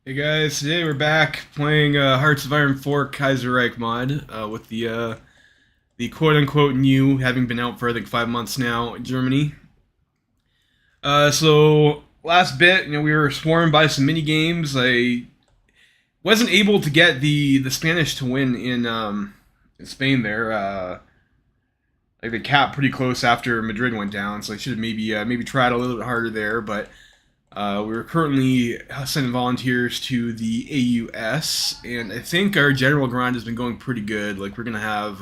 Hey guys, today we're back playing Hearts of Iron 4 Kaiserreich mod with the quote-unquote new, having been out for I think 5 months now in Germany. So last bit, we were swarmed by some mini games. I wasn't able to get the Spanish to win in Spain there. Like they capped pretty close after Madrid went down, so I should have maybe tried a little bit harder there, but. We're currently sending volunteers to the AUS, and I think our general grind has been going pretty good. Like we're gonna have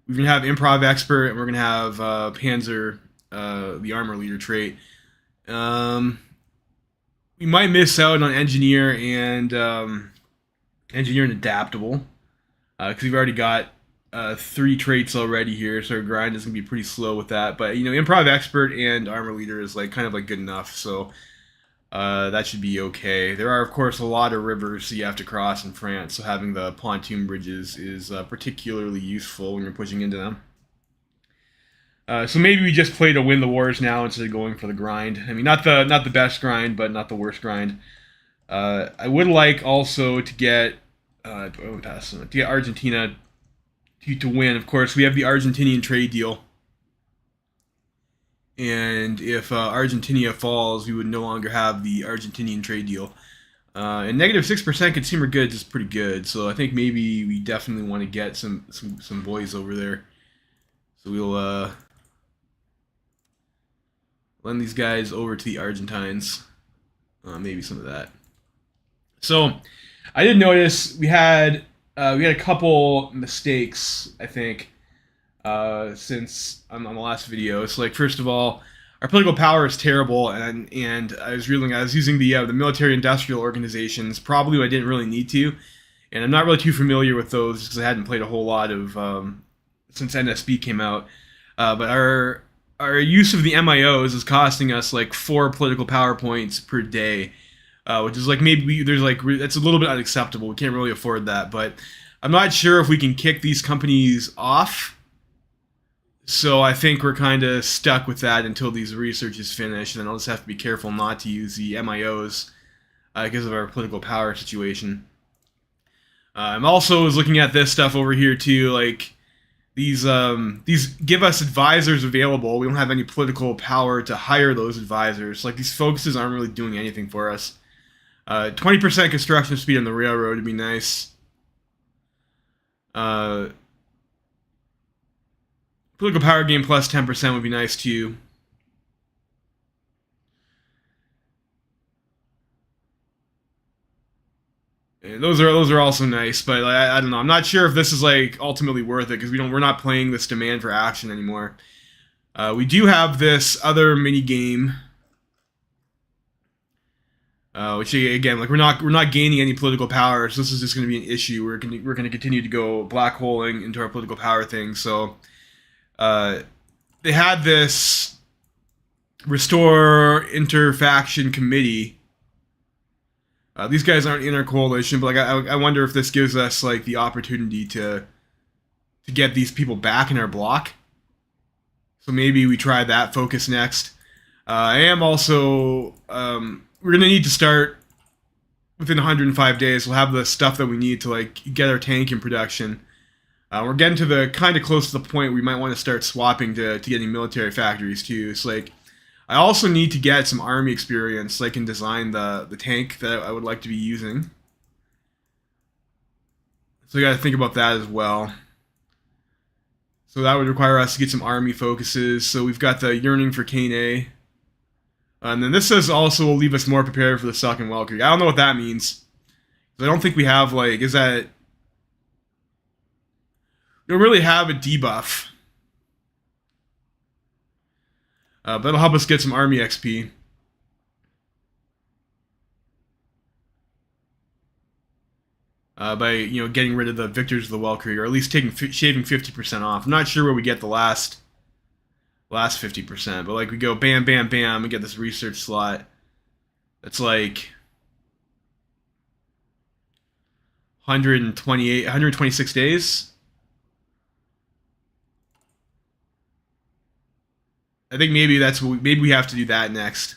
improv expert, and we're gonna have Panzer, the armor leader trait. Um, we might miss out on engineer and adaptable because we've already got 3 traits already here, so our grind is gonna be pretty slow with that. But improv expert and armor leader is like kind of like good enough, so that should be okay. There are of course a lot of rivers you have to cross in France, so having the pontoon bridges is particularly useful when you're pushing into them. So maybe we just play to win the wars now instead of going for the grind. I mean, not the best grind, but not the worst grind. I would like also to get to get Argentina to win. Of course, we have the Argentinian trade deal, and if Argentina falls, we would no longer have the Argentinian trade deal. And -6% consumer goods is pretty good, so I think maybe we definitely want to get some boys over there. So we'll lend these guys over to the Argentines. Maybe some of that. So I did notice we had a couple mistakes, I think, since on the last video. It's like, first of all, our political power is terrible, and I was using the military industrial organizations probably when I didn't really need to, and I'm not really too familiar with those because I hadn't played a whole lot of since NSB came out. But our use of the MIOs is costing us like 4 political power points per day, which is like that's a little bit unacceptable. We can't really afford that, but I'm not sure if we can kick these companies off. So I think we're kind of stuck with that until these research is finished, and I'll just have to be careful not to use the MIOs because of our political power situation. I'm also looking at this stuff over here too, like these give us advisors available. We don't have any political power to hire those advisors. Like these focuses aren't really doing anything for us. 20% construction speed on the railroad would be nice. Political power gain plus 10% would be nice too. And those are also nice, but I don't know. I'm not sure if this is like ultimately worth it because we're not playing this demand for action anymore. We do have this other mini game, which again, like we're not gaining any political power, so this is just going to be an issue. We're going to continue to go black holing into our political power thing. So they had this restore interfaction committee. These guys aren't in our coalition, but like I wonder if this gives us like the opportunity to get these people back in our block. So maybe we try that focus next. I am also we're gonna need to start within 105 days. We'll have the stuff that we need to like get our tank in production. We're getting to the kind of close to the point we might want to start swapping to getting military factories too. It's like I also need to get some army experience so I can design the tank that I would like to be using. So I got to think about that as well. So that would require us to get some army focuses. So we've got the yearning for Kane. And then this says also will leave us more prepared for the suck and Welker. I don't know what that means. I don't think we have like, is that... We don't really have a debuff. But it'll help us get some army XP. By getting rid of the victors of the Welker, or at least shaving 50% off. I'm not sure where we get the last 50%, but like we go bam, bam, bam, and get this research slot. That's like 126 days. I think maybe maybe we have to do that next.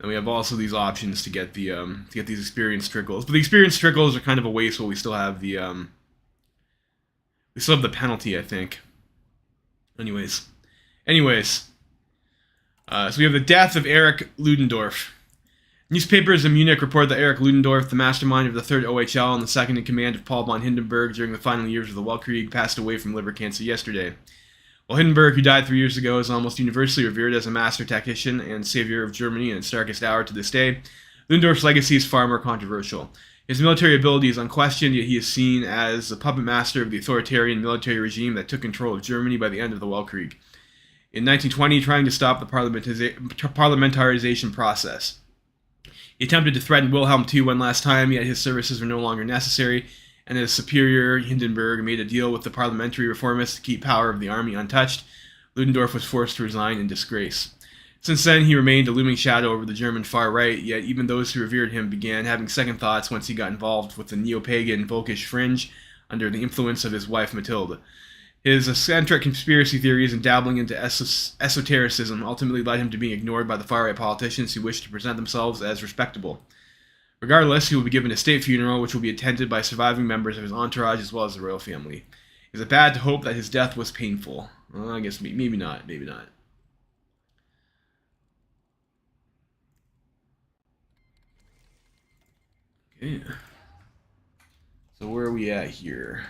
And we have also these options to get these experience trickles. But the experience trickles are kind of a waste while we still have the penalty, I think. Anyways. So we have the death of Erich Ludendorff. Newspapers in Munich report that Erich Ludendorff, the mastermind of the Third OHL and the second in command of Paul von Hindenburg during the final years of the Weltkrieg, passed away from liver cancer yesterday. While Hindenburg, who died 3 years ago, is almost universally revered as a master tactician and savior of Germany in its darkest hour to this day, Ludendorff's legacy is far more controversial. His military ability is unquestioned, yet he is seen as the puppet master of the authoritarian military regime that took control of Germany by the end of the Weltkrieg. In 1920, trying to stop the parliamentarization process. He attempted to threaten Wilhelm II one last time, yet his services were no longer necessary, and his superior, Hindenburg, made a deal with the parliamentary reformists to keep power of the army untouched. Ludendorff was forced to resign in disgrace. Since then, he remained a looming shadow over the German far right, yet even those who revered him began having second thoughts once he got involved with the neo-pagan Volkisch fringe under the influence of his wife Mathilde. His eccentric conspiracy theories and dabbling into esotericism ultimately led him to being ignored by the far-right politicians who wished to present themselves as respectable. Regardless, he will be given a state funeral, which will be attended by surviving members of his entourage as well as the royal family. Is it bad to hope that his death was painful? Well, I guess maybe not. Okay. So where are we at here?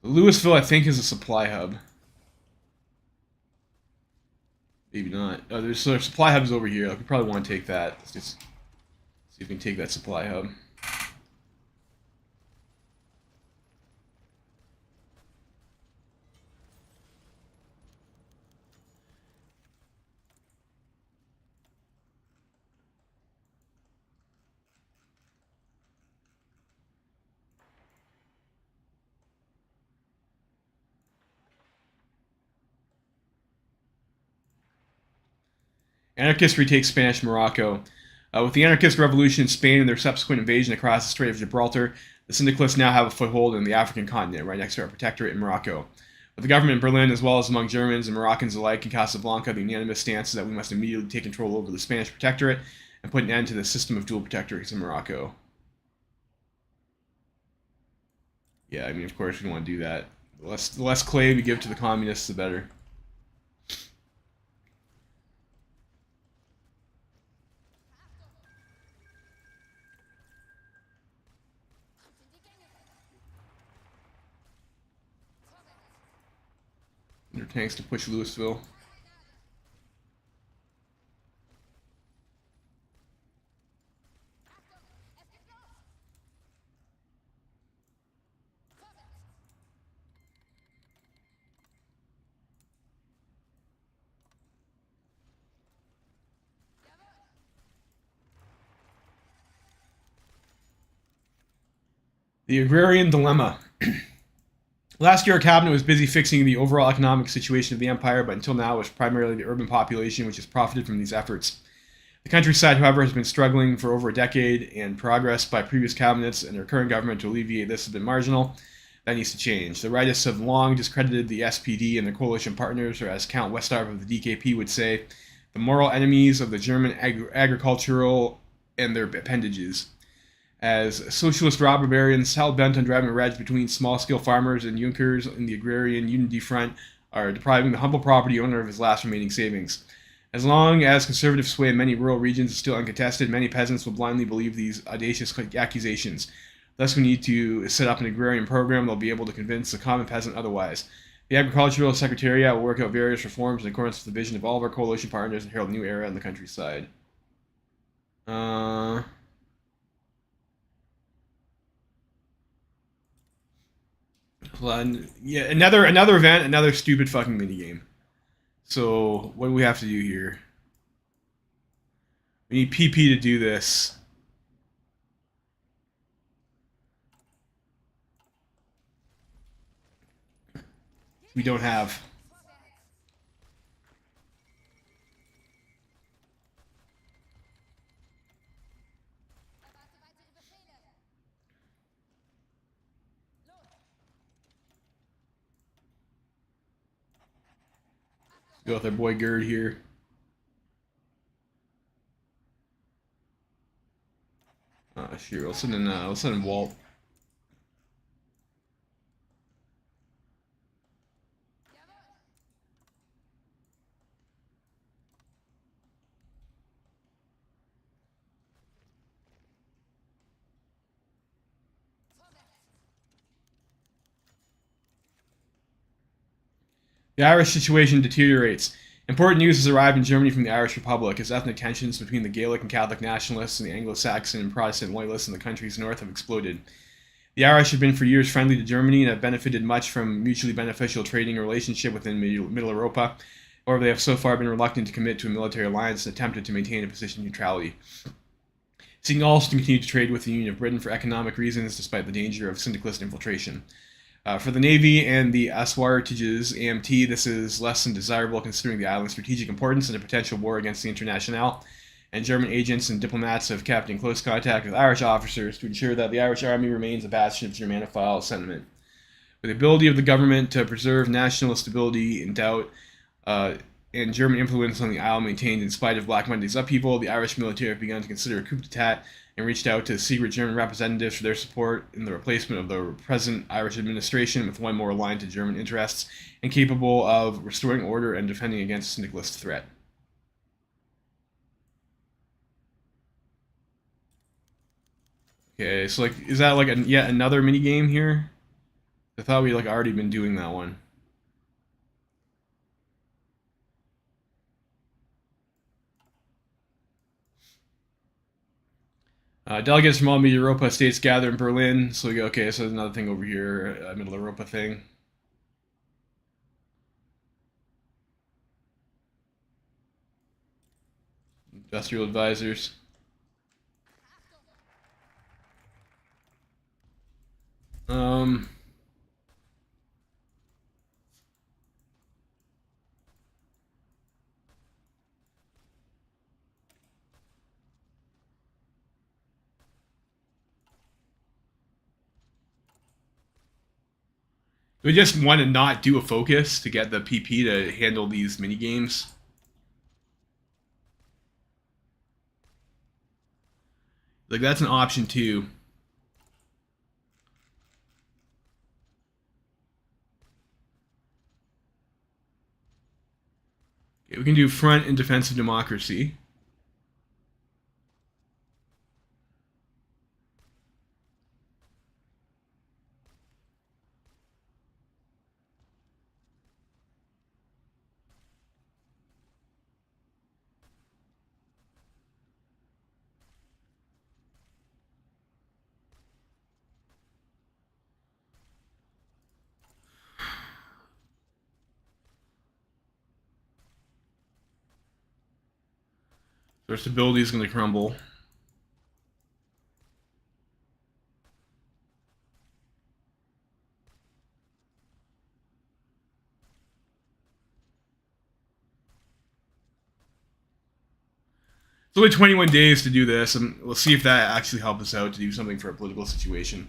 Louisville, I think, is a supply hub. Maybe not. Oh, there's supply hubs over here. We probably want to take that. Let's just see if we can take that supply hub. Anarchists retake Spanish Morocco. With the anarchist revolution in Spain and their subsequent invasion across the Strait of Gibraltar, the syndicalists now have a foothold in the African continent, right next to our protectorate in Morocco. With the government in Berlin, as well as among Germans and Moroccans alike in Casablanca, the unanimous stance is that we must immediately take control over the Spanish protectorate and put an end to the system of dual protectorates in Morocco. Yeah, I mean, of course, we don't want to do that. The less clay we give to the communists, the better. Their tanks to push Louisville. The agrarian dilemma. Last year, our cabinet was busy fixing the overall economic situation of the empire, but until now, it was primarily the urban population which has profited from these efforts. The countryside, however, has been struggling for over a decade, and progress by previous cabinets and their current government to alleviate this has been marginal. That needs to change. The rightists have long discredited the SPD and their coalition partners, or as Count Westarp of the DKP would say, the moral enemies of the German agricultural and their appendages. As socialist robber barons, hell-bent on driving a wedge between small-scale farmers and Junkers in the agrarian unity front, are depriving the humble property owner of his last remaining savings. As long as conservative sway in many rural regions is still uncontested, many peasants will blindly believe these audacious accusations. Thus, we need to set up an agrarian program that will be able to convince the common peasant otherwise. The Agricultural Secretariat will work out various reforms in accordance with the vision of all of our coalition partners and herald a new era in the countryside. Yeah, another event, another stupid fucking minigame. So, what do we have to do here? We need PP to do this. We don't have. Go with our boy Gerd here. Sure. We'll send in Walt. The Irish situation deteriorates. Important news has arrived in Germany from the Irish Republic as ethnic tensions between the Gaelic and Catholic nationalists and the Anglo-Saxon and Protestant loyalists in the country's north have exploded. The Irish have been for years friendly to Germany and have benefited much from mutually beneficial trading relationship within Middle Europa. However, they have so far been reluctant to commit to a military alliance and attempted to maintain a position of neutrality. Seeking also to continue to trade with the Union of Britain for economic reasons, despite the danger of syndicalist infiltration. For the Navy and the Aswartiges AMT, this is less than desirable considering the island's strategic importance and a potential war against the Internationale. And German agents and diplomats have kept in close contact with Irish officers to ensure that the Irish Army remains a bastion of Germanophile sentiment. With the ability of the government to preserve national stability in doubt, and German influence on the Isle maintained in spite of Black Monday's upheaval, the Irish military have begun to consider a coup d'etat and reached out to secret German representatives for their support in the replacement of the present Irish administration with one more aligned to German interests and capable of restoring order and defending against syndicalist threat. Okay, so is that yet another mini game here? I thought we already been doing that one. Delegates from all Middle Europa states gather in Berlin. So we go, okay, so there's another thing over here, Middle Europa thing. Industrial advisors. We just want to not do a focus to get the PP to handle these mini games. That's an option too. Okay, we can do front and defensive democracy. Their stability is going to crumble. It's only 21 days to do this, and we'll see if that actually helps us out to do something for a political situation.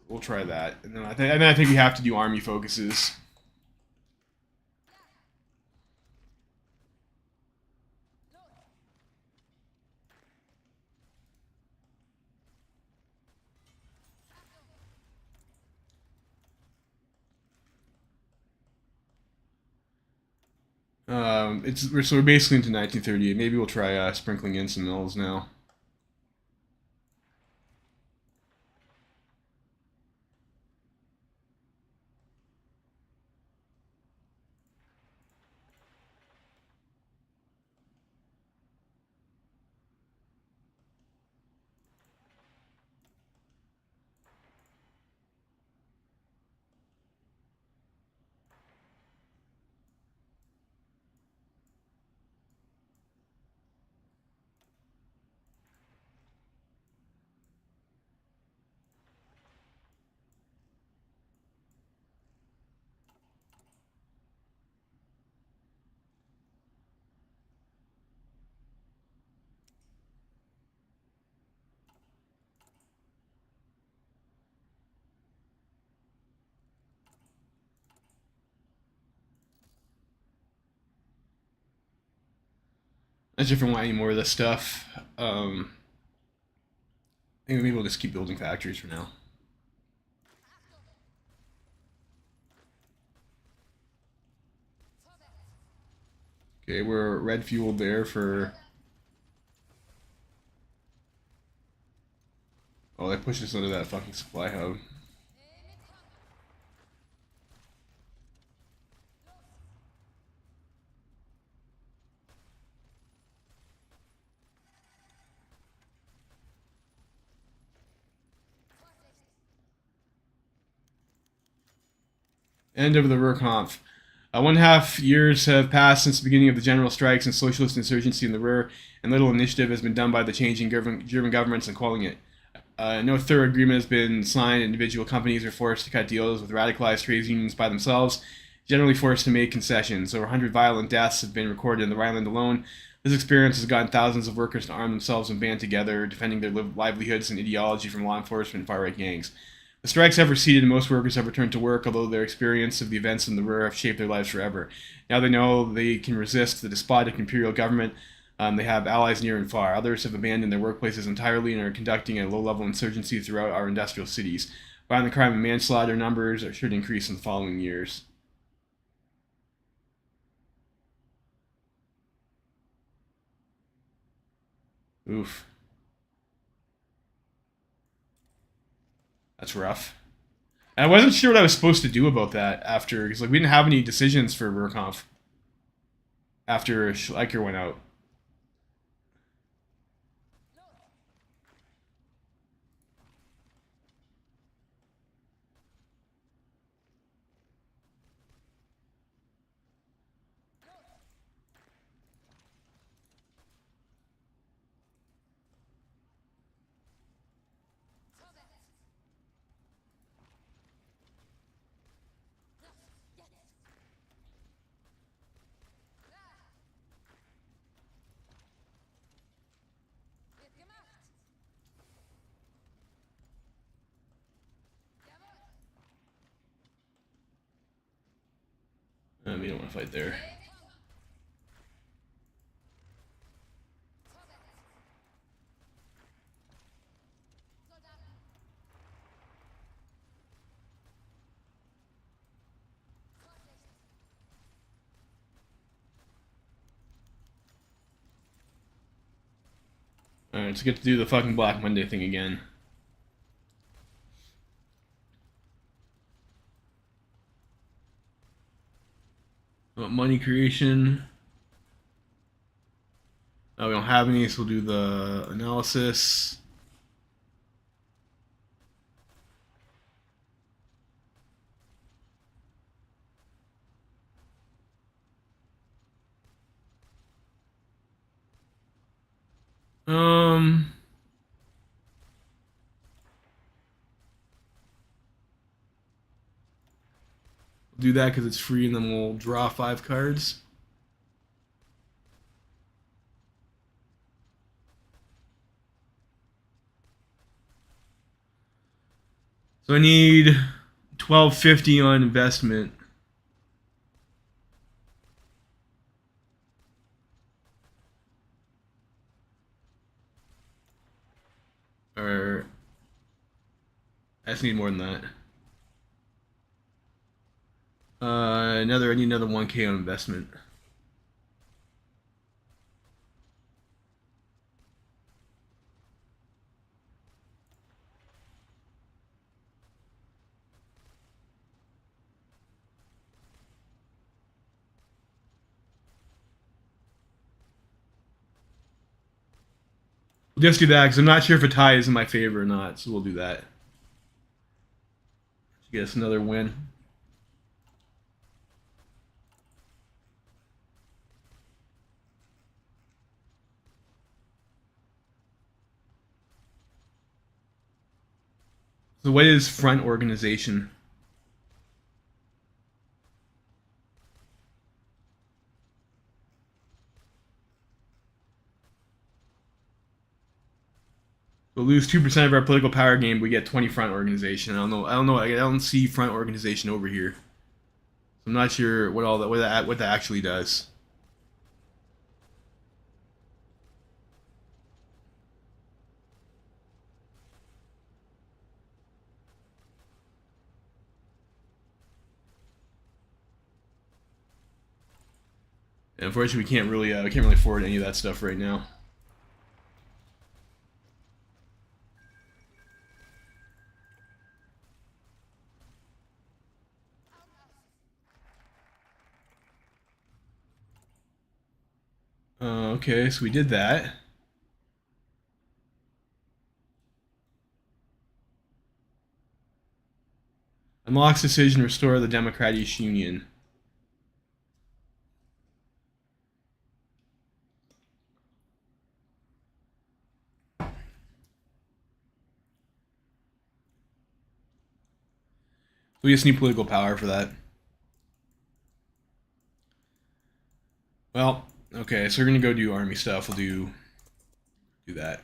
We'll try that, and then I think we have to do army focuses. So we're basically into 1938. Maybe we'll try sprinkling in some mills now. Not sure if I want any more of this stuff. I think maybe we'll just keep building factories for now. Okay, we're red fueled there for... Oh, they pushed us under that fucking supply hub. End of the Ruhrkampf. 1.5 years have passed since the beginning of the general strikes and socialist insurgency in the Ruhr, and little initiative has been done by the changing German governments in quelling it. No thorough agreement has been signed. Individual companies are forced to cut deals with radicalized trade unions by themselves, generally forced to make concessions. Over 100 violent deaths have been recorded in the Rhineland alone. This experience has gotten thousands of workers to arm themselves and band together, defending their livelihoods and ideology from law enforcement and far-right gangs. The strikes have receded and most workers have returned to work, although their experience of the events in the Ruhr have shaped their lives forever. Now they know they can resist the despotic imperial government. They have allies near and far. Others have abandoned their workplaces entirely and are conducting a low-level insurgency throughout our industrial cities. Violent crime and manslaughter numbers should increase in the following years. Oof. That's rough. And I wasn't sure what I was supposed to do about that after, because like we didn't have any decisions for Ruhrkampf after Schleicher went out. We don't want to fight there. Alright, let's get to do the fucking Black Monday thing again. Money creation. We don't have any, so we'll do the analysis. We'll do that because it's free, and then we'll draw 5 cards. So I need 1250 on investment. Or I just need more than that. I need another 1K on investment. We'll just do that because I'm not sure if a tie is in my favor or not, so we'll do that. Get us another win. So what is front organization? We'll lose 2% of our political power game, but we get 20 front organization. I don't know. I don't see front organization over here. So I'm not sure what that actually does. And unfortunately, we can't really afford any of that stuff right now. Okay, so we did that. Unlocks decision, restore the Democratic Union. We just need political power for that. Well, okay, so we're gonna go do army stuff. We'll do that.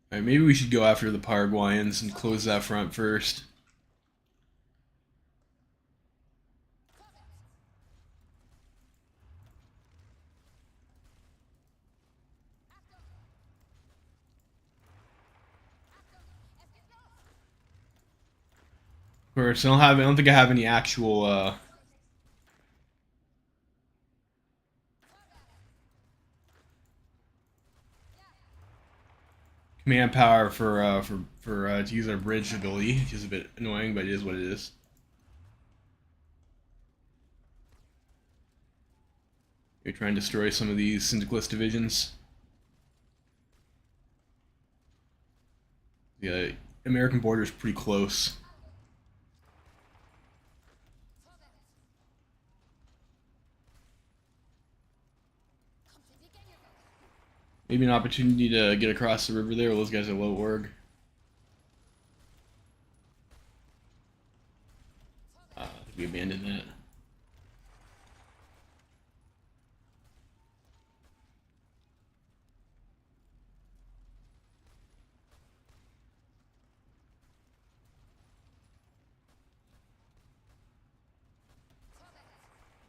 Alright, maybe we should go after the Paraguayans and close that front first. Of course, I don't think I have any actual command power for to use our bridge ability, which is a bit annoying, but it is what it is. We're trying to destroy some of these syndicalist divisions. The American border is pretty close. Maybe an opportunity to get across the river there. Well, those guys are low org. We abandoned that.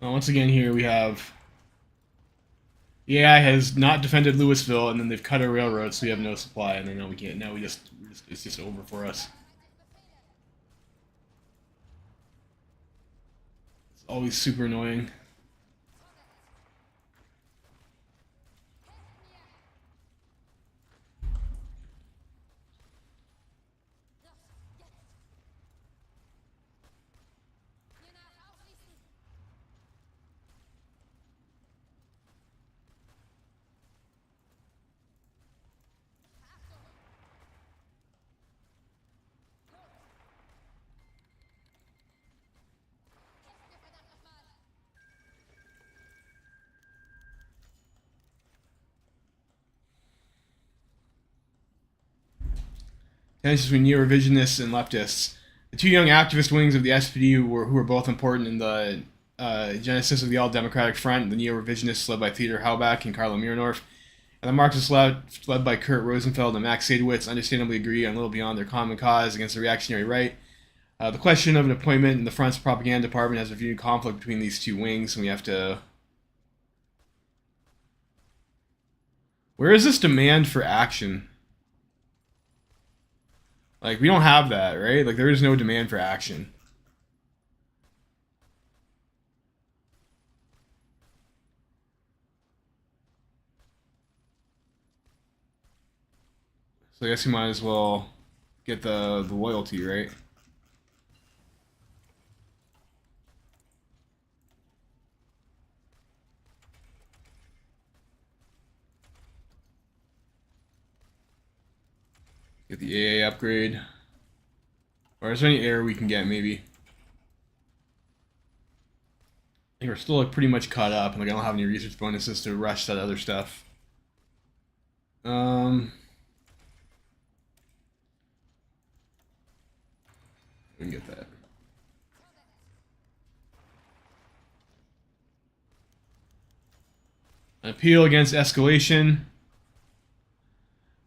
Well, once again, here we have the AI has not defended Louisville, and then they've cut our railroad, so we have no supply, and then now we can't. Now it's just over for us. It's always super annoying. Tensions between neo-revisionists and leftists. The two young activist wings of the SPD who were both important in the genesis of the All-Democratic Front, the neo-revisionists led by Theodor Halbach and Karl Mironorf, and the Marxists led by Kurt Rosenfeld and Max Sadowitz, understandably agree on little beyond their common cause against the reactionary right. The question of an appointment in the Front's propaganda department has reviewed conflict between these two wings, and we have to... Where is this demand for action? Like, we don't have that, right? Like, there is no demand for action. So I guess you might as well get the loyalty, right? Get the AA upgrade. Or is there any error we can get, maybe? I think we're still like, pretty much caught up, and like I don't have any research bonuses to rush that other stuff. We can get that. An appeal against escalation.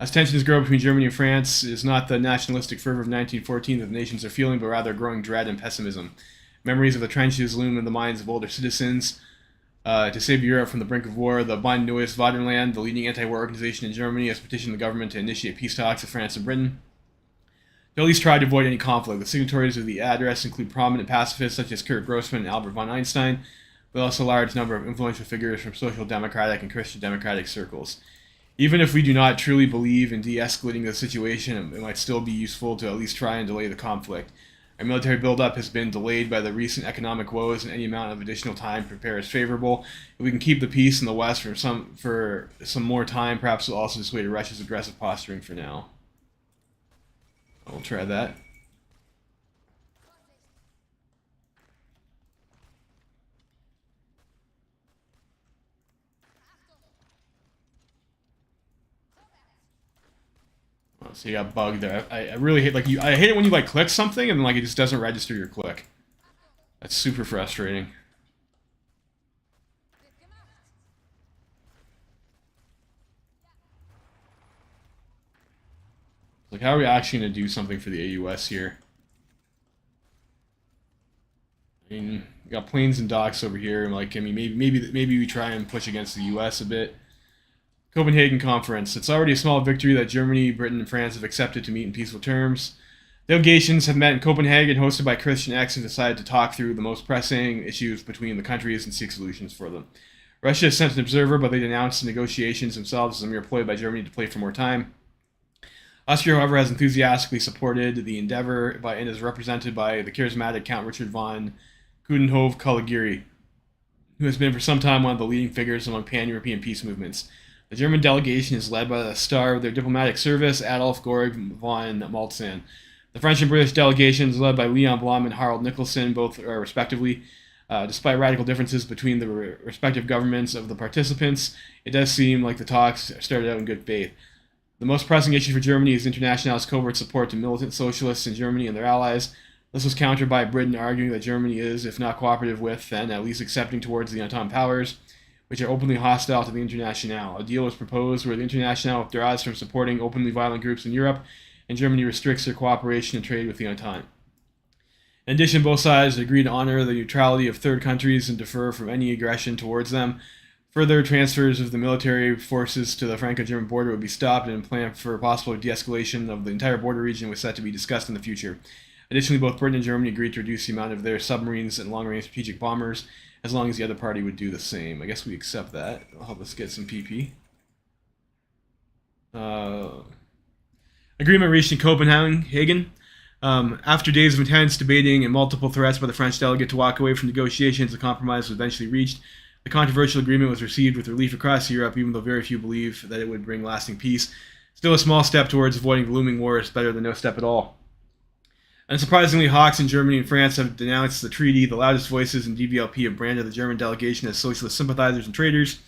As tensions grow between Germany and France, it is not the nationalistic fervor of 1914 that the nations are feeling, but rather growing dread and pessimism. Memories of the trenches loom in the minds of older citizens. To save Europe from the brink of war, the Bund Neues Vaterland, the leading anti-war organization in Germany, has petitioned the government to initiate peace talks with France and Britain to at least try to avoid any conflict. The signatories of the address include prominent pacifists such as Kurt Grossman and Albert von Einstein, but also a large number of influential figures from social democratic and Christian democratic circles. Even if we do not truly believe in de-escalating the situation, it might still be useful to at least try and delay the conflict. Our military buildup has been delayed by the recent economic woes, and any amount of additional time to prepare is favorable. If we can keep the peace in the West for some more time, perhaps we'll also dissuade Russia's aggressive posturing for now. I'll try that. Oh, so you got bugged there. I really hate I hate it when you like click something and like it just doesn't register your click. That's super frustrating. Like, how are we actually going to do something for the AUS here? I mean, we got planes and docks over here, and like, I mean, maybe we try and push against the US a bit. Copenhagen Conference. It's already a small victory that Germany, Britain, and France have accepted to meet in peaceful terms. Delegations have met in Copenhagen, hosted by Christian X, and decided to talk through the most pressing issues between the countries and seek solutions for them. Russia has sent an observer, but they denounced the negotiations themselves as a mere ploy by Germany to play for more time. Austria, however, has enthusiastically supported the endeavor and is represented by the charismatic Count Richard von Coudenhove-Caligari, who has been for some time one of the leading figures among pan-European peace movements. The German delegation is led by the star of their diplomatic service, Adolf Georg von Maltzan. The French and British delegations, led by Leon Blum and Harold Nicholson, both are respectively. Despite radical differences between the respective governments of the participants, it does seem like the talks started out in good faith. The most pressing issue for Germany is International's covert support to militant socialists in Germany and their allies. This was countered by Britain arguing that Germany is, if not cooperative with, then at least accepting towards the Entente powers, which are openly hostile to the Internationale. A deal was proposed where the Internationale withdraws from supporting openly violent groups in Europe, and Germany restricts their cooperation and trade with the Entente. In addition, both sides agreed to honor the neutrality of third countries and defer from any aggression towards them. Further transfers of the military forces to the Franco-German border would be stopped, and a plan for possible de-escalation of the entire border region was set to be discussed in the future. Additionally, both Britain and Germany agreed to reduce the amount of their submarines and long-range strategic bombers, as long as the other party would do the same. I guess we accept that. It'll help us get some PP. Agreement reached in Copenhagen. After days of intense debating and multiple threats by the French delegate to walk away from negotiations, a compromise was eventually reached. The controversial agreement was received with relief across Europe, even though very few believe that it would bring lasting peace. Still, a small step towards avoiding the looming war is better than no step at all. Unsurprisingly, hawks in Germany and France have denounced the treaty. The loudest voices in DVLP have branded the German delegation as socialist sympathizers and traitors,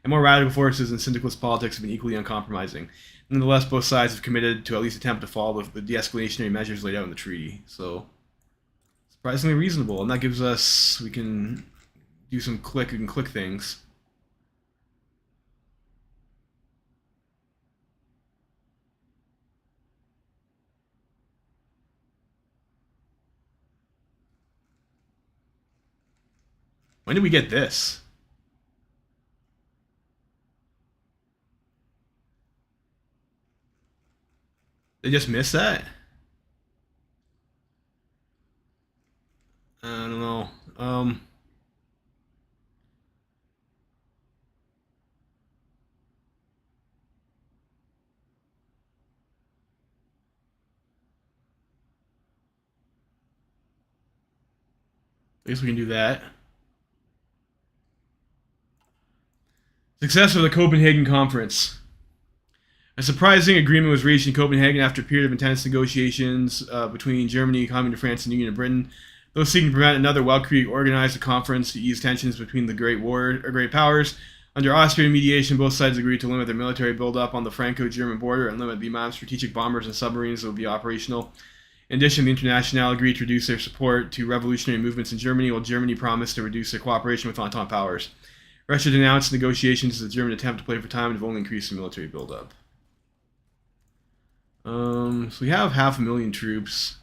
and more radical forces in syndicalist politics have been equally uncompromising. Nonetheless, both sides have committed to at least attempt to follow the de-escalationary measures laid out in the treaty. So, surprisingly reasonable, and that gives us, we can do some click things. When did we get this? They just missed that? I don't know. I guess we can do that. Success of the Copenhagen Conference. A surprising agreement was reached in Copenhagen after a period of intense negotiations between Germany, Communist France, and the Union of Britain. Those seeking to prevent another Weltkrieg organized a conference to ease tensions between the great powers. Under Austrian mediation, both sides agreed to limit their military buildup on the Franco-German border and limit the amount of strategic bombers and submarines that would be operational. In addition, the Internationale agreed to reduce their support to revolutionary movements in Germany, while Germany promised to reduce their cooperation with Entente powers. Russia denounced negotiations as a German attempt to play for time and have only increased the military buildup. So we have 500,000 troops.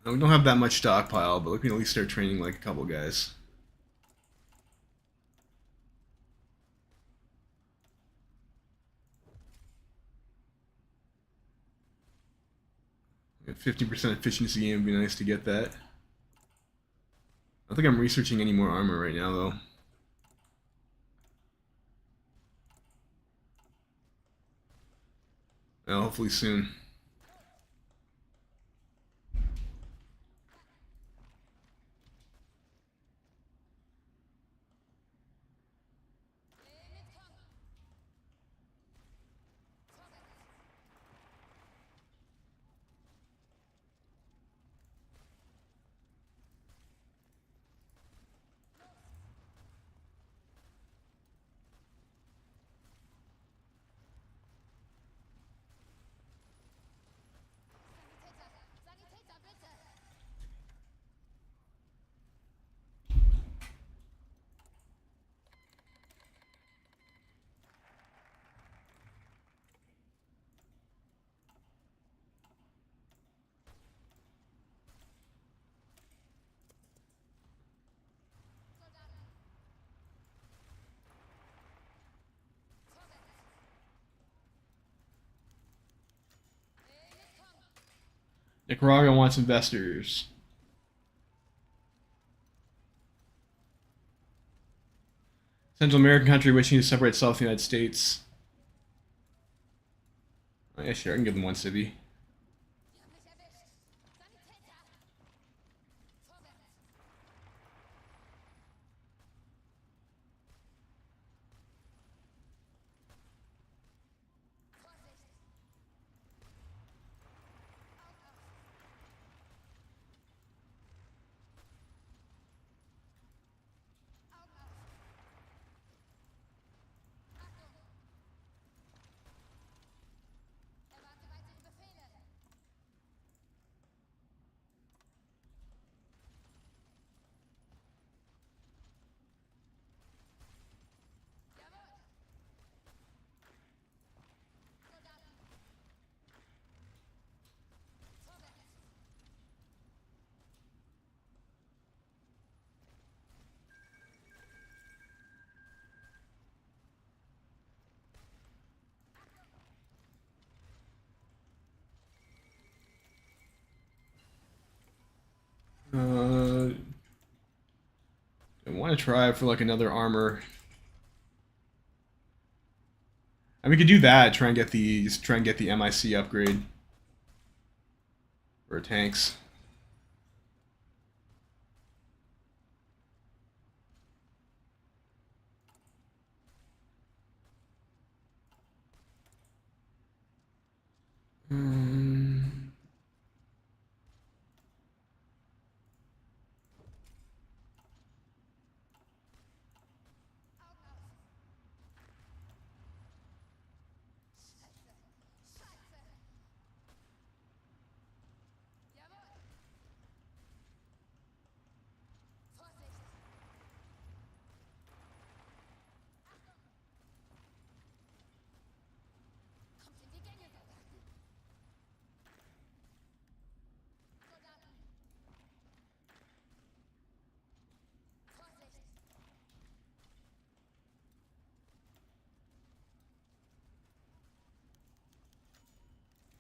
We don't have that much stockpile, but we can at least start training like a couple guys. At 50% efficiency game would be nice to get that. I don't think I'm researching any more armor right now, though. Well, hopefully soon. Nicaragua wants investors. Central American country wishing to separate itself from the United States. Oh, yeah, sure, I can give them one city. I want to try for like another armor. I mean, we could do that. Try and get the MIC upgrade for tanks.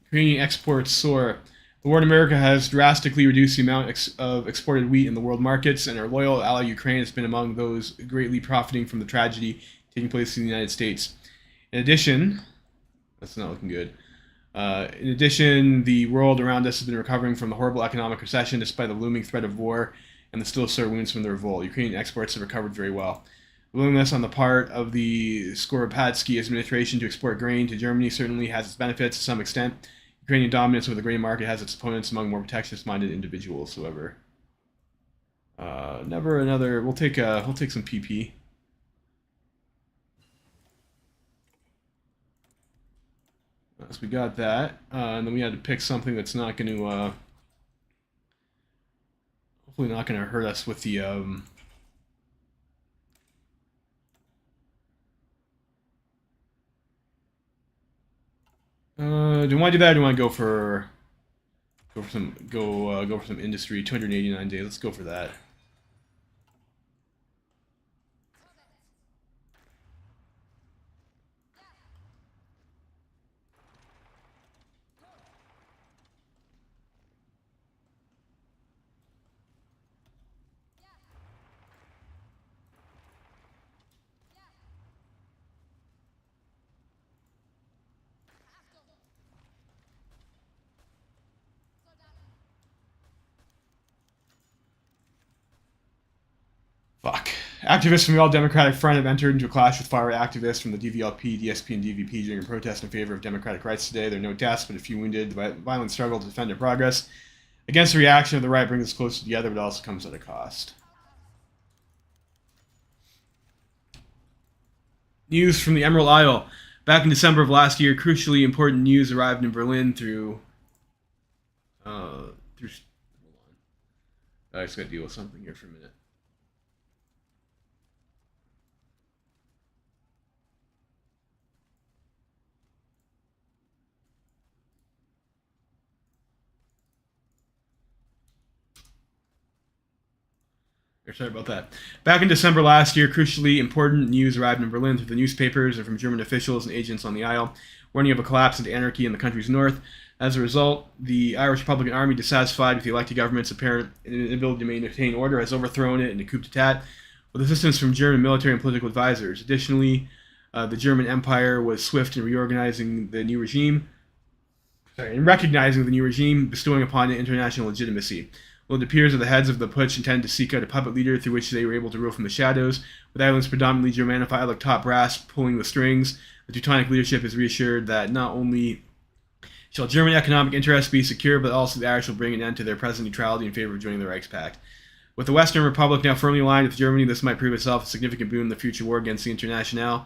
Ukrainian exports soar. The war in America has drastically reduced the amount of exported wheat in the world markets, and our loyal ally Ukraine has been among those greatly profiting from the tragedy taking place in the United States. In addition, that's not looking good. In addition, the world around us has been recovering from the horrible economic recession despite the looming threat of war and the still sore wounds from the revolt. Ukrainian exports have recovered very well. Willingness on the part of the Skoropadsky administration to export grain to Germany certainly has its benefits to some extent. Ukrainian dominance over the grain market has its opponents among more protectionist-minded individuals. However, never another. We'll take some PP. So we got that, and then we had to pick something that's not going to, hopefully not going to hurt us with the. Do you want to do that, or do you want to go for Go for some industry. 289 days. Let's go for that. Fuck. Activists from the All Democratic Front have entered into a clash with far-right activists from the DVLP, DSP, and DVP during a protest in favor of democratic rights today. There are no deaths, but a few wounded. The violent struggle to defend their progress against the reaction of the right brings us closer together, but also comes at a cost. News from the Emerald Isle. Back in December of last year, crucially important news arrived in Berlin through. Hold on. I just gotta deal with something here for a minute. Sorry about that. Back in December last year, crucially important news arrived in Berlin through the newspapers and from German officials and agents on the Isle, warning of a collapse into anarchy in the country's north. As a result, the Irish Republican Army, dissatisfied with the elected government's apparent inability to maintain order, has overthrown it in a coup d'etat with assistance from German military and political advisors. Additionally, the German Empire was swift in recognizing the new regime, bestowing upon it international legitimacy. Well, it appears that the heads of the putsch intended to seek out a puppet leader through which they were able to rule from the shadows. With Ireland's predominantly Germanified like top brass pulling the strings, the Teutonic leadership is reassured that not only shall German economic interests be secure, but also the Irish will bring an end to their present neutrality in favor of joining the Reichspakt. With the Western Republic now firmly aligned with Germany, this might prove itself a significant boon in the future war against the Internationale,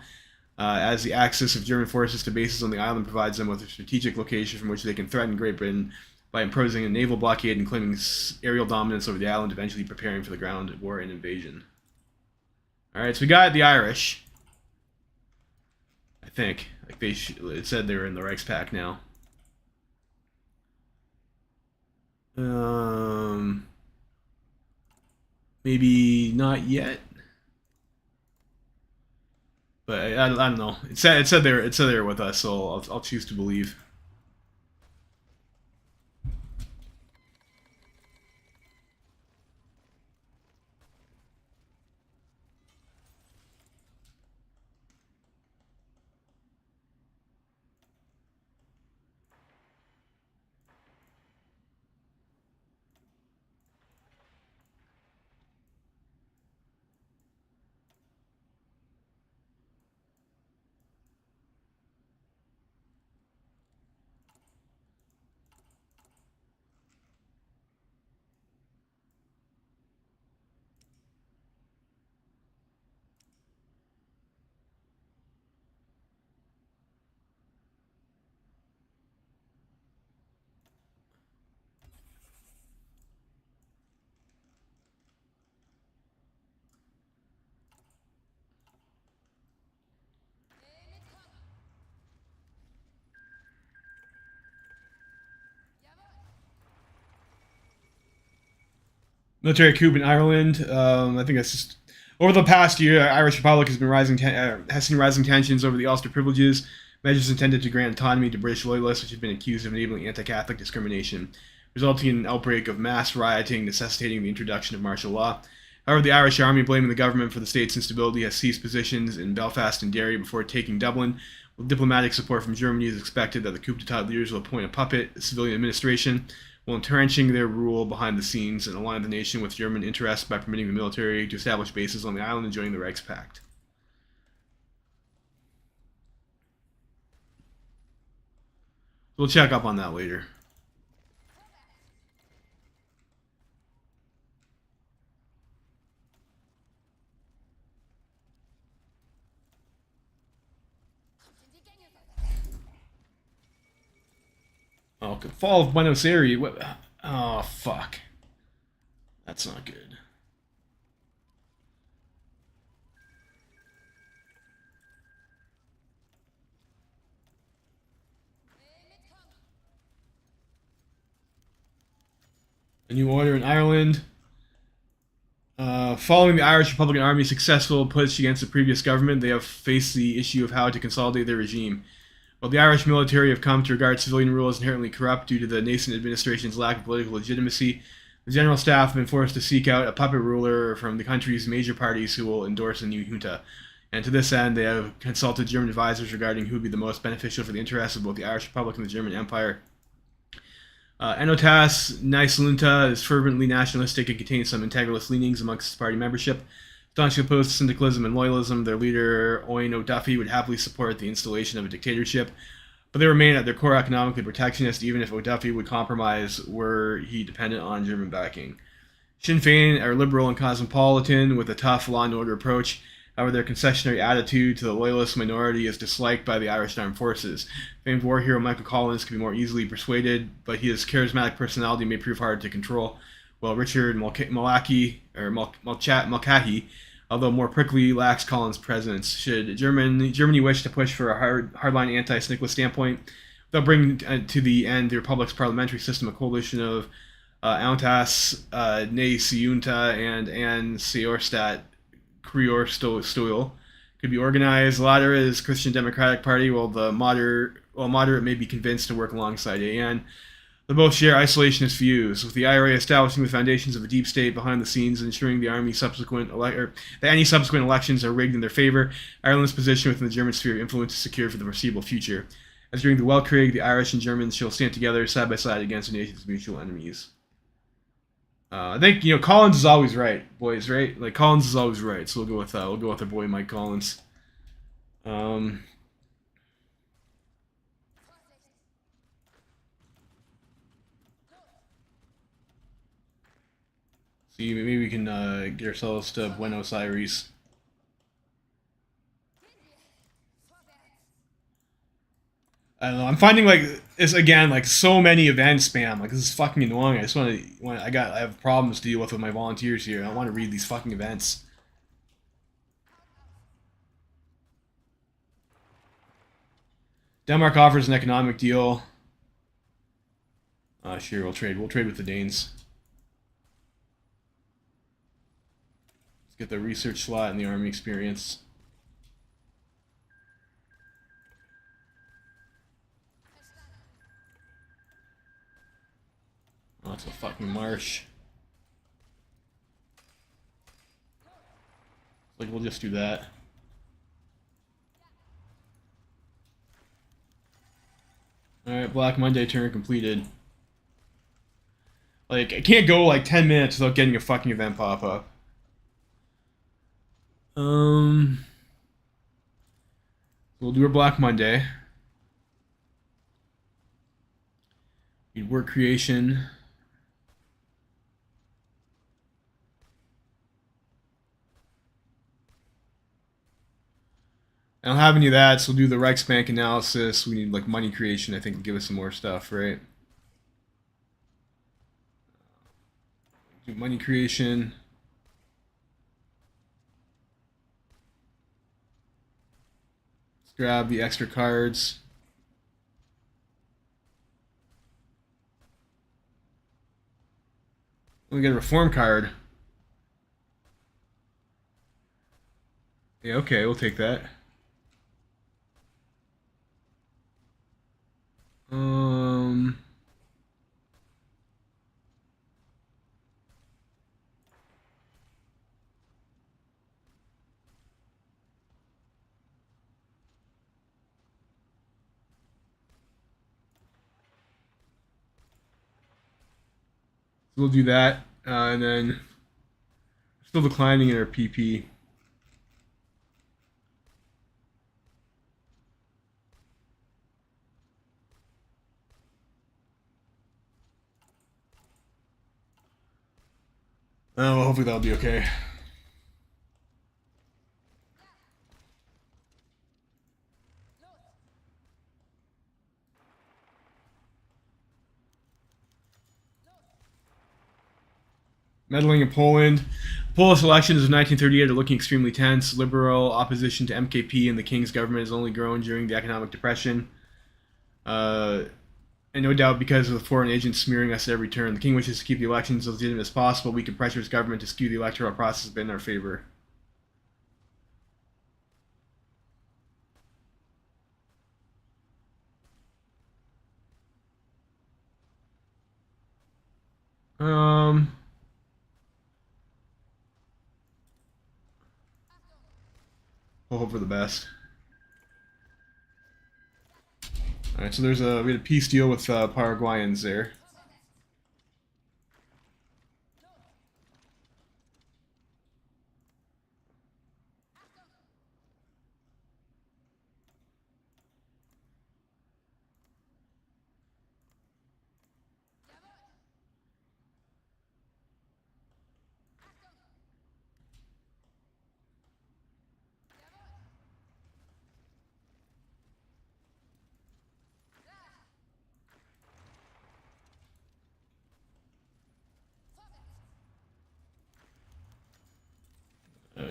as the access of German forces to bases on the island provides them with a strategic location from which they can threaten Great Britain by imposing a naval blockade and claiming aerial dominance over the island, eventually preparing for the ground war and invasion. Alright, so we got the Irish. I think. Like it said they were in the Reichspakt now. Maybe not yet. But I don't know. It said they were with us, so I'll choose to believe. Military coup in Ireland. I think that's just over the past year. The Irish Republic has seen rising tensions over the Ulster privileges, measures intended to grant autonomy to British loyalists, which have been accused of enabling anti-Catholic discrimination, resulting in an outbreak of mass rioting, necessitating the introduction of martial law. However, the Irish Army, blaming the government for the state's instability, has seized positions in Belfast and Derry before taking Dublin. With diplomatic support from Germany, it is expected that the coup d'etat leaders will appoint a puppet civilian administration, while entrenching their rule behind the scenes and align the nation with German interests by permitting the military to establish bases on the island and joining the Reichspakt. We'll check up on that later. Oh, fall of Buenos Aires. What? Oh, fuck. That's not good. A new order in Ireland. Following the Irish Republican Army's successful push against the previous government, they have faced the issue of how to consolidate their regime. While the Irish military have come to regard civilian rule as inherently corrupt due to the nascent administration's lack of political legitimacy, the general staff have been forced to seek out a puppet ruler from the country's major parties who will endorse a new junta. And to this end, they have consulted German advisors regarding who would be the most beneficial for the interests of both the Irish Republic and the German Empire. Enotas Naisalunta is fervently nationalistic and contains some integralist leanings amongst its party membership. Staunchly opposed to syndicalism and loyalism, their leader, Owen O'Duffy, would happily support the installation of a dictatorship, but they remain at their core economically protectionist, even if O'Duffy would compromise were he dependent on German backing. Sinn Féin are liberal and cosmopolitan, with a tough law and order approach. However, their concessionary attitude to the loyalist minority is disliked by the Irish Armed Forces. Famed war hero Michael Collins can be more easily persuaded, but his charismatic personality may prove hard to control, while Richard Mulcahy, although more prickly, lacks Collins' presence. Should Germany wish to push for a hardline anti-syndicalist standpoint, they'll bring to the end the Republic's parliamentary system, a coalition of Enotas Naisalunta and Anne Seorstadt Krior Stoil could be organized. The latter is Christian Democratic Party, while moderate may be convinced to work alongside AN. They both share isolationist views, with the IRA establishing the foundations of a deep state behind the scenes and ensuring that any subsequent elections are rigged in their favor. Ireland's position within the German sphere of influence is secure for the foreseeable future. As during the Weltkrieg, the Irish and Germans shall stand together side by side against the nation's mutual enemies. I think Collins is always right, boys. Right? Like Collins is always right. So we'll go with our boy Mike Collins. See, maybe we can get ourselves to Buenos Aires. I don't know. I'm finding it's again so many event spam. Like this is fucking annoying. I just I have problems to deal with my volunteers here. I don't want to read these fucking events. Denmark offers an economic deal. Sure, we'll trade. We'll trade with the Danes. Let's get the research slot and the army experience. Oh, it's a fucking marsh. We'll just do that. Alright, Black Monday turn completed. I can't go 10 minutes without getting a fucking event pop up. We'll do our Black Monday. Need work creation. I don't have any of that, so we'll do the Reichsbank analysis. We need money creation, I think, to give us some more stuff, right? Do money creation. Let's grab the extra cards. We get a reform card. Yeah, okay, we'll take that. We'll do that, and then still declining in our PP. Well, hopefully that'll be okay. Meddling in Poland. Polish elections of 1938 are looking extremely tense. Liberal opposition to MKP and the King's government has only grown during the economic depression. and no doubt because of the foreign agents smearing us at every turn. The king wishes to keep the elections as legitimate as possible. We can pressure his government to skew the electoral process a bit in our favor. Um, we'll hope for the best. All right, so we had a peace deal with Paraguayans there.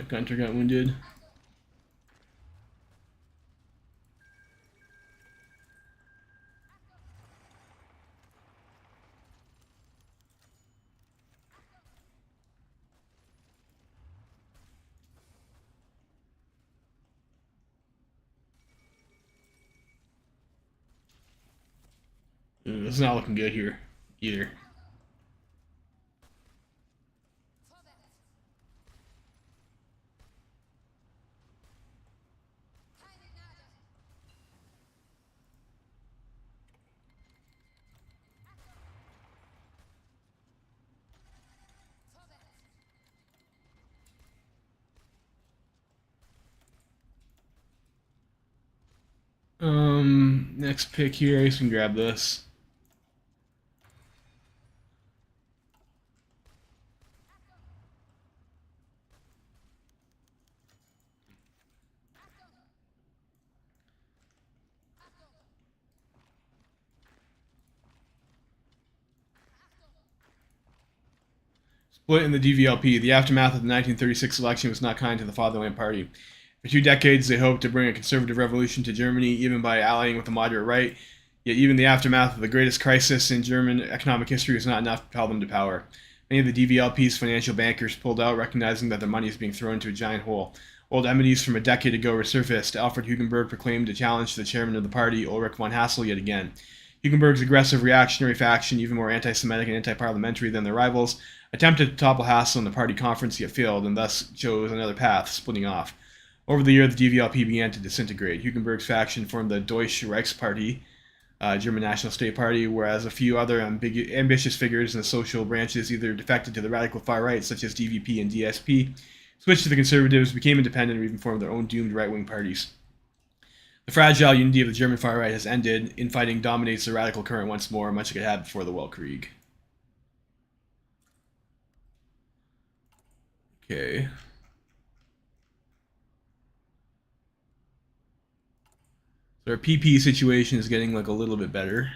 Gunter got wounded. It's not looking good here either. Next pick here, I guess we can grab this. Split in the DVLP. The aftermath of the 1936 election was not kind to the Fatherland Party. For 2 decades, they hoped to bring a conservative revolution to Germany, even by allying with the moderate right. Yet even the aftermath of the greatest crisis in German economic history was not enough to propel them to power. Many of the DVLP's financial bankers pulled out, recognizing that their money is being thrown into a giant hole. Old enmities from a decade ago resurfaced. Alfred Hugenberg proclaimed a challenge to the chairman of the party, Ulrich von Hassel, yet again. Hugenberg's aggressive reactionary faction, even more anti-Semitic and anti-parliamentary than their rivals, attempted to topple Hassel in the party conference, yet failed, and thus chose another path, splitting off. Over the year, the DVLP began to disintegrate. Hugenberg's faction formed the Deutsche Reichsparty, German National State Party, whereas a few other ambitious figures in the social branches either defected to the radical far right, such as DVP and DSP, switched to the conservatives, became independent, or even formed their own doomed right-wing parties. The fragile unity of the German far right has ended. Infighting dominates the radical current once more, much like it had before the Weltkrieg. Okay. So our PP situation is getting like a little bit better.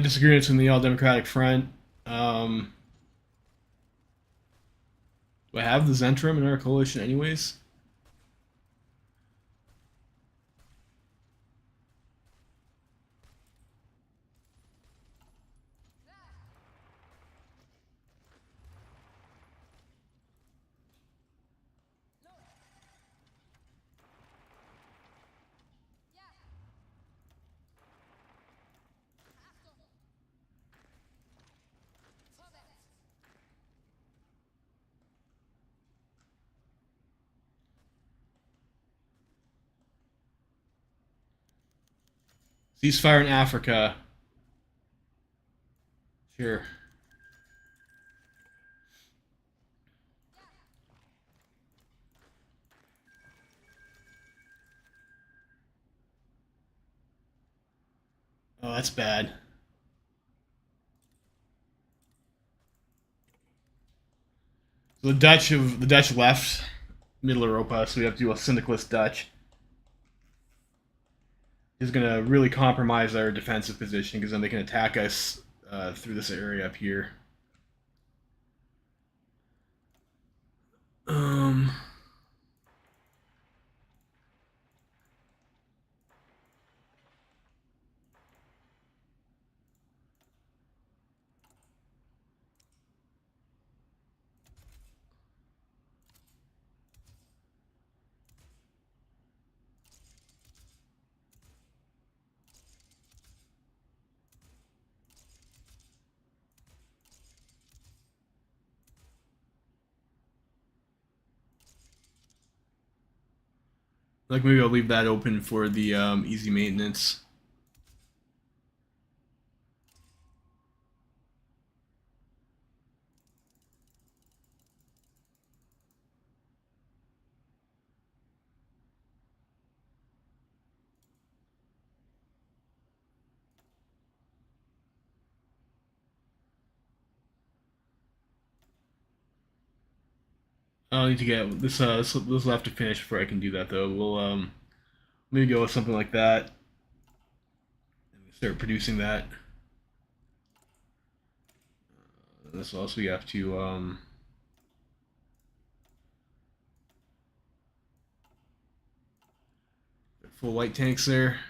Disagreements in the All Democratic Front. Do I have the Zentrum in our coalition anyways? Ceasefire in Africa. Sure. Oh, that's bad. So the Dutch left Middle Europa, so we have to do a syndicalist Dutch. Is going to really compromise our defensive position because then they can attack us through this area up here. Um, like maybe I'll leave that open for the easy maintenance. I'll need to get this will have to finish before I can do that though. We'll maybe go with something like that and start producing that. This also we have to full white tanks there.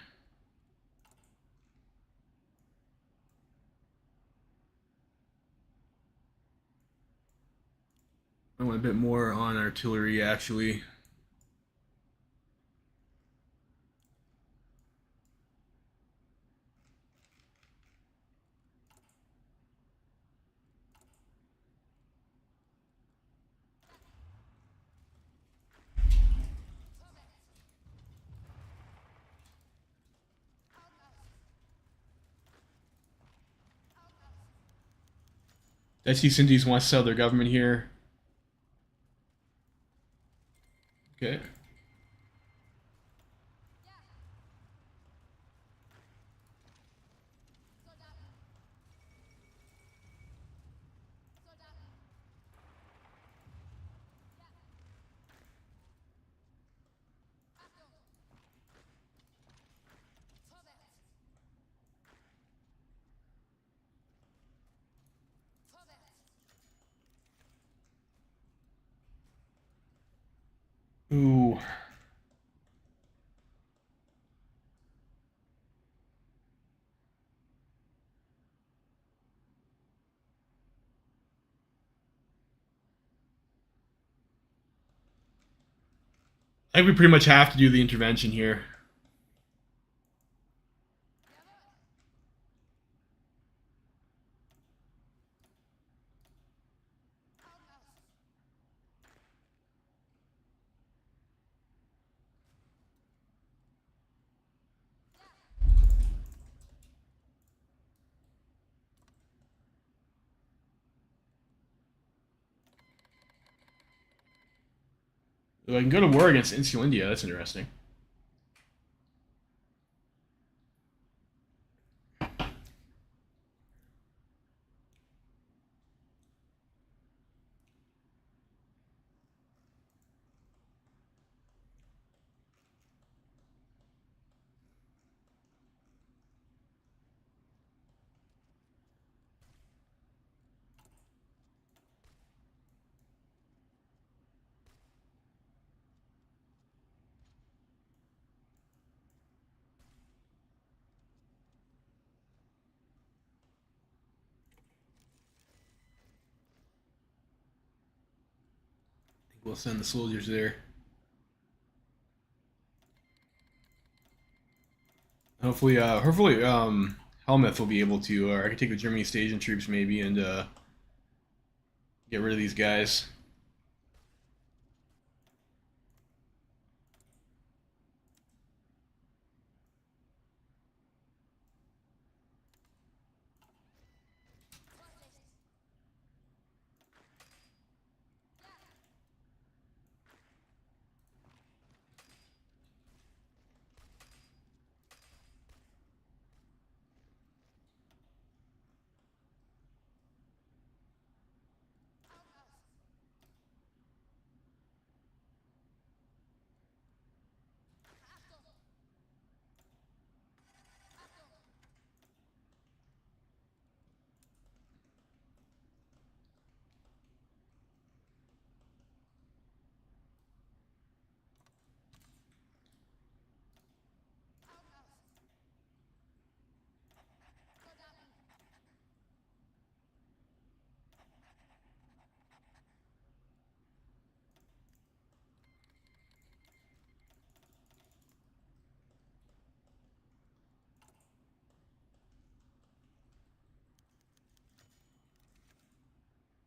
I want a bit more on artillery actually. Dutch East Indies want to sell their government here. Okay. Ooh. I think we pretty much have to do the intervention here. Ooh, I can go to war against Insular India. That's interesting. I think we'll send the soldiers there. Hopefully, Helmuth will be able to, or I could take the Germany station troops maybe and get rid of these guys.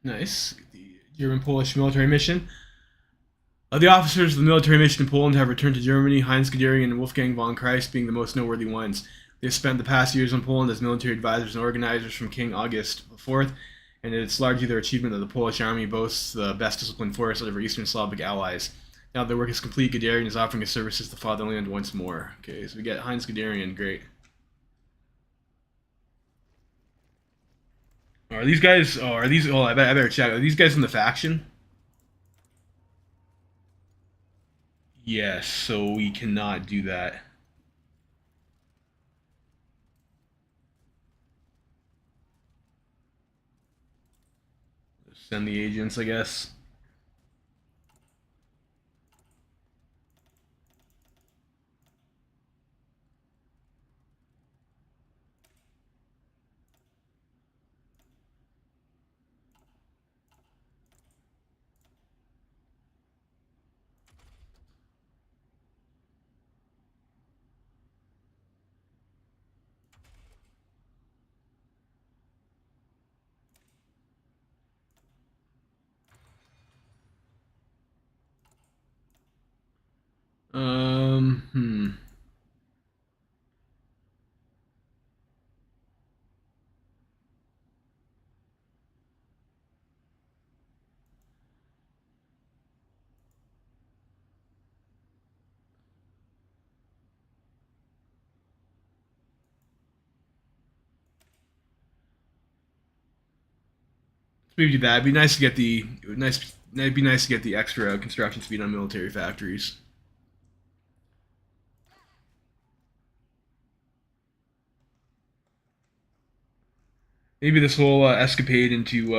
Nice. The German-Polish military mission. The officers of the military mission in Poland have returned to Germany, Heinz Guderian and Wolfgang von Kreis being the most noteworthy ones. They have spent the past years in Poland as military advisors and organizers from King August IV, and it's largely their achievement that the Polish army boasts the best disciplined force out of our Eastern Slavic allies. Now that their work is complete, Guderian is offering his services to fatherland once more. Okay, so we get Heinz Guderian, great. Are these guys? Oh, are these? Oh, I better check. Are these guys in the faction? Yes. So we cannot do that. Send the agents, I guess. Hmm. Maybe do that. It'd be nice to get the It'd be nice to get the extra construction speed on military factories. Maybe this whole escapade into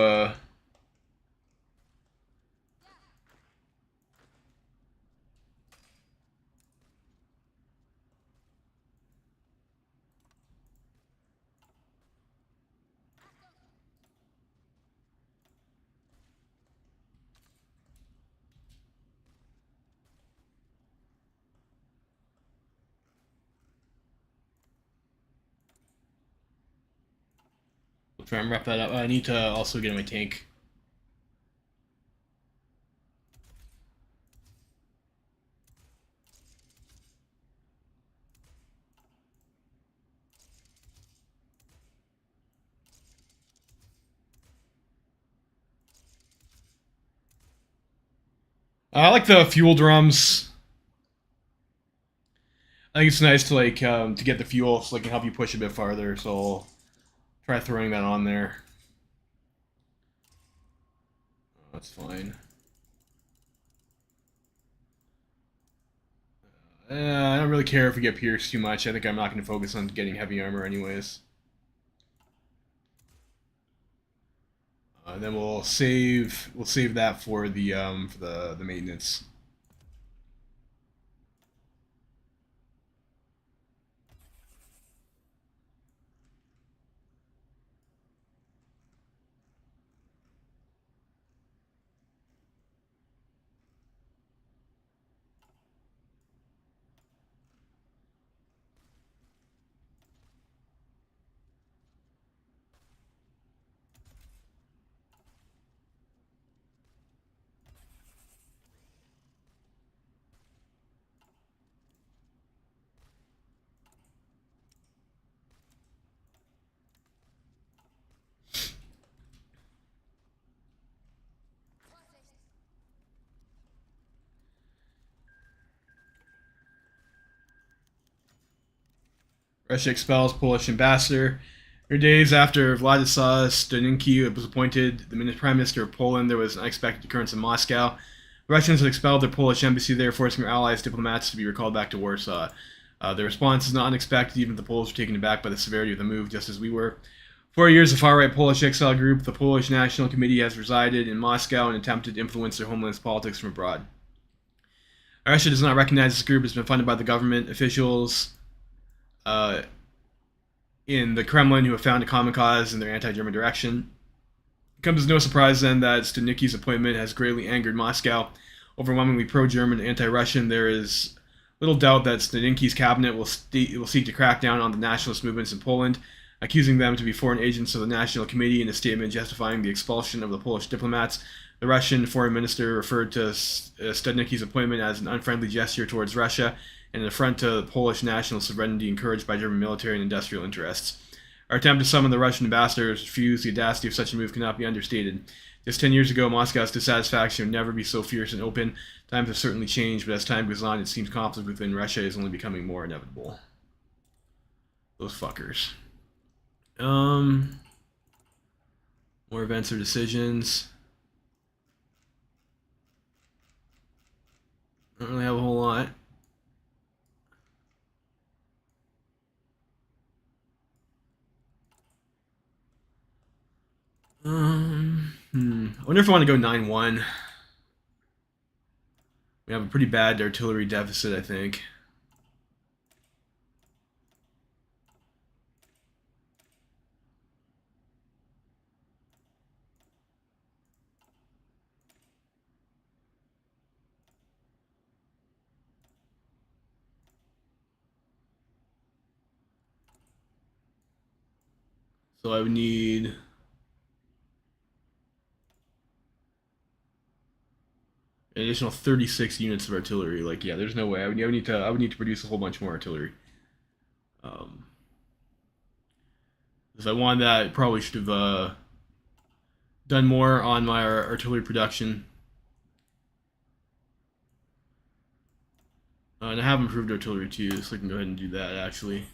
we'll try and wrap that up. I need to also get in my tank. I like the fuel drums. I think it's nice to to get the fuel so it can help you push a bit farther. So I'll try throwing that on there. That's fine. I don't really care if we get pierced too much. I think I'm not going to focus on getting heavy armor anyways. Then we'll save that for the maintenance. Russia expels Polish ambassador. Her days after Władysław Staninki was appointed the Prime Minister of Poland, there was an unexpected occurrence in Moscow. The Russians had expelled their Polish embassy there, forcing their allies' diplomats to be recalled back to Warsaw. The response is not unexpected, even if the Poles were taken aback by the severity of the move, just as we were. For years, the far-right Polish exile group, the Polish National Committee, has resided in Moscow and attempted to influence their homeland's politics from abroad. Russia does not recognize this group has been funded by the government officials in the Kremlin who have found a common cause in their anti-German direction. It comes as no surprise then that Stanicki's appointment has greatly angered Moscow. Overwhelmingly pro-German and anti-Russian, there is little doubt that Stanicki's cabinet will seek to crack down on the nationalist movements in Poland. accusing them to be foreign agents of the National Committee in a statement justifying the expulsion of the Polish diplomats. The Russian foreign minister referred to Studnicki's appointment as an unfriendly gesture towards Russia and an affront to Polish national sovereignty encouraged by German military and industrial interests. Our attempt to summon the Russian ambassador refused. The audacity of such a move cannot be understated. Just 10 years ago, Moscow's dissatisfaction would never be so fierce and open. Times have certainly changed, but as time goes on, it seems conflict within Russia is only becoming more inevitable. Those fuckers. More events or decisions. I don't really have a whole lot. I wonder if I want to go 9-1. We have a pretty bad artillery deficit, I think. So I would need an additional 36 units of artillery. Like, yeah, there's no way. I would need to produce a whole bunch more artillery. If I wanted that, I probably should have done more on my artillery production. And I have improved artillery too, so I can go ahead and do that actually.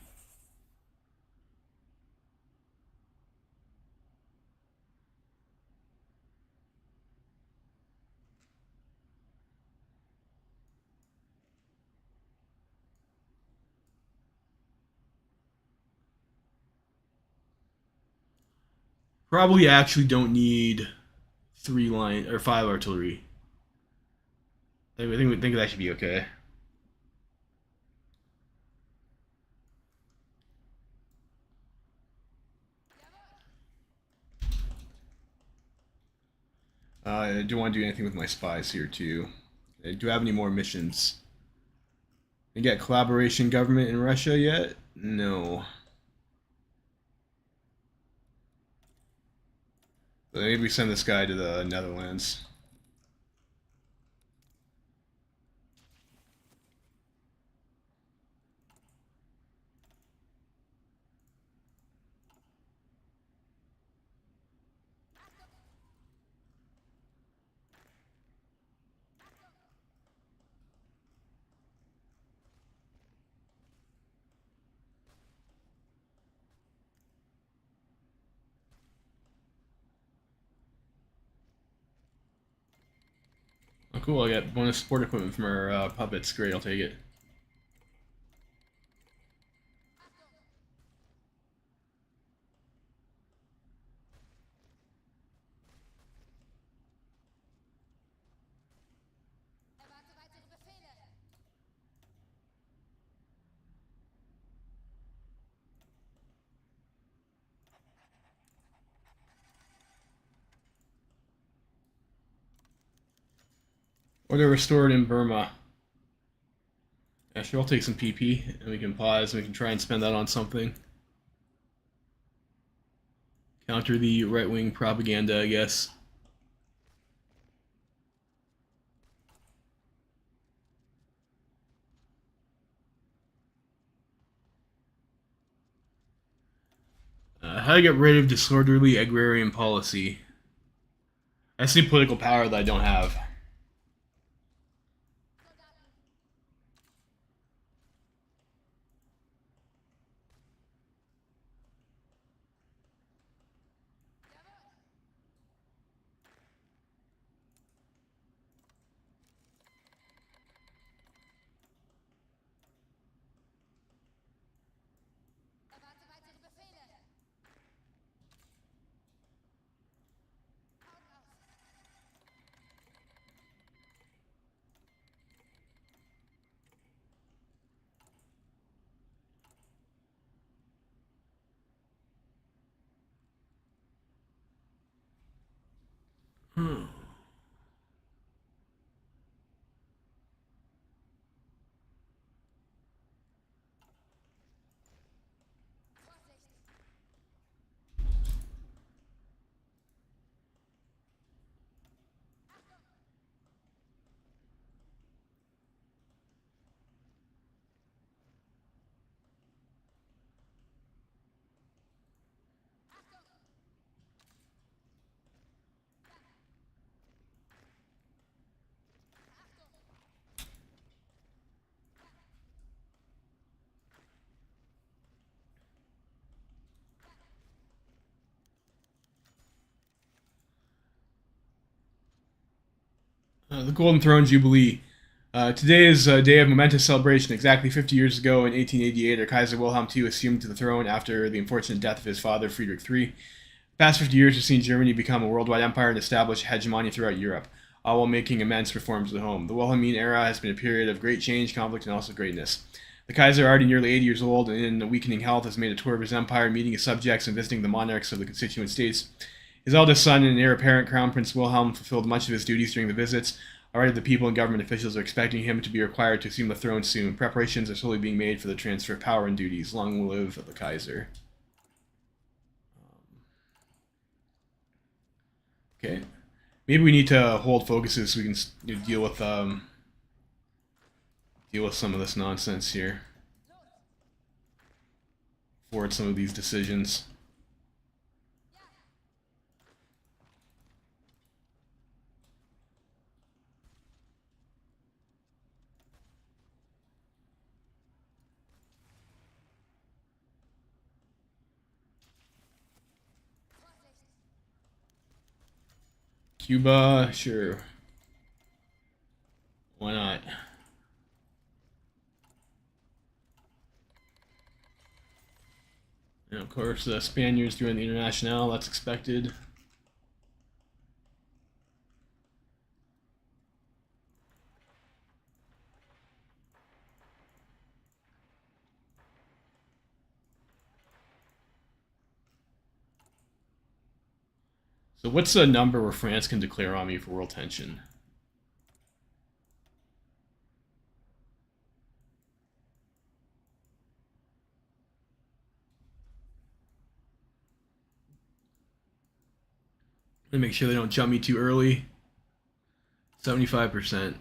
Probably actually don't need 3 line or 5 artillery. I think that should be okay. I do want to do anything with my spies here too. Do I have any more missions? I get collaboration government in Russia yet? No. But maybe we send this guy to the Netherlands. Oh, cool. I got bonus support equipment from our puppets. Great, I'll take it. Or they're restored in Burma. Actually, I'll take some PP, and we can pause, and we can try and spend that on something. Counter the right-wing propaganda, I guess. How to get rid of disorderly agrarian policy. I see political power that I don't have. Hmm. The Golden Throne Jubilee. Today is a day of momentous celebration. Exactly 50 years ago, in 1888, our Kaiser Wilhelm II assumed to the throne after the unfortunate death of his father, Friedrich III. The past 50 years have seen Germany become a worldwide empire and establish hegemony throughout Europe, all while making immense reforms at home. The Wilhelmine era has been a period of great change, conflict, and also greatness. The Kaiser, already nearly 80 years old and in weakening health, has made a tour of his empire, meeting his subjects and visiting the monarchs of the constituent states. His eldest son and heir apparent, Crown Prince Wilhelm, fulfilled much of his duties during the visits. Already the people and government officials are expecting him to be required to assume the throne soon. Preparations are slowly being made for the transfer of power and duties. Long live the Kaiser. Okay. Maybe we need to hold focuses so we can deal with some of this nonsense here. Forward some of these decisions. Cuba, sure. Why not? And of course, the Spaniards doing the Internationale, that's expected. So what's the number where France can declare on me for world tension? Let me make sure they don't jump me too early. 75%.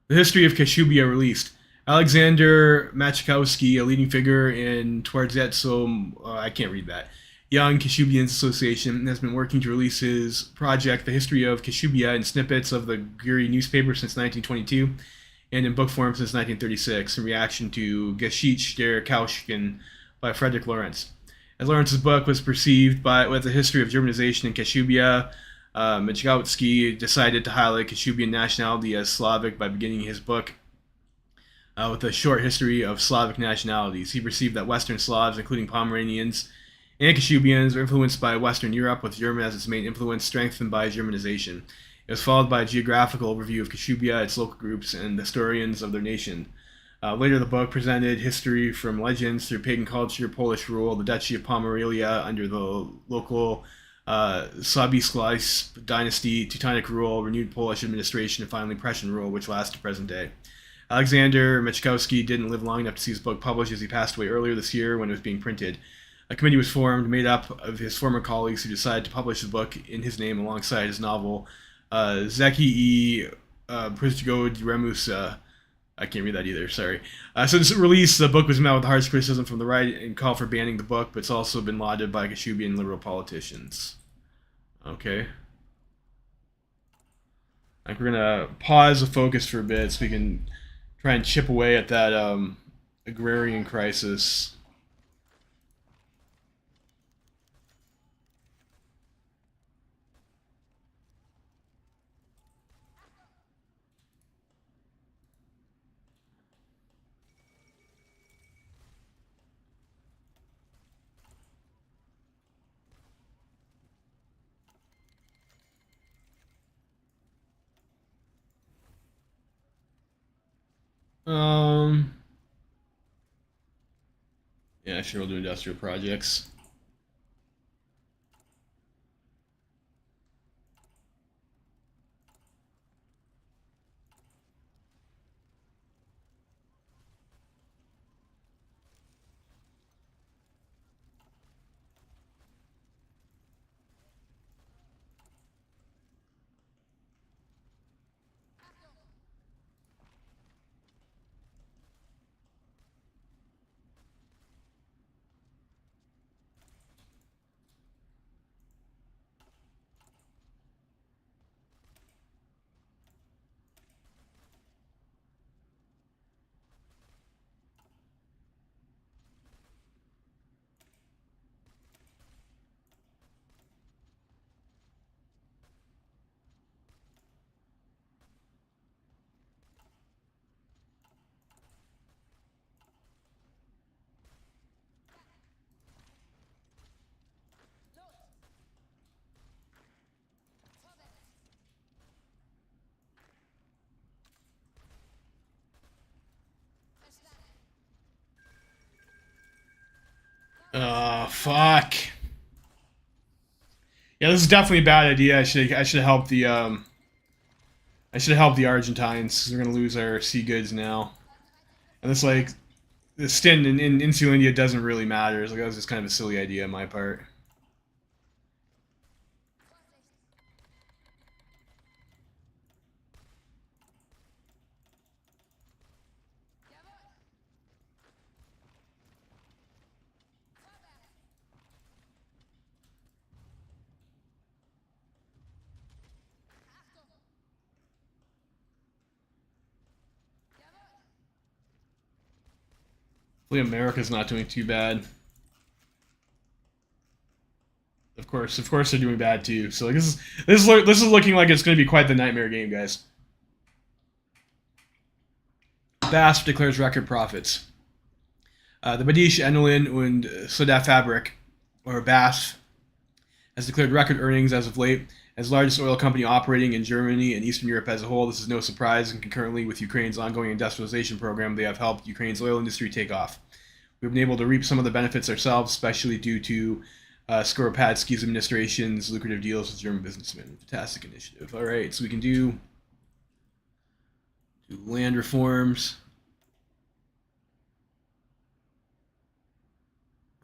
The History of Kashubia released. Alexander Machkowski, a leading figure in Twarzetso, I can't read that, Young Kashubians Association, has been working to release his project, The History of Kashubia, in snippets of the Guri newspaper since 1922 and in book form since 1936, in reaction to Geschichte der Kauschken by Frederick Lawrence. As Lawrence's book was perceived with a history of Germanization in Kashubia, Machkowski decided to highlight Kashubian nationality as Slavic by beginning his book with a short history of Slavic nationalities. He perceived that Western Slavs, including Pomeranians and Kashubians, were influenced by Western Europe, with German as its main influence, strengthened by Germanization. It was followed by a geographical overview of Kashubia, its local groups, and historians of their nation. Later, the book presented history from legends through pagan culture, Polish rule, the Duchy of Pomerania under the local Sobieskiego dynasty, Teutonic rule, renewed Polish administration, and finally Prussian rule, which lasts to present day. Alexander Machkowski didn't live long enough to see his book published, as he passed away earlier this year when it was being printed. A committee was formed, made up of his former colleagues, who decided to publish the book in his name alongside his novel, Zeki e Przygody Remusa. I can't read that either, sorry. So this release, the book was met with harsh criticism from the right and called for banning the book, but it's also been lauded by Kashubian liberal politicians. Okay. I think we're going to pause the focus for a bit so we can try and chip away at that agrarian crisis. Yeah, sure, we'll do industrial projects. fuck. Yeah, this is definitely a bad idea. I should have helped the Argentines. We're gonna lose our sea goods now. And this like the stint in Insular India doesn't really matter. It's like that was just kind of a silly idea on my part. Hopefully America's not doing too bad. Of course they're doing bad too. So like this is looking like it's going to be quite the nightmare game, guys. BASF declares record profits. The Badische Enolin und Soda-Fabrik, or BASF, has declared record earnings as of late. As the largest oil company operating in Germany and Eastern Europe as a whole, this is no surprise, and concurrently with Ukraine's ongoing industrialization program, they have helped Ukraine's oil industry take off. We've been able to reap some of the benefits ourselves, especially due to Skoropadsky's administration's lucrative deals with German businessmen. Fantastic initiative. All right, so we can do land reforms.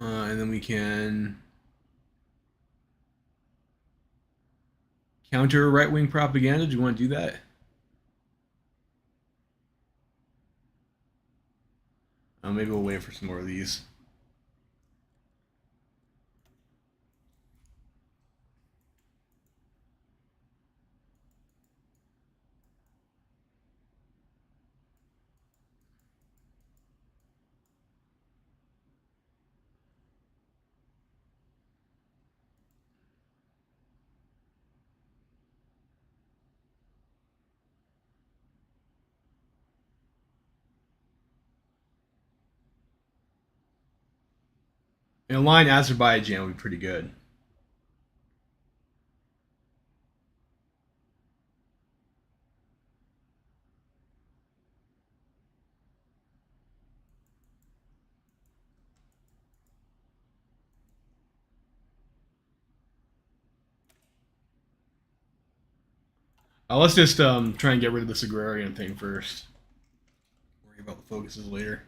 And then we can counter right-wing propaganda. Do you want to do that? Maybe we'll wait for some more of these. And align Azerbaijan would be pretty good. Let's just try and get rid of this agrarian thing first. Worry about the focuses later.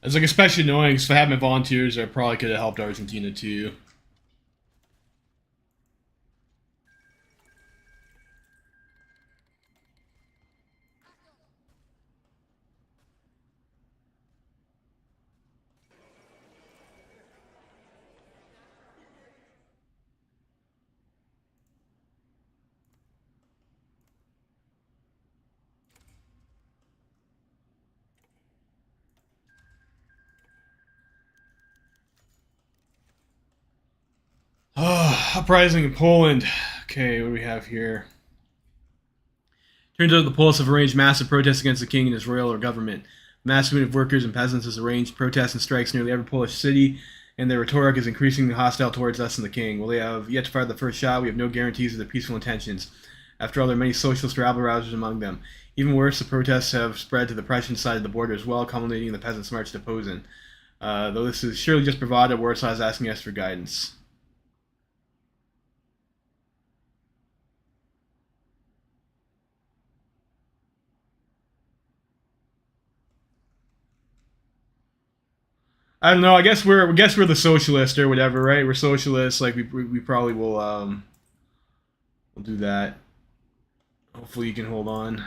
It's like especially annoying because if I had my volunteers, I probably could have helped Argentina too. Uprising in Poland. Okay, what do we have here? Turns out the Poles have arranged massive protests against the king and his royal or government. A massive movement of workers and peasants has arranged protests and strikes in nearly every Polish city, and their rhetoric is increasingly hostile towards us and the king. While they have yet to fire the first shot, we have no guarantees of their peaceful intentions. After all, there are many socialist rabble-rousers among them. Even worse, the protests have spread to the Prussian side of the border as well, culminating in the peasants' march to Posen. Though this is surely just bravado, Warsaw is asking us for guidance. I don't know. I guess we're the socialist or whatever, right? We're socialists. Like we probably will we'll do that. Hopefully you can hold on.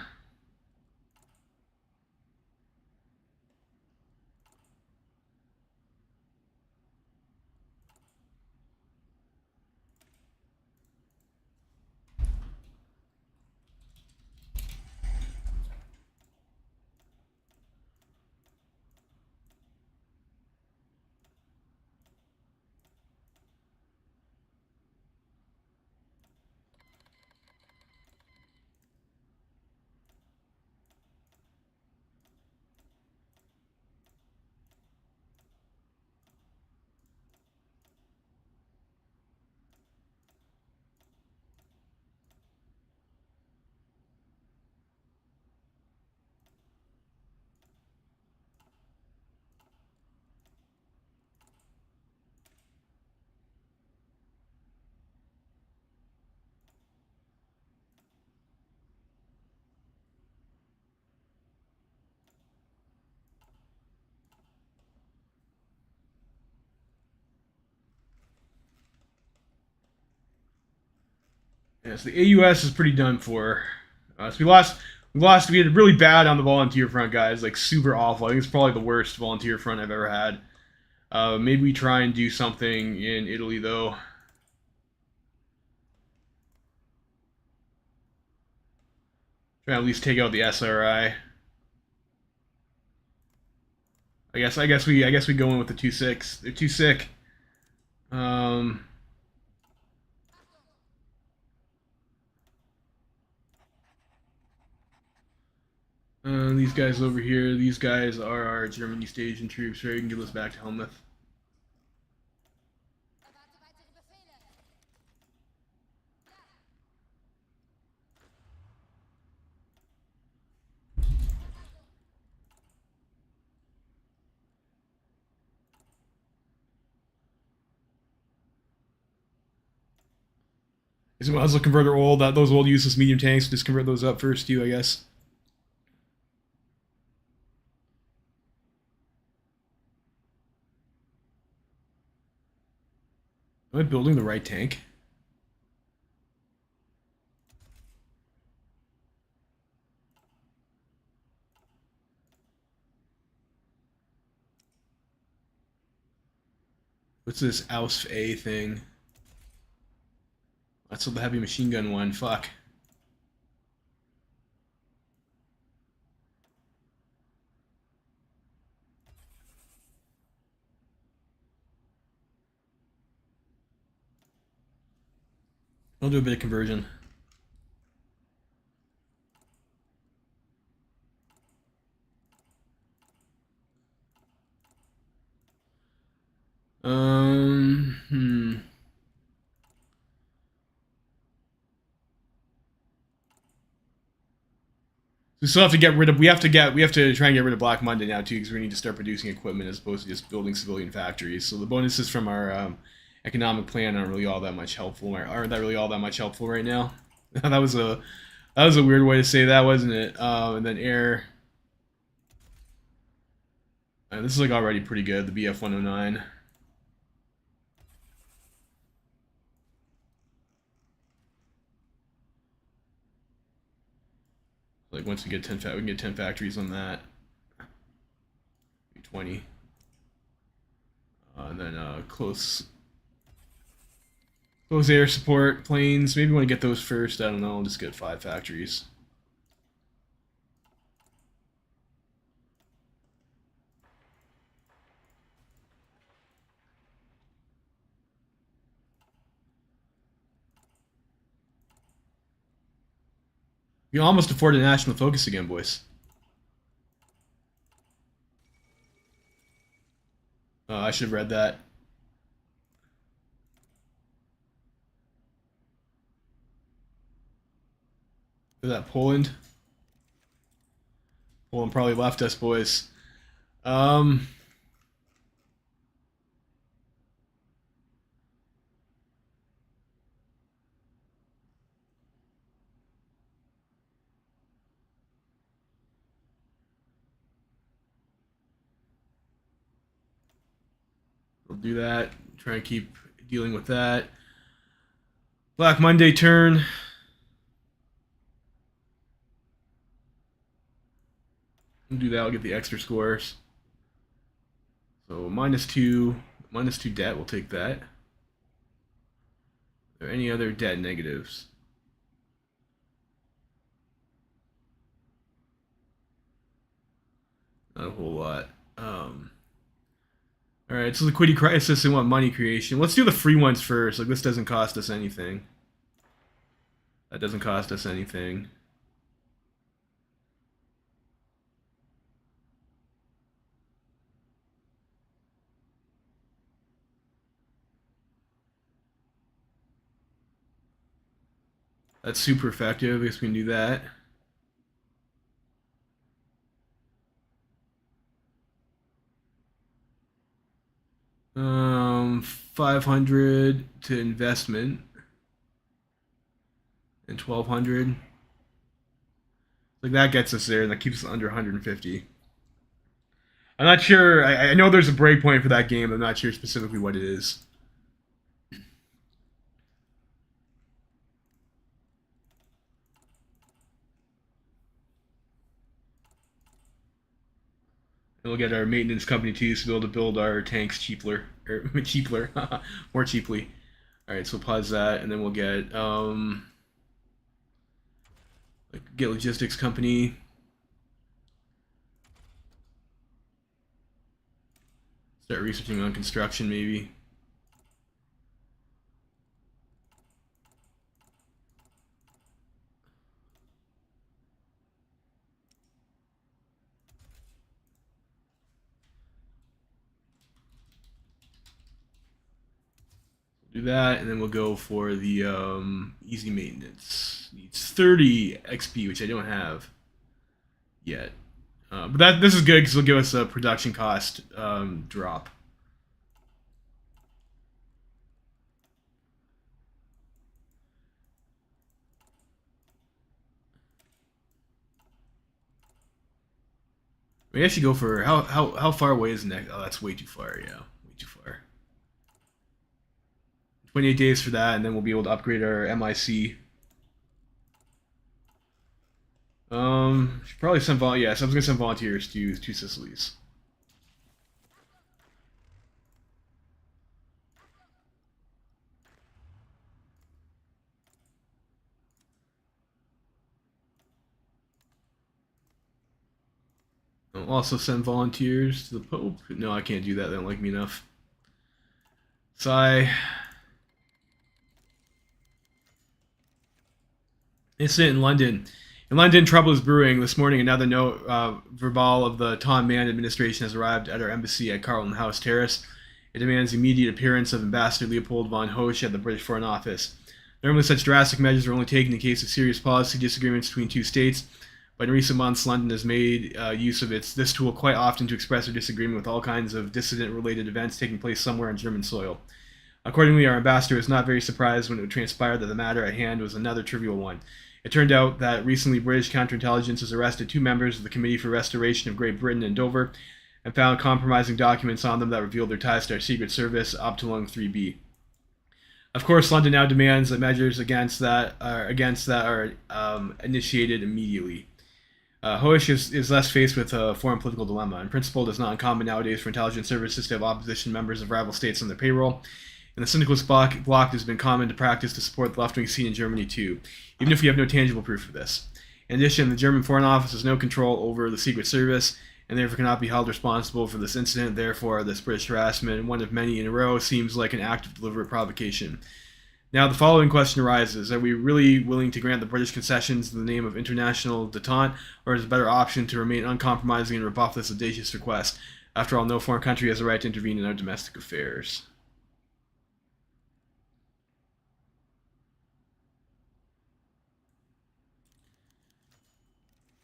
Yeah, so the AUS is pretty done for. So we had really bad on the volunteer front, guys. Like super awful. I think it's probably the worst volunteer front I've ever had. Maybe we try and do something in Italy though. Try to at least take out the SRI. I guess we go in with the 2-6. They're too sick. These guys over here, these guys are our German East Asian troops, right? You can give us back to Helmuth. So might as well convert those old useless medium tanks. Just convert those up first, too, I guess. Am I building the right tank? What's this Ausf A thing? That's the heavy machine gun one. Fuck. I'll do a bit of conversion. We still have to get rid of. We have to try and get rid of Black Monday now too, because we need to start producing equipment as opposed to just building civilian factories. So the bonuses from our economic plan aren't really all that much helpful. Aren't that really all that much helpful right now? that was a weird way to say that, wasn't it? And then air. This is like already pretty good. The BF 109. Like once we get 10, we can get 10 factories on that. 20. And then close air support planes. Maybe we want to get those first. I don't know. I'll just get 5 factories. You can almost afford a national focus again, boys. I should have read that. Is that Poland? Poland probably left us, boys. I'll do that. Try and keep dealing with that. Black Monday turn. We'll do that. I'll get the extra scores. So -2 debt. We'll take that. Are there any other debt negatives? Not a whole lot. All right, so liquidity crisis and what money creation. Let's do the free ones first. Like this doesn't cost us anything. That doesn't cost us anything. That's super effective. I guess we can do that. 500 to investment and 1200. Like that gets us there, and that keeps us under 150. I'm not sure. I know there's a breakpoint for that game. I'm not sure specifically what it is. we'll get our maintenance company too, so we'll be able to build our tanks cheaper, more cheaply. All right, so we'll pause that, and then we'll get logistics company. Start researching on construction, maybe. Do that, and then we'll go for the easy maintenance. Needs 30 XP, which I don't have yet. But this is good because it'll give us a production cost drop. We actually go for how far away is next? Oh, that's way too far. Yeah, way too far. 28 days for that, and then we'll be able to upgrade our MIC. Should probably send yeah, so I was gonna send volunteers to Sicily's. I'll also send volunteers to the Pope. No, I can't do that. They don't like me enough. Sigh. Incident in London. In London, trouble is brewing. This morning, another note verbal of the Tom Mann administration has arrived at our embassy at Carlton House Terrace. It demands immediate appearance of Ambassador Leopold von Hoesch at the British Foreign Office. Normally, such drastic measures are only taken in case of serious policy disagreements between two states, but in recent months, London has made use of this tool quite often to express their disagreement with all kinds of dissident-related events taking place somewhere on German soil. Accordingly, our ambassador was not very surprised when it transpired that the matter at hand was another trivial one. It turned out that recently British counterintelligence has arrested 2 members of the Committee for Restoration of Great Britain in Dover and found compromising documents on them that revealed their ties to our Secret Service, Abteilung 3B. Of course, London now demands that measures against that are initiated immediately. Hoesch is thus faced with a foreign political dilemma. In principle, it is not uncommon nowadays for intelligence services to have opposition members of rival states on their payroll. In the syndicalist bloc, it has been common to practice to support the left-wing scene in Germany too, even if we have no tangible proof of this. In addition, the German Foreign Office has no control over the Secret Service, and therefore cannot be held responsible for this incident. Therefore, this British harassment, one of many in a row, seems like an act of deliberate provocation. Now, the following question arises. Are we really willing to grant the British concessions in the name of international détente, or is it a better option to remain uncompromising and rebuff this audacious request? After all, no foreign country has a right to intervene in our domestic affairs.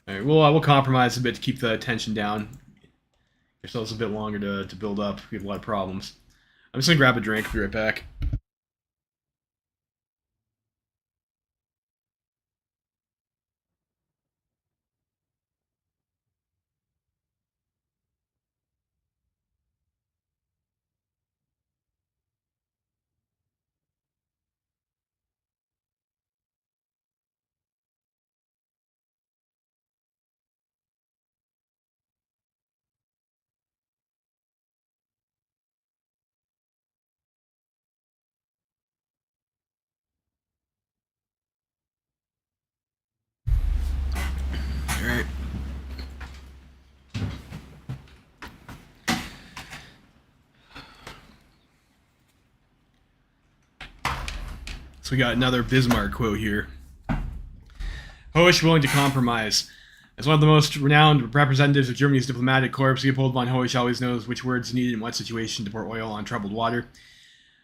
All right, we'll compromise a bit to keep the tension down. Give ourselves a bit longer to build up. We have a lot of problems. I'm just going to grab a drink. Be right back. All right. So we got another Bismarck quote here. Hoesch willing to compromise. As one of the most renowned representatives of Germany's diplomatic corps, Leopold von Hoesch always knows which words needed in what situation to pour oil on troubled water.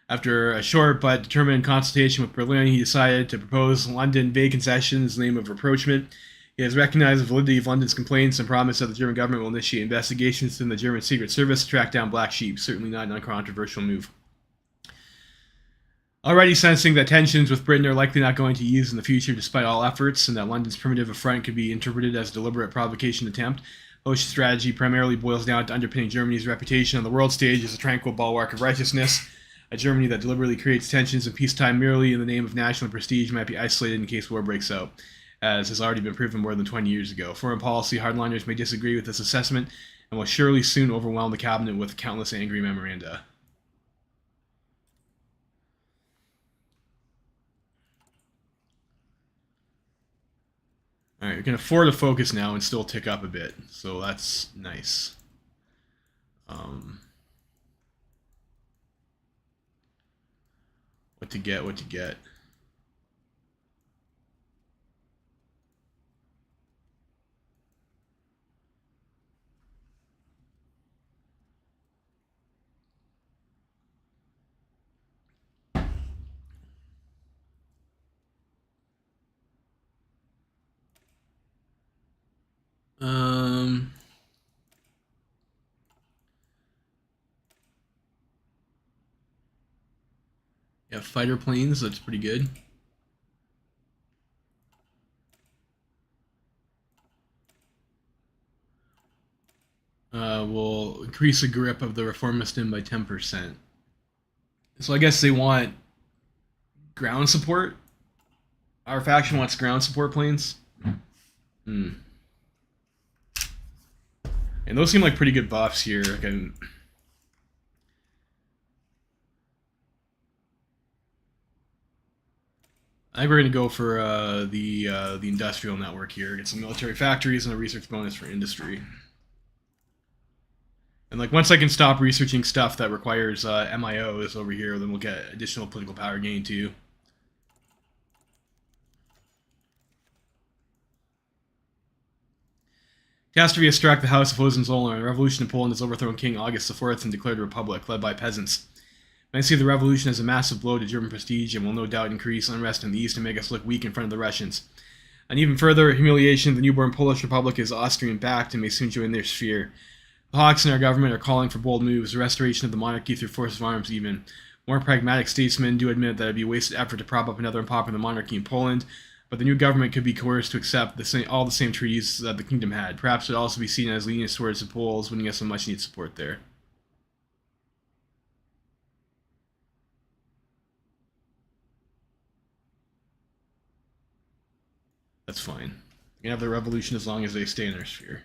After a short but determined consultation with Berlin, he decided to propose London vague concessions in the name of rapprochement. He has recognized the validity of London's complaints and promised that the German government will initiate investigations in the German Secret Service to track down black sheep. Certainly not an uncontroversial move. Already sensing that tensions with Britain are likely not going to ease in the future despite all efforts, and that London's primitive affront could be interpreted as a deliberate provocation attempt, Hoesch's strategy primarily boils down to underpinning Germany's reputation on the world stage as a tranquil bulwark of righteousness. A Germany that deliberately creates tensions in peacetime merely in the name of national prestige might be isolated in case war breaks out, as has already been proven more than 20 years ago. Foreign policy hardliners may disagree with this assessment. and will surely soon overwhelm the cabinet with countless angry memoranda. Alright, we can afford to focus now and still tick up a bit, so that's nice. What to get, what to get. Yeah, fighter planes, that's pretty good. Will increase the grip of the reformism by 10%. So I guess they want ground support. Our faction wants ground support planes. Hmm. And those seem like pretty good buffs here. Like I think we're gonna go for the industrial network here. Get some military factories and a research bonus for industry. And like once I can stop researching stuff that requires MIOs over here, then we'll get additional political power gain too. Catastrophe has struck the House of Hohenzollern. A revolution in Poland has overthrown King August IV and declared a republic, led by peasants. I see the revolution as a massive blow to German prestige and will no doubt increase unrest in the east and make us look weak in front of the Russians. An even further humiliation, the newborn Polish Republic is Austrian-backed and may soon join their sphere. The hawks in our government are calling for bold moves, the restoration of the monarchy through force of arms even. More pragmatic statesmen do admit that it would be a wasted effort to prop up another unpopular monarchy in Poland, but the new government could be coerced to accept all the same treaties that the kingdom had. Perhaps it would also be seen as lenient towards the Poles, winning us some much-needed support there. That's fine. We can have the revolution as long as they stay in our sphere.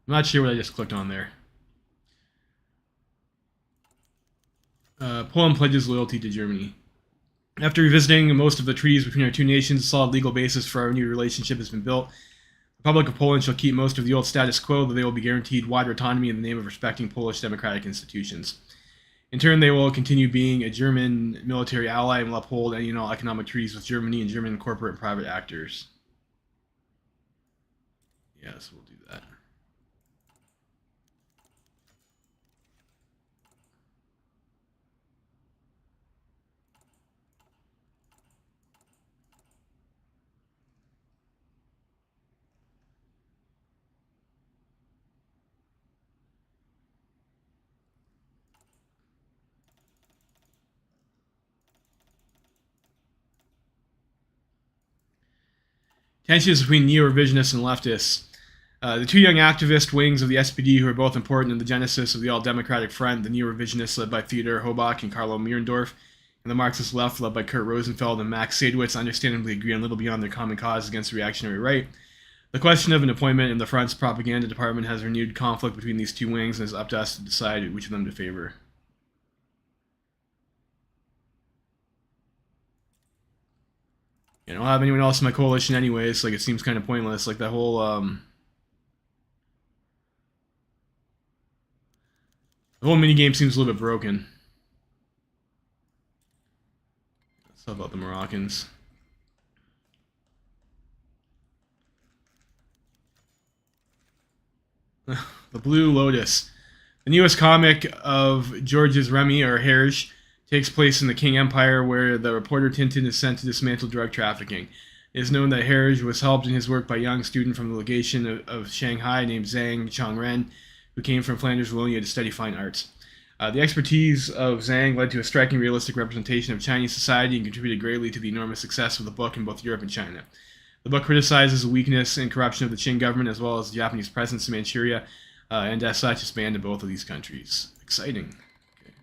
I'm not sure what I just clicked on there. Poland pledges loyalty to Germany. After revisiting most of the treaties between our two nations, a solid legal basis for our new relationship has been built. The Republic of Poland shall keep most of the old status quo, though they will be guaranteed wider autonomy in the name of respecting Polish democratic institutions. In turn, they will continue being a German military ally and will uphold any and all economic treaties with Germany and German corporate and private actors. Yes, we'll do that. Tensions between neo-revisionists and leftists. The two young activist wings of the SPD, who are both important in the genesis of the all-democratic front, the neo-revisionists led by Theodor Hobach and Carlo Mierendorf, and the Marxist left led by Kurt Rosenfeld and Max Sadowitz, understandably agree on little beyond their common cause against the reactionary right. The question of an appointment in the front's propaganda department has renewed conflict between these two wings, and it's up to us to decide which of them to favor. I don't have anyone else in my coalition anyways, like it seems kind of pointless. Like that whole the whole minigame seems a little bit broken. Let's talk about the Moroccans. The Blue Lotus. The newest comic of George's Remy, or Herge, takes place in the Qing Empire, where the reporter Tintin is sent to dismantle drug trafficking. It is known that Herge was helped in his work by a young student from the legation of Shanghai named Zhang Chongren, who came from Flanders, Wallonia to study fine arts. The expertise of Zhang led to a striking realistic representation of Chinese society and contributed greatly to the enormous success of the book in both Europe and China. The book criticizes the weakness and corruption of the Qing government as well as the Japanese presence in Manchuria, and as such is banned in both of these countries. Exciting. Okay.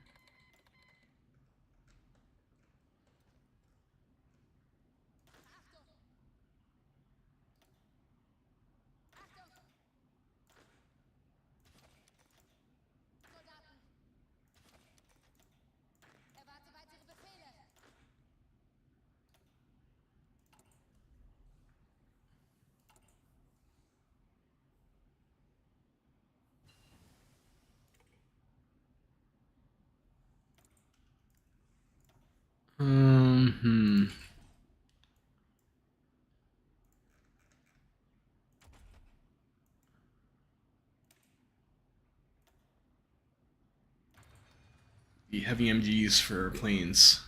heavy MGs for planes.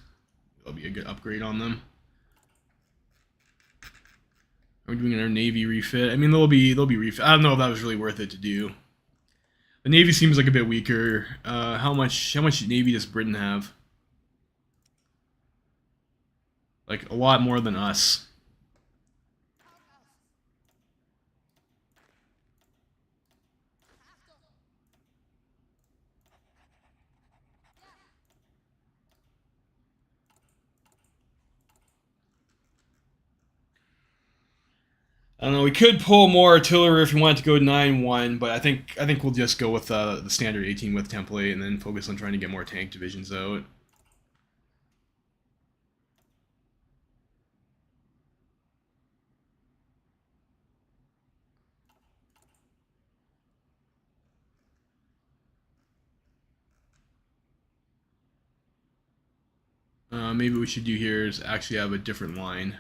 That'll be a good upgrade on them. Are we doing our Navy refit? I mean, they'll be refit. I don't know if that was really worth it to do. The Navy seems like a bit weaker. How much Navy does Britain have? Like a lot more than us. I don't know. We could pull more artillery if we wanted to go 9-1, but I think we'll just go with the standard 18 width template and then focus on trying to get more tank divisions out. Maybe what we should do here is actually have a different line.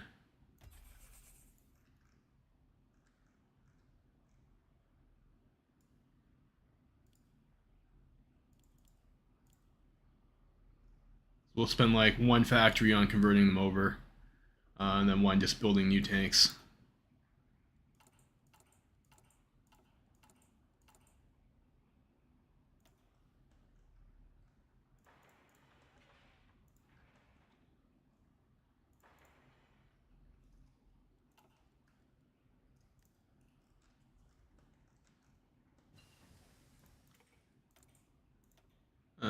We'll spend like one factory on converting them over, and then one just building new tanks.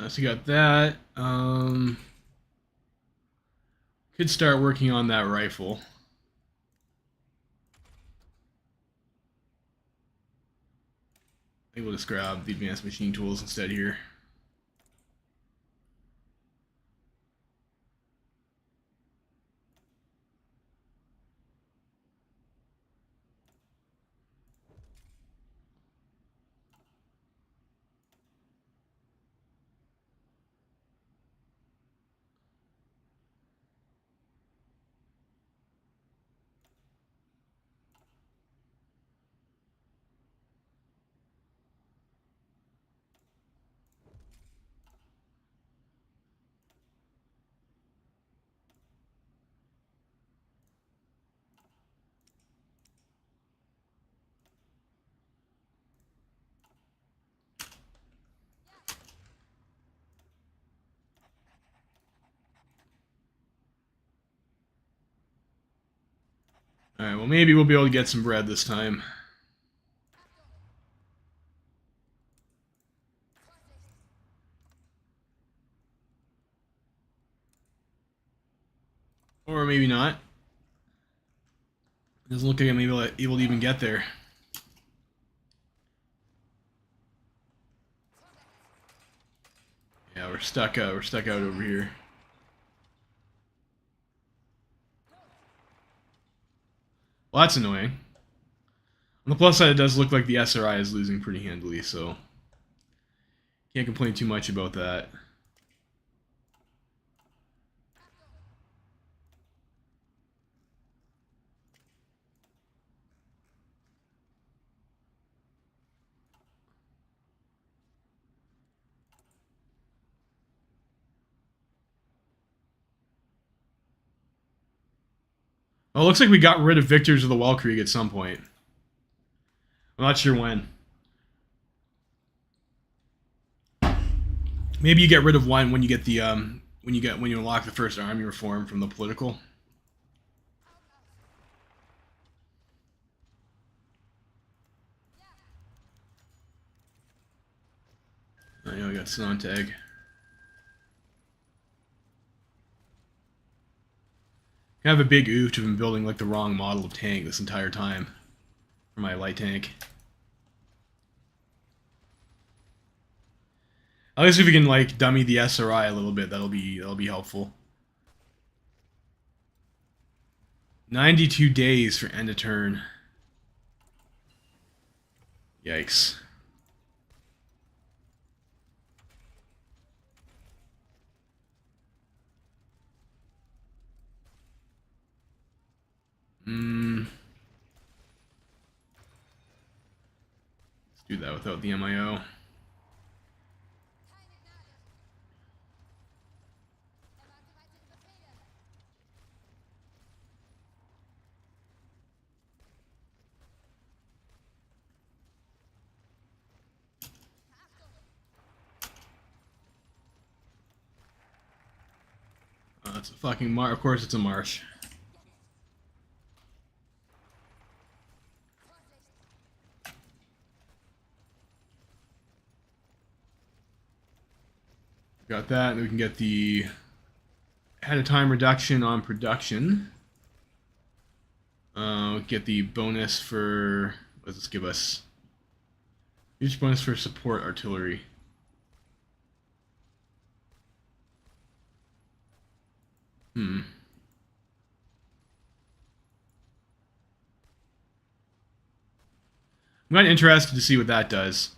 So you got that. Could start working on that rifle. I think we'll just grab the advanced machine tools instead here. Alright, well maybe we'll be able to get some bread this time. Or maybe not. Doesn't look like I'm able to even get there. Yeah, we're stuck out over here. Well, that's annoying. On the plus side, it does look like the SRI is losing pretty handily, so can't complain too much about that. Well, it looks like we got rid of Victors of the Weltkrieg at some point. I'm not sure when. Maybe you get rid of one when you get the when you unlock the first army reform from the political. I know we got Sontag. I have a big oof to have been building like the wrong model of tank this entire time for my light tank. At least if we can like dummy the SRI a little bit, that'll be helpful. 92 days for end of turn. Yikes. Let's do that without the MIO. That's a fucking marsh. Of course it's a marsh. Got that, and we can get the ahead of time reduction on production. Get the bonus for, what does this give us? Each bonus for support artillery. I'm kind of interested to see what that does.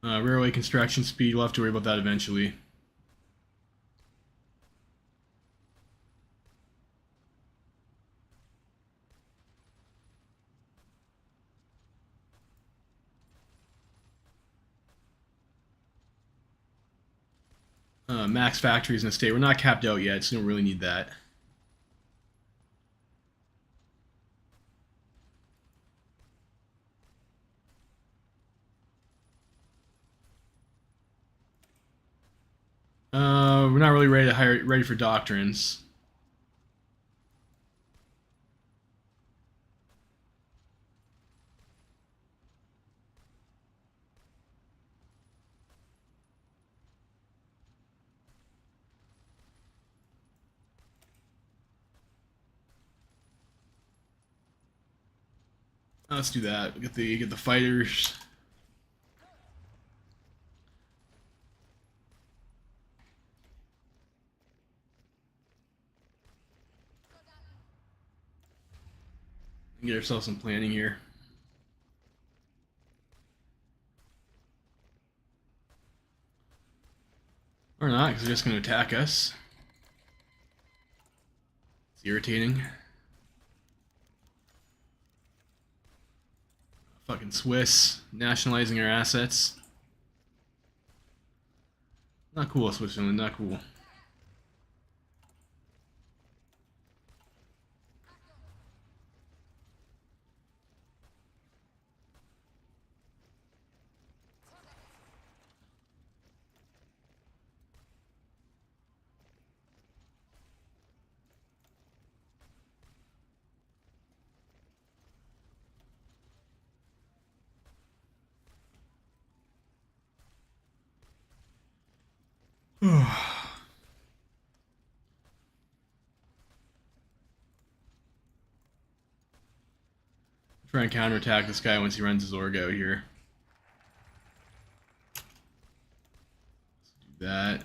Railway construction speed, we'll have to worry about that eventually. Max factories in the state. We're not capped out yet, so we don't really need that. We're not really ready for doctrines. Let's do that. Get the fighters. Get ourselves some planning here. Or not, because they're just going to attack us. It's irritating. Fucking Swiss nationalizing our assets. Not cool, Switzerland, not cool. Try and counterattack this guy once he runs his org out here. Let's do that.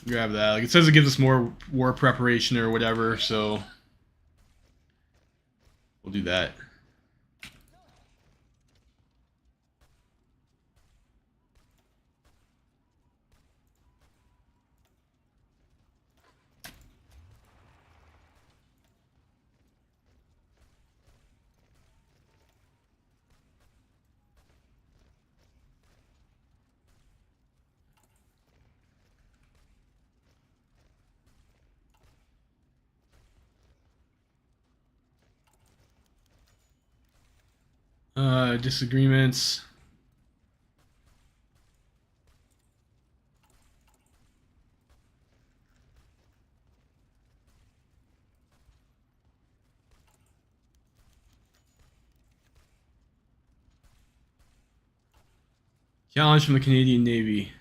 Grab that. Like, it says it gives us more war preparation or whatever, so we'll do that. Disagreements. Challenge from the Canadian Navy.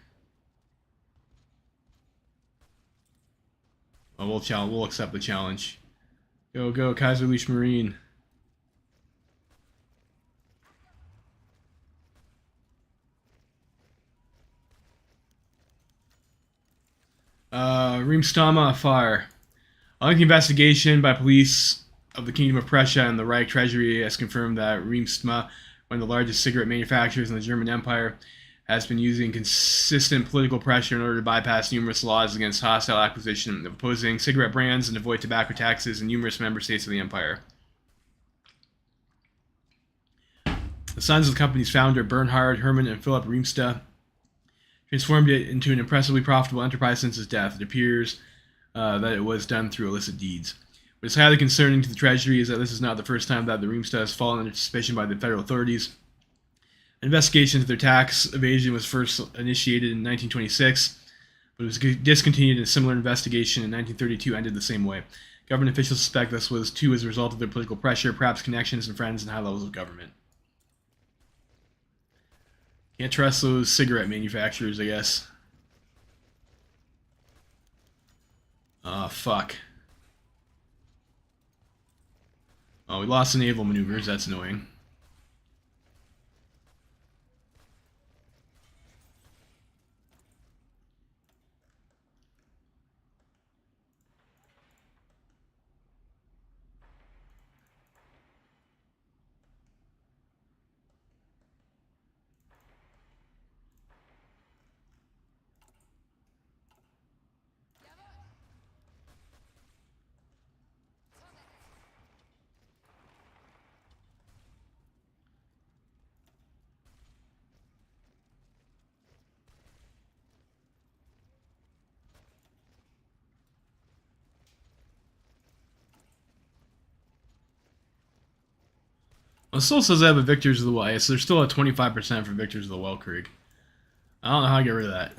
Oh, we'll accept the challenge. Go, go, Kaiserreich Marine. Reimstama fire. Unlike the investigation by police of the Kingdom of Prussia and the Reich Treasury has confirmed that Reimstama, one of the largest cigarette manufacturers in the German Empire, has been using consistent political pressure in order to bypass numerous laws against hostile acquisition of opposing cigarette brands and avoid tobacco taxes in numerous member states of the empire. The sons of the company's founder, Bernhard, Hermann, and Philip Riemsta, transformed it into an impressively profitable enterprise since his death. It appears that it was done through illicit deeds. What is highly concerning to the Treasury is that this is not the first time that the Riemsta has fallen under suspicion by the federal authorities. An investigation into their tax evasion was first initiated in 1926, but it was discontinued, and a similar investigation in 1932 ended the same way. Government officials suspect this was too as a result of their political pressure, perhaps connections and friends in high levels of government. Can't trust those cigarette manufacturers, I guess. Fuck. Oh, we lost the naval maneuvers. That's annoying. Well, it still says I have a Victors of the Well. So there's still a 25% for Victors of the Weltkrieg. I don't know how to get rid of that.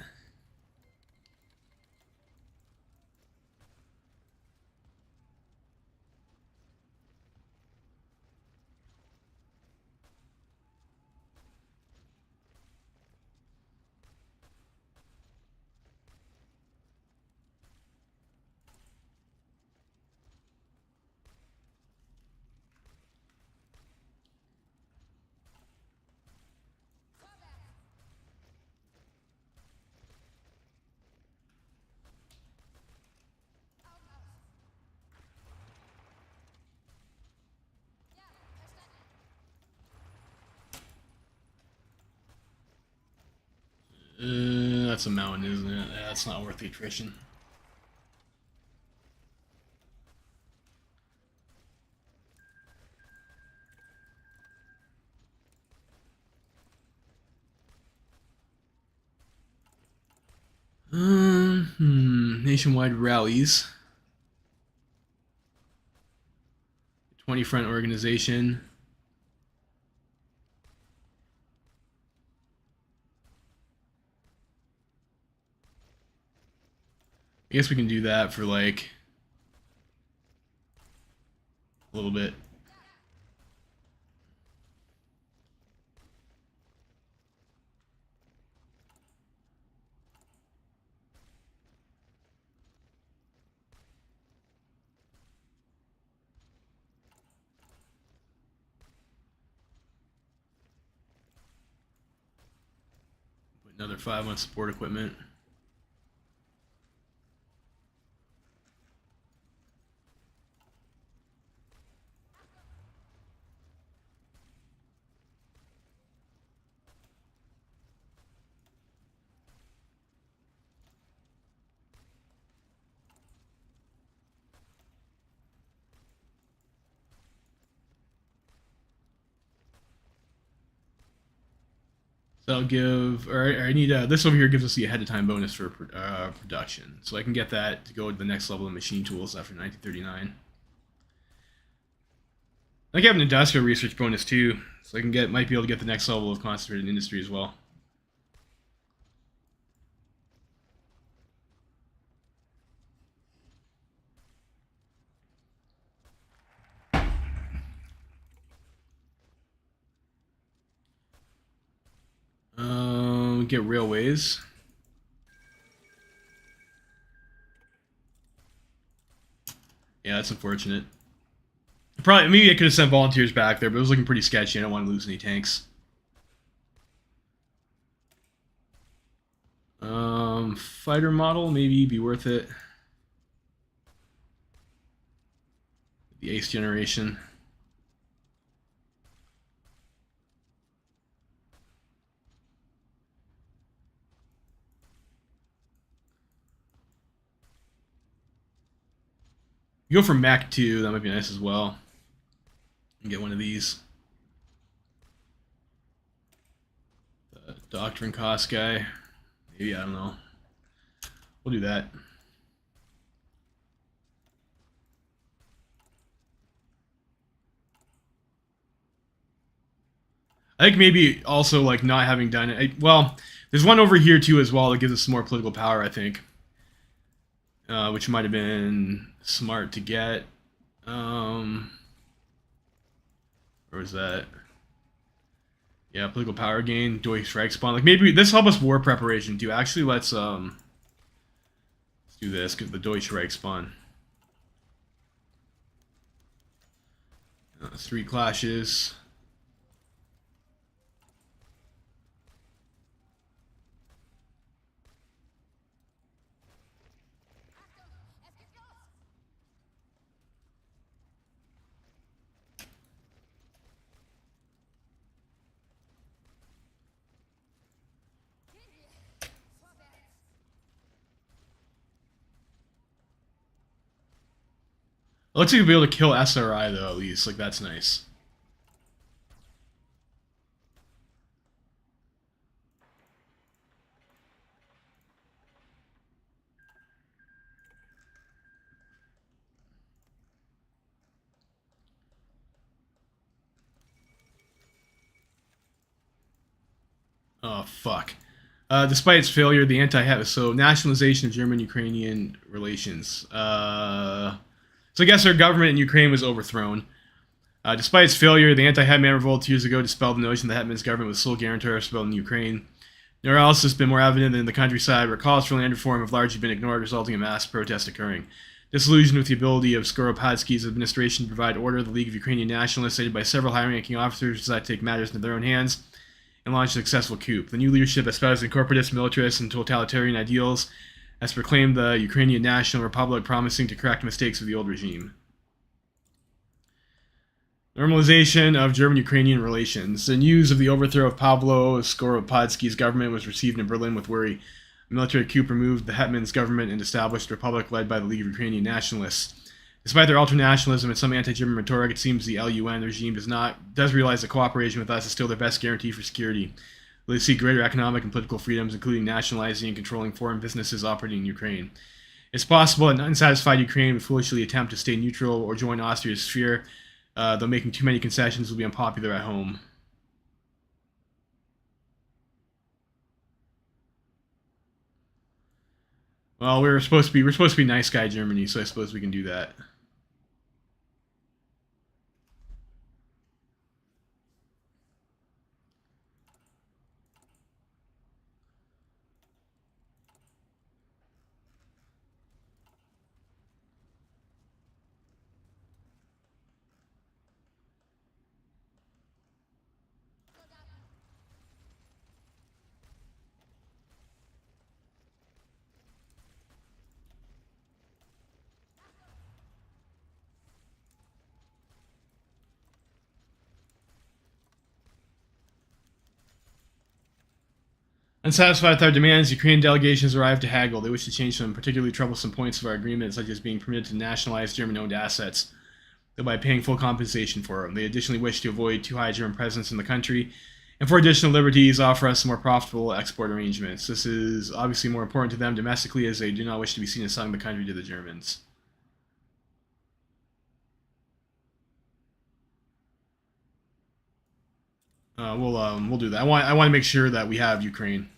That's a mountain, isn't it? That's not worth the attrition. Nationwide rallies. 20 front organization. I guess we can do that for like a little bit. Put another 5 on support equipment. So I'll give, or I need, this over here gives us the ahead of time bonus for production. So I can get that to go to the next level of machine tools after 1939. I think I have an industrial research bonus too, so I can get, might be able to get the next level of concentrated industry as well. Get railways. Yeah, that's unfortunate. Probably, maybe I could have sent volunteers back there, but it was looking pretty sketchy. I don't want to lose any tanks. Fighter model, maybe be worth it. The Ace generation. You go for Mach 2, that might be nice as well. And get one of these. Doctrine cost guy. Maybe, I don't know. We'll do that. I think maybe also like not having done it. Well, there's one over here too as well that gives us some more political power, I think. Which might have been smart to get. Where was that? Yeah, political power gain, Deutsche Reichsbahn. Like maybe this help us war preparation too. Actually, let's do this because the Deutsche Reichsbahn. 3 clashes. It looks like we'll be able to kill SRI though, at least. Like that's nice. Oh fuck. Despite its failure, the so nationalization of German-Ukrainian relations. So I guess our government in Ukraine was overthrown. Despite its failure, the anti-Hetman revolt years ago dispelled the notion that Hetman's government was sole guarantor of stability in Ukraine. Nowhere else has been more evident than in the countryside, where calls for land reform have largely been ignored, resulting in mass protests occurring. Disillusioned with the ability of Skoropadsky's administration to provide order, the League of Ukrainian Nationalists, aided by several high-ranking officers, decided to take matters into their own hands and launch a successful coup. The new leadership espoused corporatist, militarist, and totalitarian ideals has proclaimed the Ukrainian National Republic, promising to correct mistakes of the old regime. Normalization of German-Ukrainian relations. The news of the overthrow of Pavlo Skoropadsky's government was received in Berlin with worry. A military coup removed the Hetman's government and established a republic led by the League of Ukrainian Nationalists. Despite their ultranationalism and some anti-German rhetoric, it seems the LUN regime does realize that cooperation with us is still their best guarantee for security. They seek greater economic and political freedoms, including nationalizing and controlling foreign businesses operating in Ukraine. It's possible that an unsatisfied Ukraine would foolishly attempt to stay neutral or join Austria's sphere, though making too many concessions will be unpopular at home. Well, we're supposed to be nice guy Germany, so I suppose we can do that. Unsatisfied with our demands, Ukrainian delegations arrived to haggle. They wish to change some particularly troublesome points of our agreement, such as being permitted to nationalize German-owned assets, though by paying full compensation for them. They additionally wish to avoid too high German presence in the country, and for additional liberties, offer us more profitable export arrangements. This is obviously more important to them domestically, as they do not wish to be seen as selling the country to the Germans. We'll do that. I want to make sure that we have Ukraine.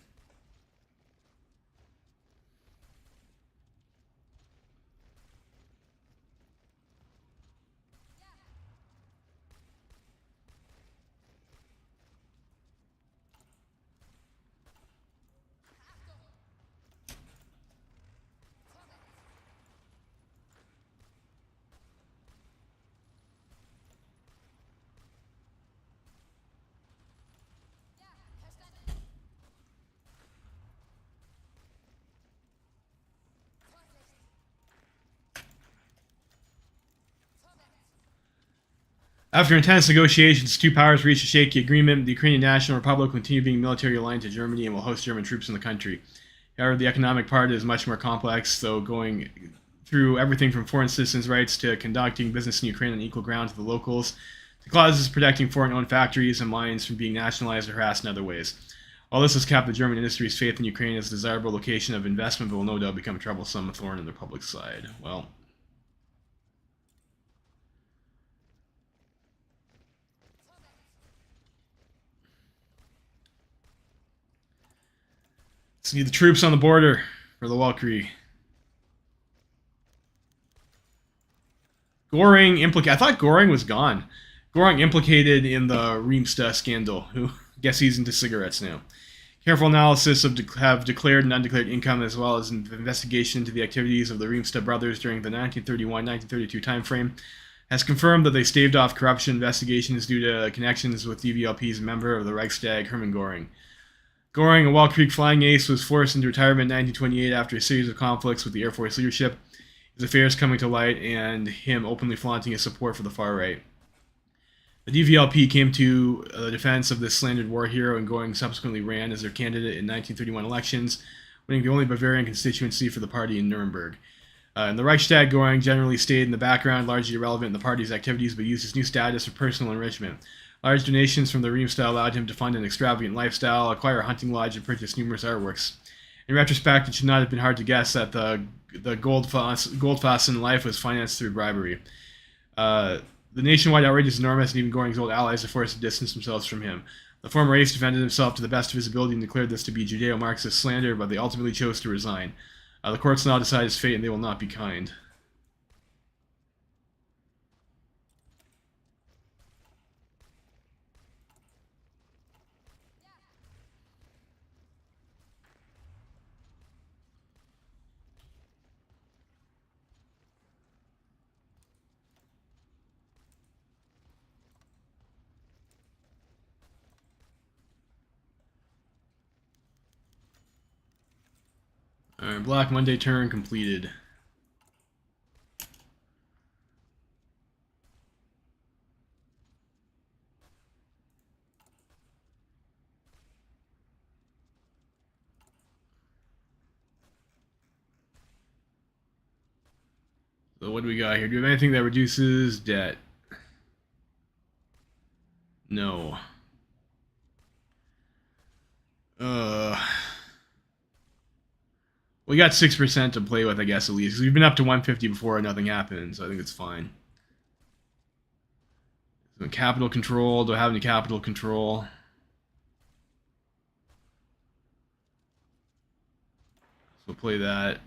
After intense negotiations, two powers reached a shaky agreement. The Ukrainian National Republic will continue being military aligned to Germany and will host German troops in the country. However, the economic part is much more complex, though going through everything from foreign citizens' rights to conducting business in Ukraine on equal ground to the locals, to clauses protecting foreign-owned factories and mines from being nationalized or harassed in other ways. All this has capped the German industry's faith in Ukraine as a desirable location of investment, but will no doubt become a troublesome thorn in the public side. Well, let's need the troops on the border for the Valkyrie. Goring implicated. I thought Goring was gone. Goring implicated in the Reemsta scandal. Who? Guess he's into cigarettes now. Careful analysis of have declared and undeclared income, as well as an investigation into the activities of the Reemsta brothers during the 1931-1932 timeframe, has confirmed that they staved off corruption investigations due to connections with DVLP's member of the Reichstag, Hermann Goring. Goring, a Wall Creek flying ace, was forced into retirement in 1928 after a series of conflicts with the Air Force leadership, his affairs coming to light, and him openly flaunting his support for the far right. The DVLP came to the defense of this slandered war hero, and Goring subsequently ran as their candidate in 1931 elections, winning the only Bavarian constituency for the party in Nuremberg. In the Reichstag, Goring generally stayed in the background, largely irrelevant in the party's activities, but used his new status for personal enrichment. Large donations from the Reemsta allowed him to fund an extravagant lifestyle, acquire a hunting lodge, and purchase numerous artworks. In retrospect, it should not have been hard to guess that the Goldfassen life was financed through bribery. The nationwide outrage is enormous, and even Goring's old allies are forced to distance themselves from him. The former ace defended himself to the best of his ability and declared this to be Judeo-Marxist slander, but they ultimately chose to resign. The courts now decide his fate, and they will not be kind. Alright, Black Monday turn completed. So what do we got here? Do we have anything that reduces debt? No. We got 6% to play with, I guess, at least. We've been up to 150 before and nothing happened, so I think it's fine. So capital control. Do I have any capital control? So we'll play that.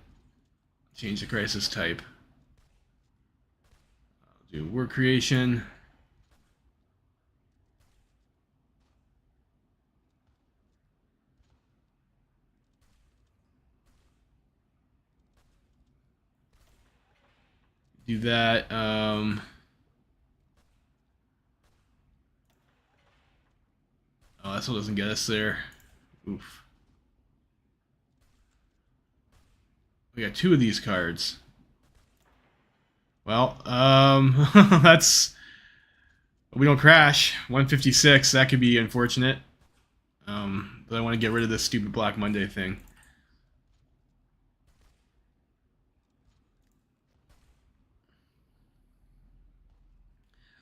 Change the crisis type. I'll do work creation. Do that. Oh, that still doesn't get us there. Oof. We got 2 of these cards. Well, that's... We don't crash. 156, that could be unfortunate. But I want to get rid of this stupid Black Monday thing.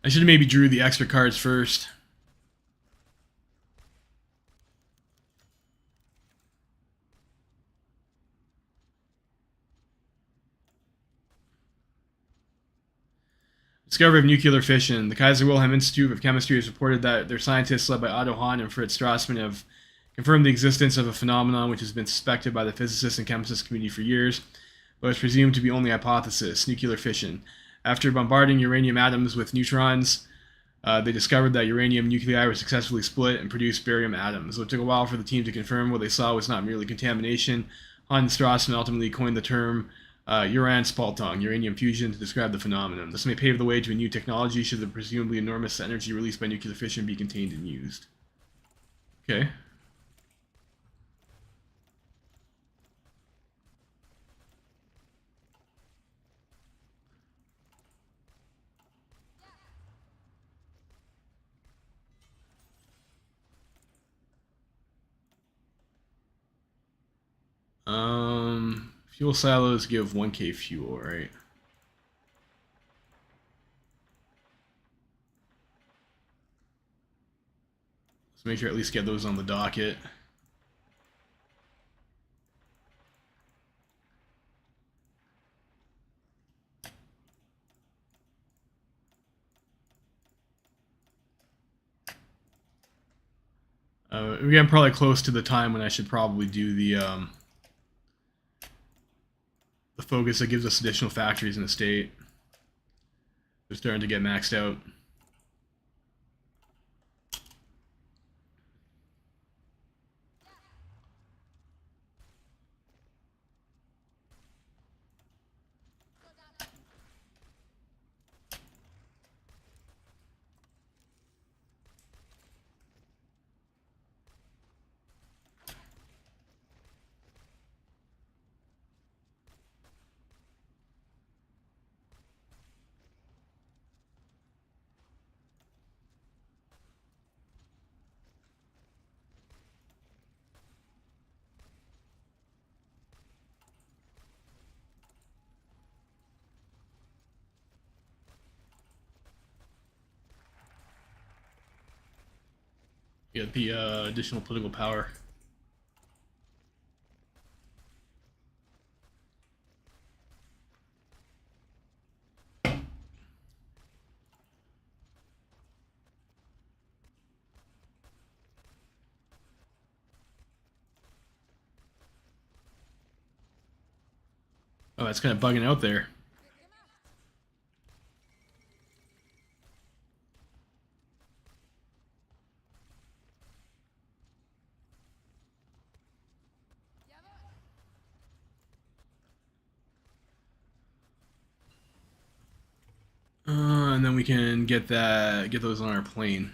I should have maybe drew the extra cards first. Discovery of nuclear fission. The Kaiser Wilhelm Institute of Chemistry has reported that their scientists, led by Otto Hahn and Fritz Strassmann, have confirmed the existence of a phenomenon which has been suspected by the physicists and chemicists community for years, but is presumed to be only a hypothesis: nuclear fission. After bombarding uranium atoms with neutrons, they discovered that uranium nuclei were successfully split and produced barium atoms. So it took a while for the team to confirm what they saw was not merely contamination. Hahn and Strassmann ultimately coined the term Uranspaltung, uranium fusion, to describe the phenomenon. This may pave the way to a new technology should the presumably enormous energy released by nuclear fission be contained and used. Okay. Fuel silos give 1k fuel, right? Let's make sure at least get those on the docket. We're getting probably close to the time when I should probably do the focus that gives us additional factories in the state. They're starting to get maxed out. Get the additional political power. Oh, that's kind of bugging out there. And then we can get those on our plane.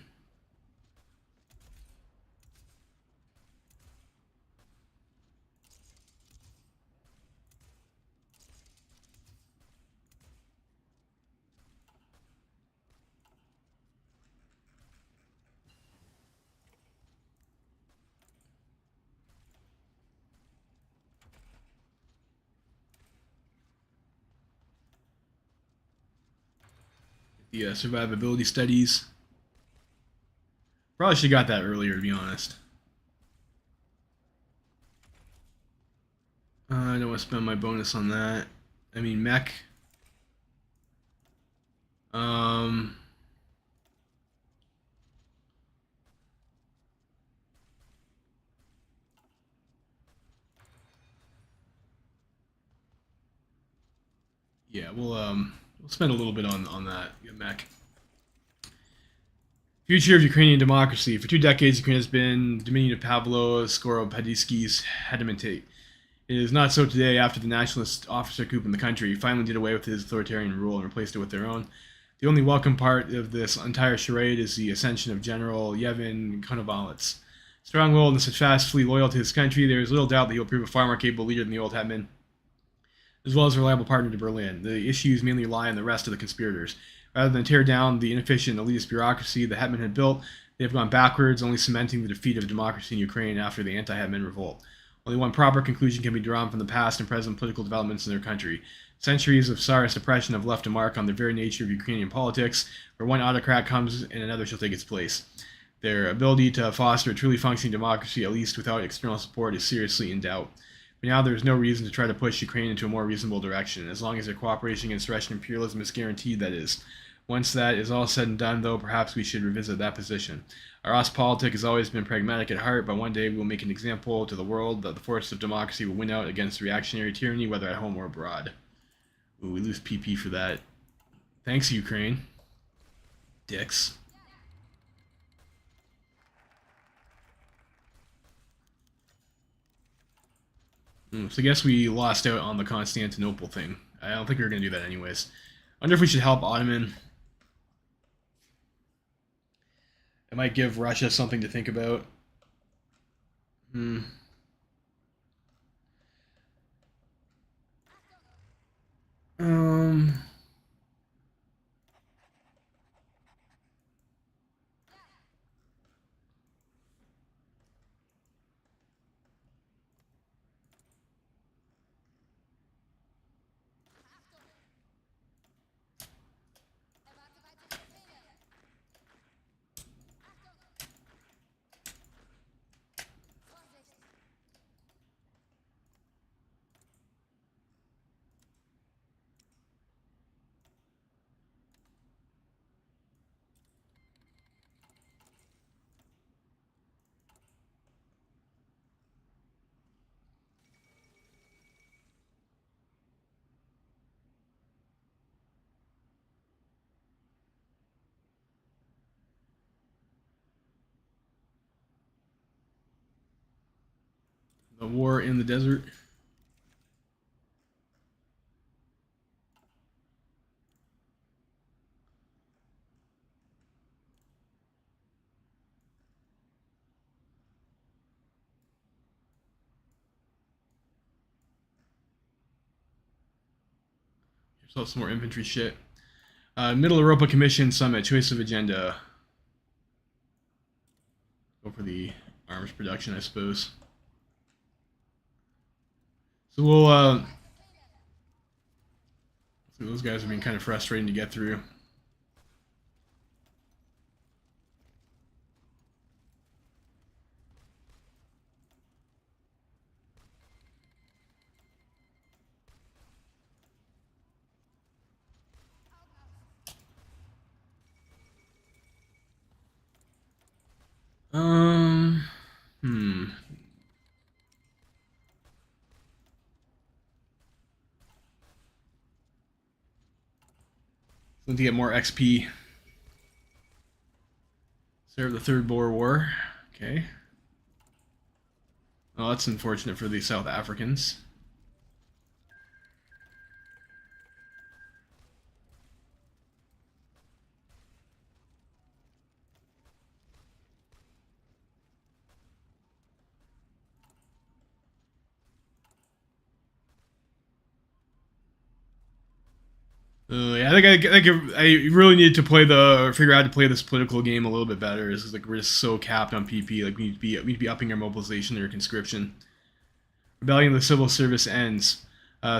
The survivability studies. Probably should have got that earlier, to be honest. I don't want to spend my bonus on that. I mean, mech. Um, yeah, we'll spend a little bit on that mech. Future of Ukrainian democracy. For 2 decades, Ukraine has been dominion of Pavlo Skoropadsky's hegemony. It is not so today after the nationalist officer coup in the country finally did away with his authoritarian rule and replaced it with their own. The only welcome part of this entire charade is the ascension of General Yevhen Konovalets. Strong-willed and steadfastly loyal to his country, there is little doubt that he will prove a far more capable leader than the old hetman, as well as a reliable partner to Berlin. The issues mainly lie on the rest of the conspirators. Rather than tear down the inefficient elitist bureaucracy the hetman had built, they have gone backwards, only cementing the defeat of democracy in Ukraine after the anti-hetman revolt. Only one proper conclusion can be drawn from the past and present political developments in their country. Centuries of Tsarist oppression have left a mark on the very nature of Ukrainian politics, where one autocrat comes and another shall take its place. Their ability to foster a truly functioning democracy, at least without external support, is seriously in doubt. But now there is no reason to try to push Ukraine into a more reasonable direction, as long as their cooperation against Russian imperialism is guaranteed, that is. Once that is all said and done, though, perhaps we should revisit that position. Our Ostpolitik has always been pragmatic at heart, but one day we will make an example to the world that the forces of democracy will win out against reactionary tyranny, whether at home or abroad. Ooh, we lose PP for that. Thanks, Ukraine. Dicks. So I guess we lost out on the Constantinople thing. I don't think we were going to do that anyways. I wonder if we should help Ottoman. It might give Russia something to think about. Hmm. Um. The war in the desert. Here's some more infantry shit. Middle Europa Commission Summit. Choice of agenda. Go for the arms production, I suppose. So we'll. So those guys are being kind of frustrating to get through. Hmm. So to get more XP. Serve the Third Boer War. Okay. Well, that's unfortunate for the South Africans. Yeah, I think I really need to figure out how to play this political game a little bit better. It's like we're just so capped on PP. Like we need to be upping our mobilization or conscription. Rebellion of the civil service ends.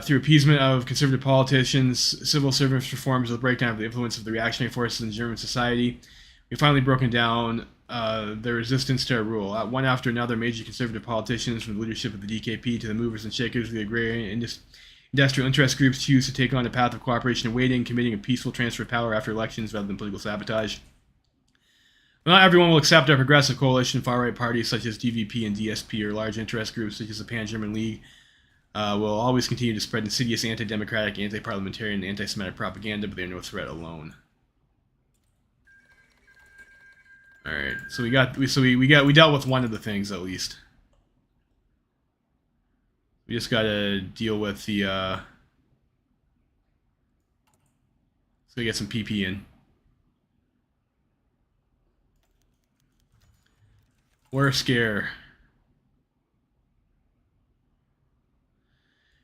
Through appeasement of conservative politicians, civil service reforms, the breakdown of the influence of the reactionary forces in German society, we've finally broken down the resistance to our rule. One after another, major conservative politicians, from the leadership of the DKP to the movers and shakers of the agrarian industrial interest groups, choose to take on a path of cooperation and waiting, committing a peaceful transfer of power after elections rather than political sabotage. Not everyone will accept our progressive coalition. Far-right parties such as DVP and DSP, or large interest groups such as the Pan-German League, will always continue to spread insidious anti-democratic, anti-parliamentarian, and anti-Semitic propaganda, but they are no threat alone. All right, so we dealt with one of the things at least. We just got to deal with the. So we get some PP in. War scare.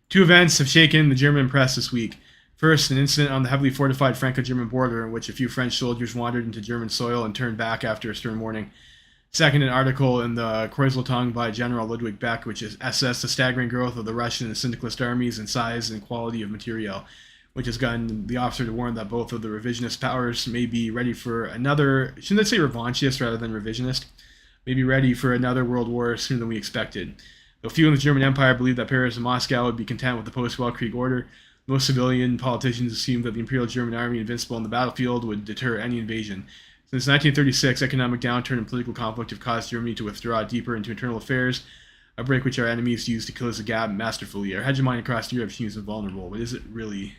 Two events have shaken the German press this week. First, an incident on the heavily fortified Franco-German border in which a few French soldiers wandered into German soil and turned back after a stern warning. Second, an article in the Kreuzleitung by General Ludwig Beck, which has assessed the staggering growth of the Russian and syndicalist armies in size and quality of material, which has gotten the officer to warn that both of the revisionist powers may be ready for another, shouldn't I say revanchist rather than revisionist, may be ready for another world war sooner than we expected. Though few in the German Empire believed that Paris and Moscow would be content with the post-Weltkrieg order, most civilian politicians assumed that the Imperial German Army, invincible on the battlefield, would deter any invasion. Since 1936, economic downturn and political conflict have caused Germany to withdraw deeper into internal affairs, a break which our enemies use to close the gap masterfully. Our hegemony across Europe seems invulnerable, but is it really?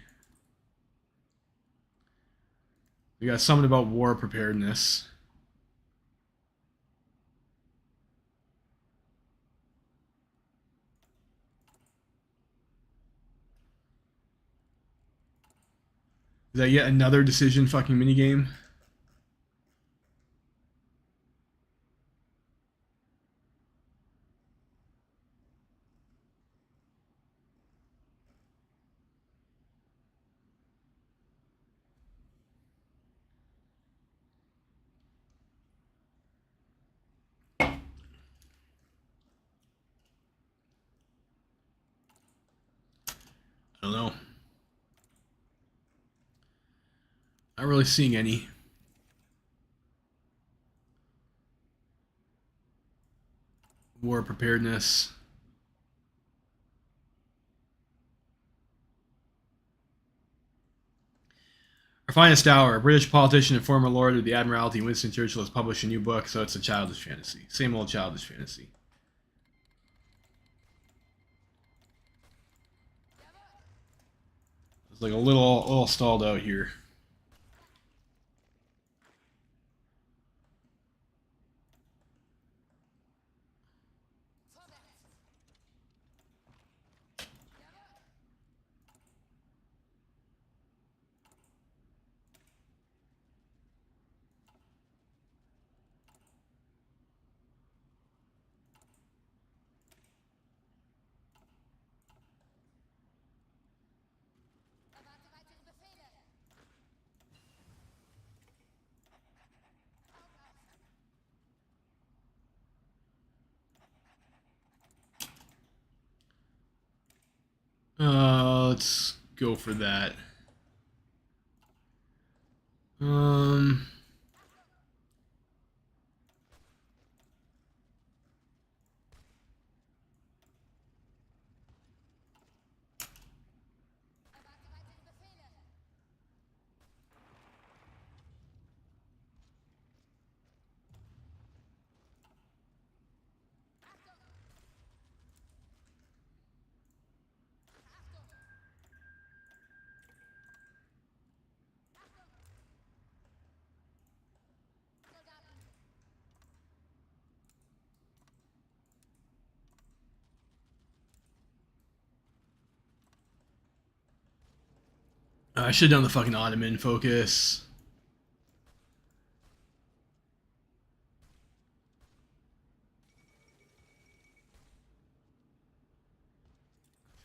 We got something about war preparedness. Is that yet another decision fucking minigame? I don't know. Not really seeing any. War preparedness. Our finest hour. A British politician and former Lord of the Admiralty, Winston Churchill, has published a new book, so it's a childish fantasy. Same old childish fantasy. It's like a little stalled out here. go for that. I should have done the fucking Ottoman focus.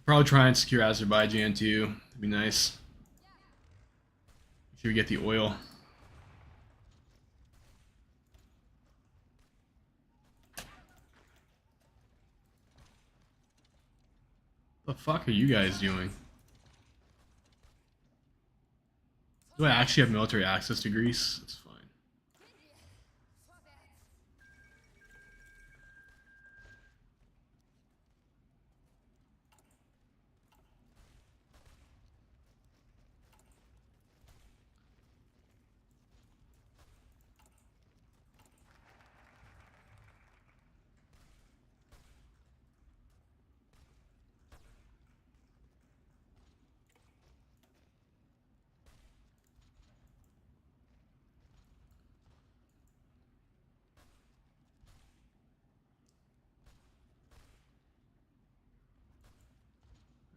Probably try and secure Azerbaijan too. That'd be nice. Make sure we get the oil. What the fuck are you guys doing? Do I actually have military access to Greece? That's fine.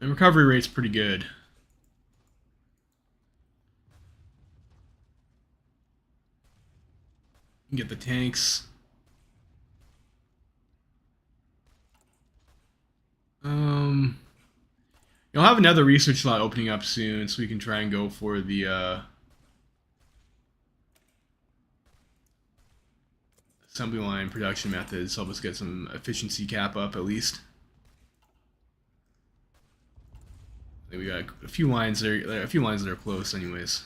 And recovery rate's pretty good. You can get the tanks. You'll have another research slot opening up soon, so we can try and go for the assembly line production methods. Help us get some efficiency cap up at least. We got a few lines that are close, anyways.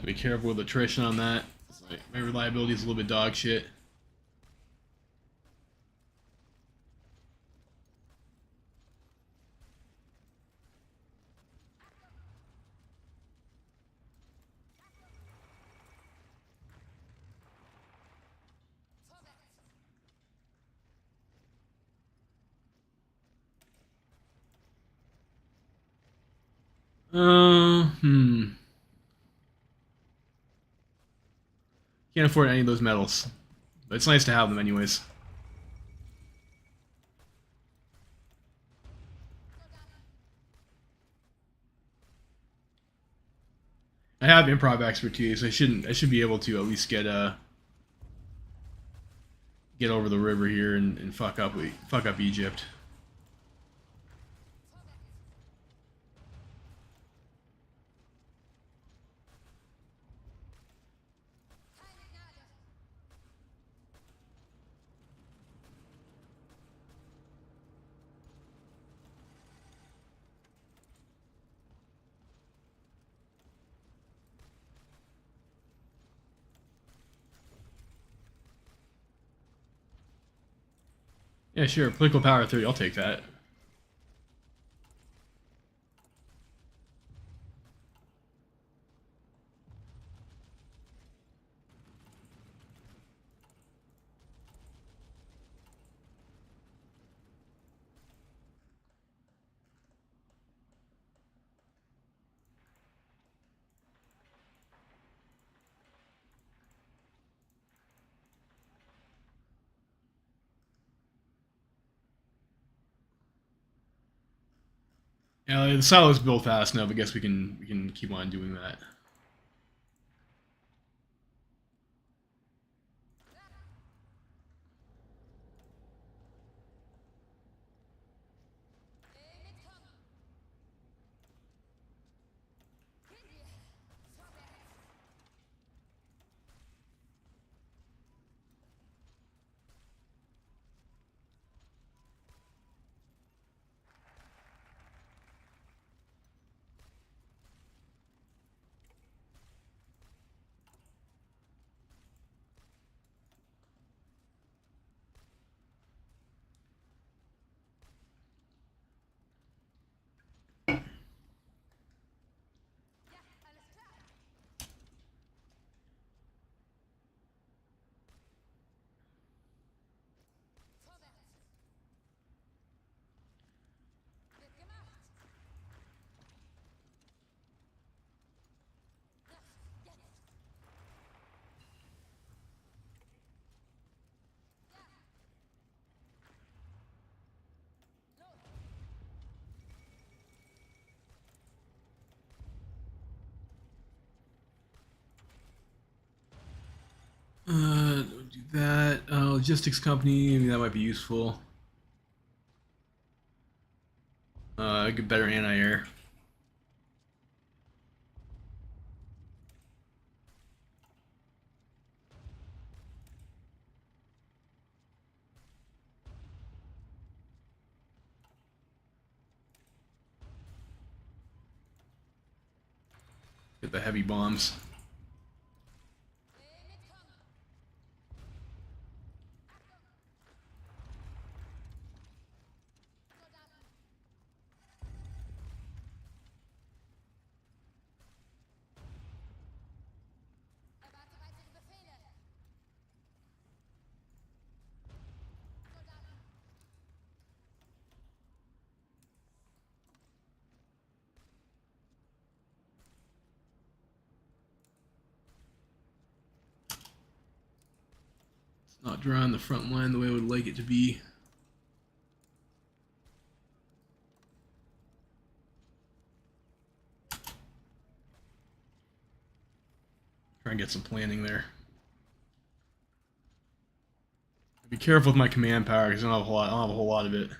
Be careful with attrition on that. My reliability is a little bit dog shit. Can't afford any of those medals. But it's nice to have them anyways. I have improv expertise. I should be able to at least get over the river here and fuck up Egypt. Yeah, sure. Political power 30. I'll take that. Yeah, the silo's built fast enough. I guess we can keep on doing that. logistics company, maybe that might be useful. Get better anti-air. Get the heavy bombs. Not drawing the front line the way I would like it to be. Try and get some planning there. Be careful with my command power because I don't have a whole lot of it.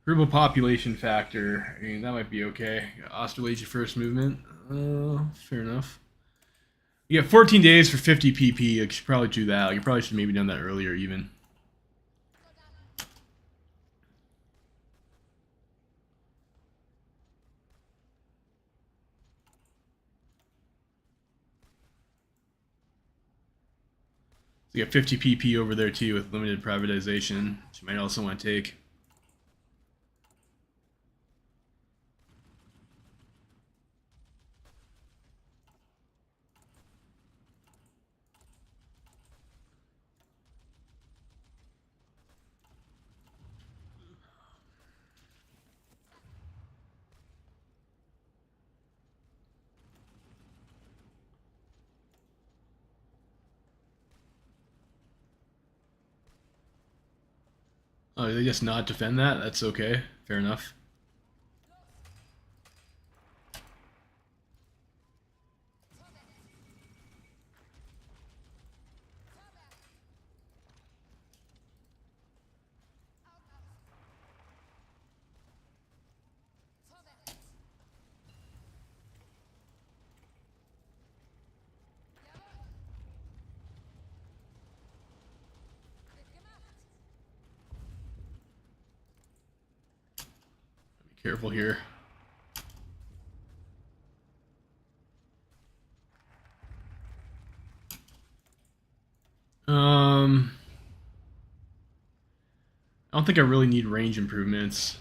Herbal population factor. I mean, that might be okay. Australasia first movement. Fair enough. You have 14 days for 50 PP. You should probably do that. You probably should maybe done that earlier even. So you got 50 PP over there too with limited privatization, which you might also want to take. Oh, they just not defend that? That's okay. Fair enough. Be careful here. I don't think I really need range improvements.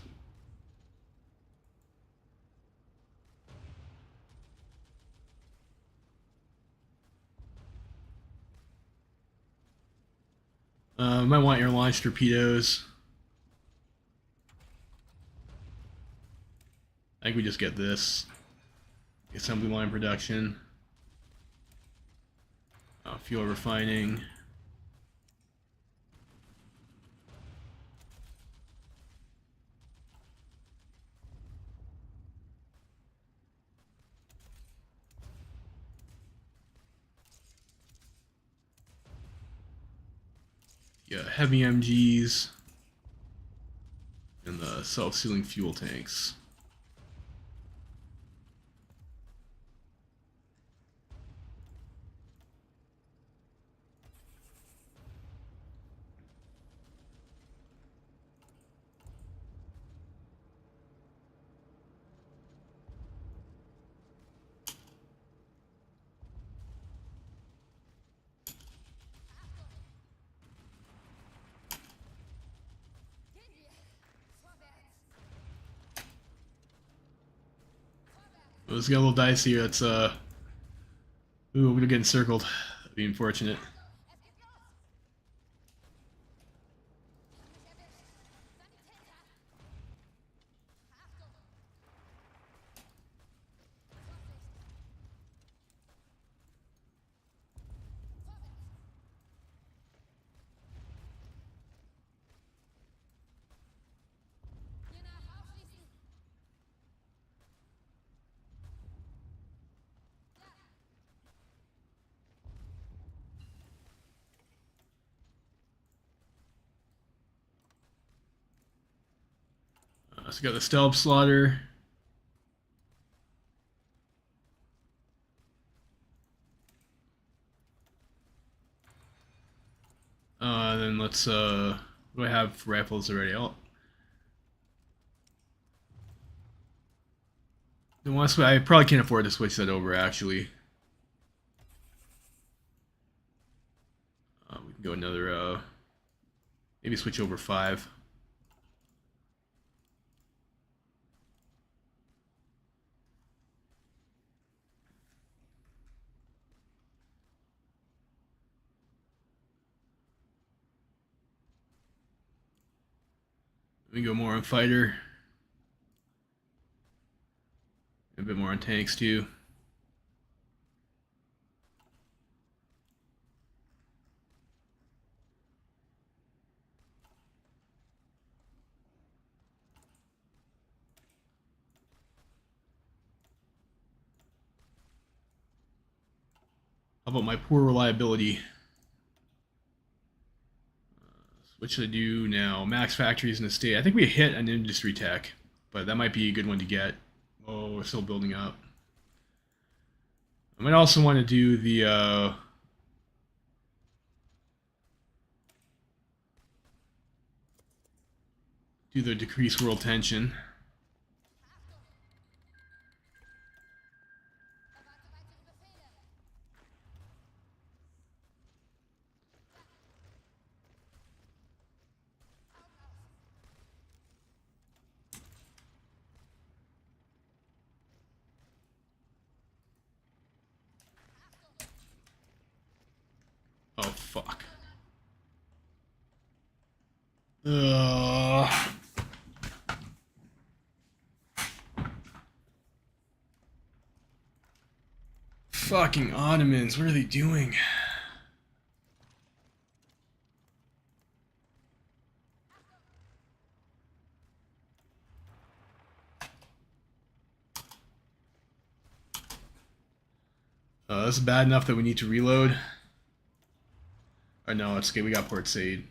Might want your launch torpedoes. I think we just get this. Assembly line production. Fuel refining. Yeah, heavy MGs. And the self-sealing fuel tanks. Let's get a little dicey here. Let's Ooh, we're gonna get encircled. That'd be unfortunate. So we got the stealth slaughter. Then let's what do I have rifles already? Oh. Then once I probably can't afford to switch that over actually. We can go another maybe switch over 5. We can go more on fighter. A bit more on tanks too. How about my poor reliability? What should I do now? Max factories in the state. I think we hit an industry tech, but that might be a good one to get. Oh, we're still building up. I might also want to do the decrease world tension. Oh fuck. Fucking Ottomans, what are they doing? This is bad enough that we need to reload. Or no, it's okay, we got Port Said.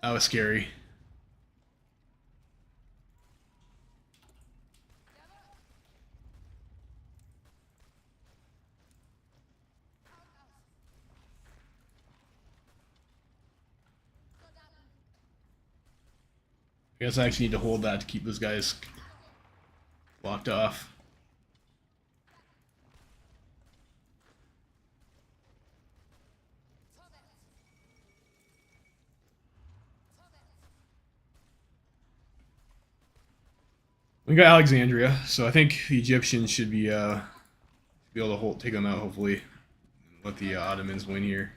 That was scary. I guess I actually need to hold that to keep those guys locked off. We got Alexandria, so I think the Egyptians should be able to take them out, hopefully. Let the Ottomans win here.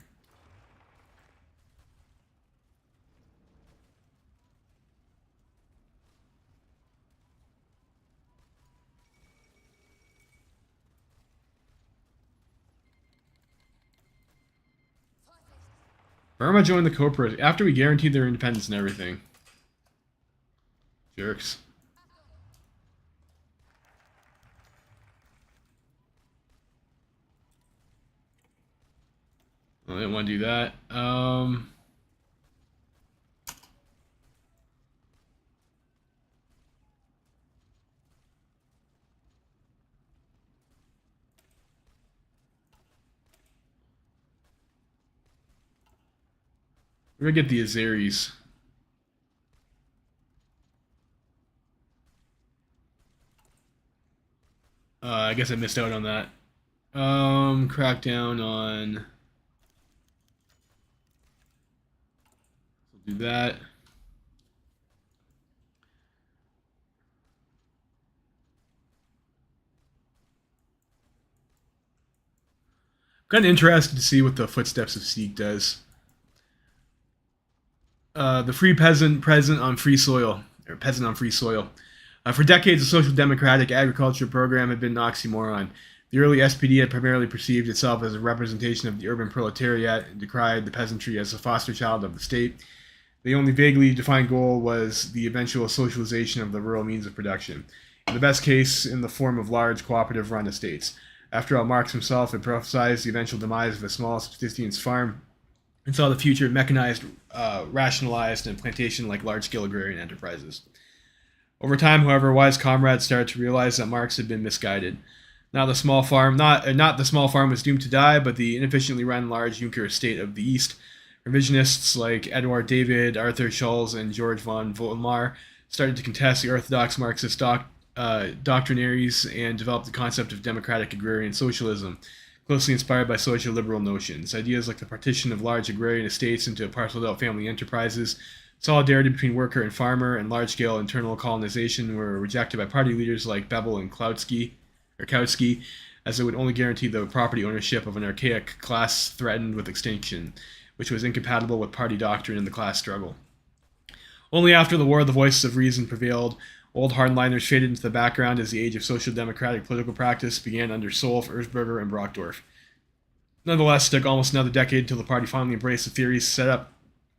Burma joined the Copra after we guaranteed their independence and everything. Jerks. Well, I didn't want to do that. We're gonna get the Azeris. I guess I missed out on that. Crackdown on. We'll do that. Kind of interested to see what the Footsteps of Seek does. The free peasant present on free soil, or peasant on free soil. For decades, the social democratic agriculture program had been an oxymoron. The early SPD had primarily perceived itself as a representation of the urban proletariat and decried the peasantry as a foster child of the state. The only vaguely defined goal was the eventual socialization of the rural means of production, in the best case in the form of large cooperative run estates. After all, Marx himself had prophesied the eventual demise of a small subsistence farm and saw the future mechanized, rationalized, and plantation like large scale agrarian enterprises. Over time, however, wise comrades started to realize that Marx had been misguided. Not the small farm was doomed to die, but the inefficiently run large Junker estate of the East. Revisionists like Edward David, Arthur Schulz, and George von Vollmar started to contest the orthodox Marxist doctrinaries and developed the concept of democratic agrarian socialism, closely inspired by social liberal notions. Ideas like the partition of large agrarian estates into parceled out family enterprises, solidarity between worker and farmer, and large-scale internal colonization were rejected by party leaders like Bebel and Kautsky, as it would only guarantee the property ownership of an archaic class threatened with extinction, which was incompatible with party doctrine and the class struggle. Only after the war, the voices of reason prevailed. Old hardliners faded into the background as the age of social democratic political practice began under Solf, Erzberger, and Brockdorf. Nonetheless, it took almost another decade until the party finally embraced the theories set up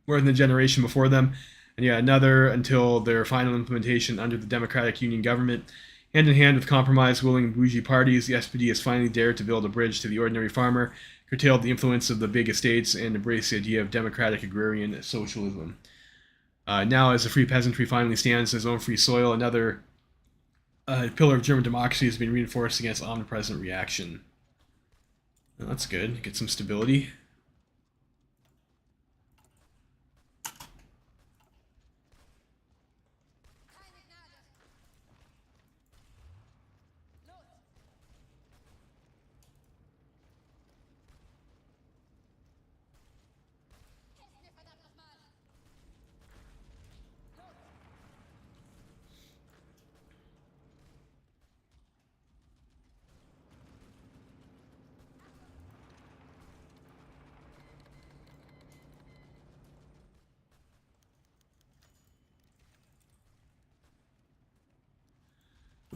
more than the generation before them, and yet another until their final implementation under the Democratic Union government. Hand in hand with compromise-willing bougie parties, the SPD has finally dared to build a bridge to the ordinary farmer, curtailed the influence of the big estates, and embraced the idea of democratic agrarian socialism. Now, as the free peasantry finally stands on its own free soil, another pillar of German democracy has been reinforced against omnipresent reaction. Well, that's good. Get some stability.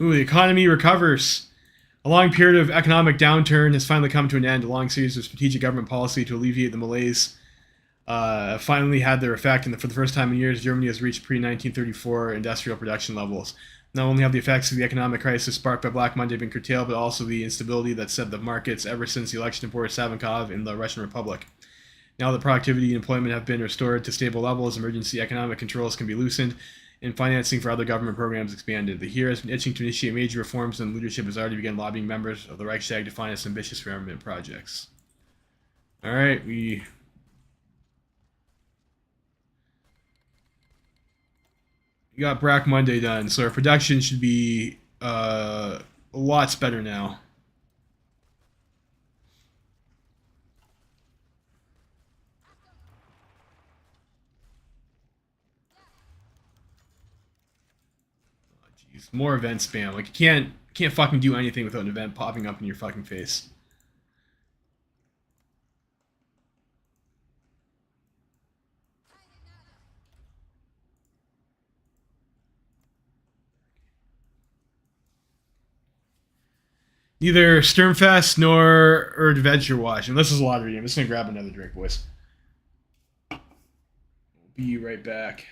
Ooh, the economy recovers. A long period of economic downturn has finally come to an end. A long series of strategic government policy to alleviate the malaise finally had their effect, and for the first time in years, Germany has reached pre-1934 industrial production levels. Not only have the effects of the economic crisis sparked by Black Monday been curtailed, but also the instability that set the markets ever since the election of Boris Savinkov in the Russian Republic. Now that productivity and employment have been restored to stable levels, emergency economic controls can be loosened, and financing for other government programs expanded. The Heer has been itching to initiate major reforms, and leadership has already begun lobbying members of the Reichstag to finance ambitious government projects. All right, we got Black Monday done, so our production should be lots better now. Oh, jeez, more event spam. Like you can't fucking do anything without an event popping up in your fucking face. Neither Sturmfest nor Adventure Watch. And this is a lottery game. I'm just gonna grab another drink, boys. We'll be right back.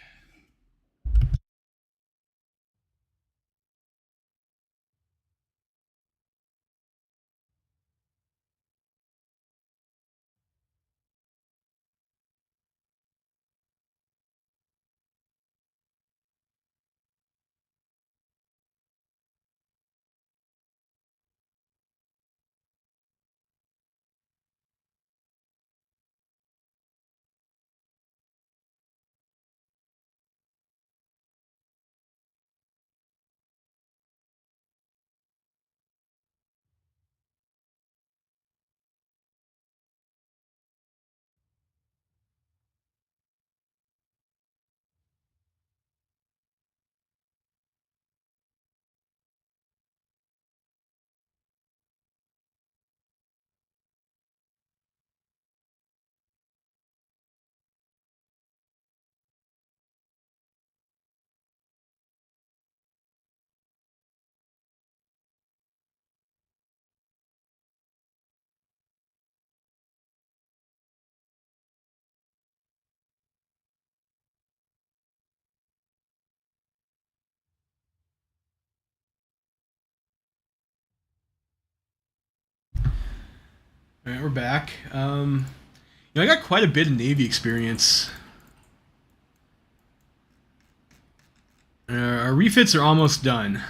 All right, we're back. I got quite a bit of Navy experience. Our refits are almost done.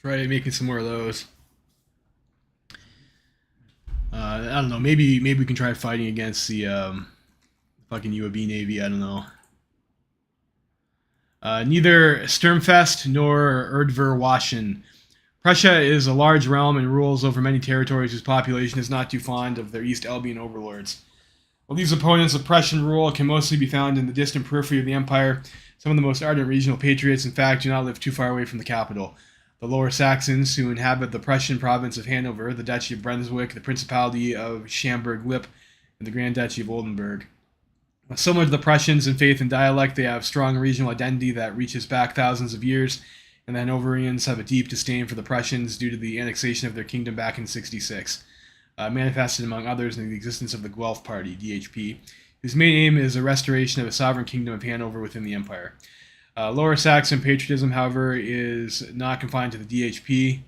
Try making some more of those. I don't know. Maybe we can try fighting against the fucking UAB Navy. I don't know. Neither Sturmfest nor Erdver Waschen. Prussia is a large realm and rules over many territories whose population is not too fond of their East Albion overlords. While these opponents of Prussian rule can mostly be found in the distant periphery of the empire, some of the most ardent regional patriots, in fact, do not live too far away from the capital. The Lower Saxons, who inhabit the Prussian province of Hanover, the Duchy of Brunswick, the Principality of Schaumburg-Lippe, and the Grand Duchy of Oldenburg. Similar to the Prussians in faith and dialect, they have strong regional identity that reaches back thousands of years, and the Hanoverians have a deep disdain for the Prussians due to the annexation of their kingdom back in 66, manifested among others in the existence of the Guelph Party, DHP, whose main aim is the restoration of a sovereign kingdom of Hanover within the empire. Lower Saxon patriotism, however, is not confined to the DHP,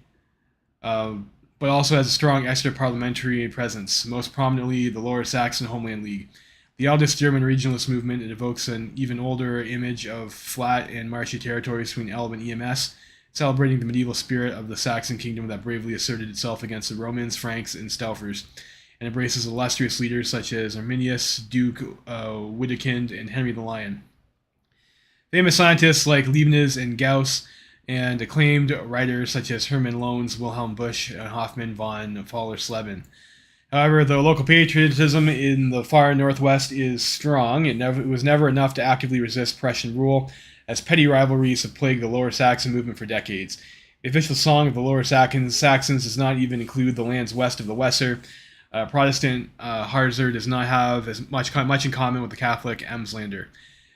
but also has a strong extra-parliamentary presence, most prominently the Lower Saxon Homeland League. The eldest German regionalist movement, it evokes an even older image of flat and marshy territories between Elbe and EMS, celebrating the medieval spirit of the Saxon kingdom that bravely asserted itself against the Romans, Franks, and Staufers, and embraces illustrious leaders such as Arminius, Duke Widukind, and Henry the Lion. Famous scientists like Leibniz and Gauss, and acclaimed writers such as Hermann Lohns, Wilhelm Busch, and Hoffmann von Fallersleben. However, the local patriotism in the far northwest is strong. It was never enough to actively resist Prussian rule, as petty rivalries have plagued the Lower Saxon movement for decades. The official song of the Lower Saxons does not even include the lands west of the Weser. Protestant Harzer does not have as much in common with the Catholic Emslander.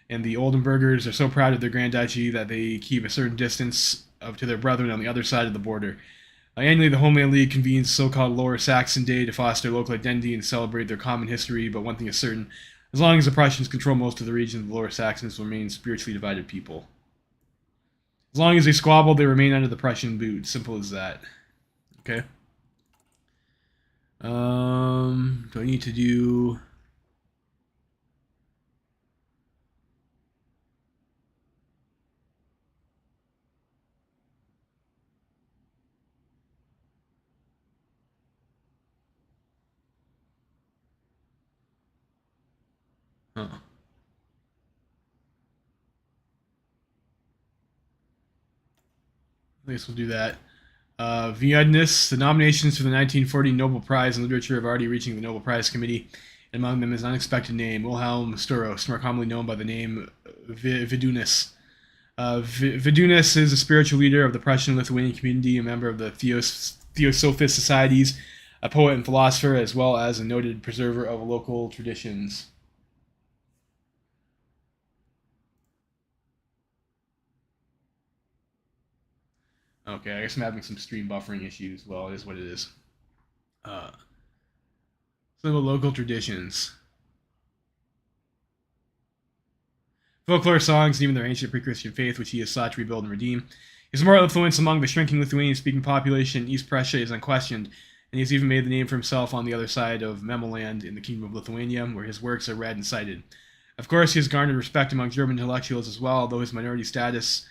And the Oldenburgers are so proud of their Grand Duchy that they keep a certain distance to their brethren on the other side of the border. Annually, the Homeland League convenes so-called Lower Saxon Day to foster local identity and celebrate their common history, but one thing is certain, as long as the Prussians control most of the region, the Lower Saxons will remain spiritually divided people. As long as they squabble, they remain under the Prussian boot. Simple as that. Okay. Do I need to do... Huh. I guess we'll do that. Viadness, the nominations for the 1940 Nobel Prize in Literature have already reaching the Nobel Prize Committee, and among them is an unexpected name, Wilhelm Stauros, more commonly known by the name Vidunas. Vidunas is a spiritual leader of the Prussian Lithuanian community, a member of the Theosophist Societies, a poet and philosopher, as well as a noted preserver of local traditions. Okay, I guess I'm having some stream buffering issues. Well, it is what it is. Uh, some of the local traditions. Folklore songs, and even their ancient pre-Christian faith, which he has sought to rebuild and redeem. His moral influence among the shrinking Lithuanian-speaking population in East Prussia is unquestioned, and he has even made the name for himself on the other side of Memeland in the Kingdom of Lithuania, where his works are read and cited. Of course, he has garnered respect among German intellectuals as well, although his minority status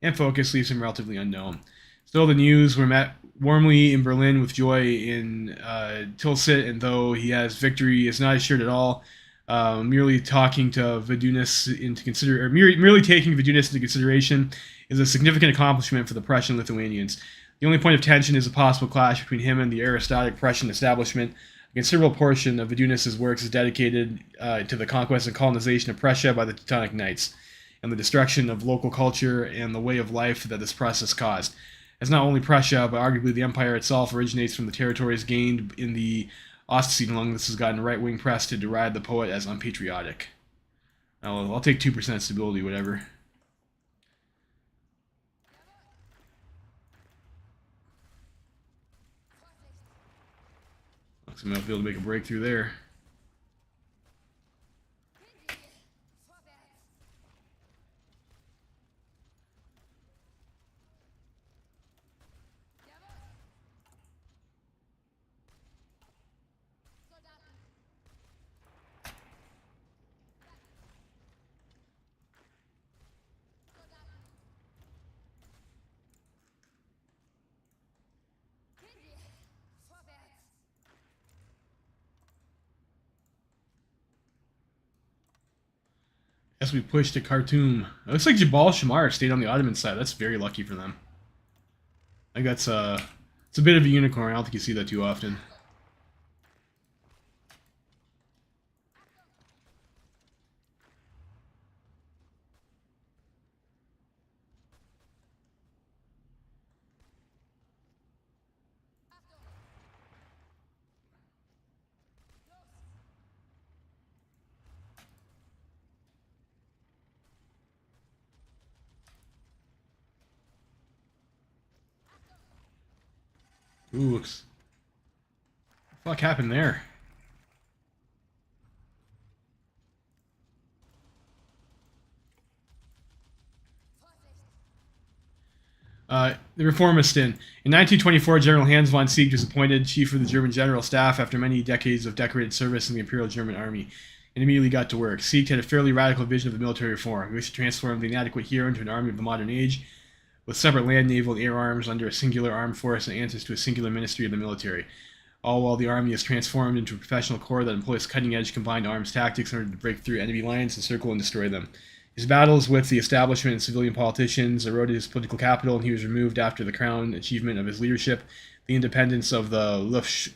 and focus leaves him relatively unknown. Still, the news were met warmly in Berlin with joy in Tilsit, and though he has victory is not assured at all, merely taking Vidunas into consideration is a significant accomplishment for the Prussian Lithuanians. The only point of tension is a possible clash between him and the aristocratic Prussian establishment. A considerable portion of Vidunus's works is dedicated to the conquest and colonization of Prussia by the Teutonic Knights, and the destruction of local culture and the way of life that this process caused. As not only Prussia, but arguably the empire itself originates from the territories gained in the Ostsiedlung, this has gotten right-wing press to deride the poet as unpatriotic. I'll take 2% stability, whatever. Looks like I'm going to be able to make a breakthrough there. Guess we pushed to Khartoum. It looks like Jabal Shammar stayed on the Ottoman side. That's very lucky for them. I think that's it's a bit of a unicorn. I don't think you see that too often. Ooh, what the fuck happened there? The Reformistin. In 1924, General Hans von Siegt was appointed chief of the German General Staff after many decades of decorated service in the Imperial German Army, and immediately got to work. Siegt had a fairly radical vision of the military reform. He wished to transform the inadequate hero into an army of the modern age, with separate land, naval, and air arms under a singular armed force and answers to a singular ministry of the military, all while the army is transformed into a professional corps that employs cutting-edge combined arms tactics in order to break through enemy lines, encircle, and destroy them. His battles with the establishment and civilian politicians eroded his political capital, and he was removed after the crown achievement of his leadership, the independence of the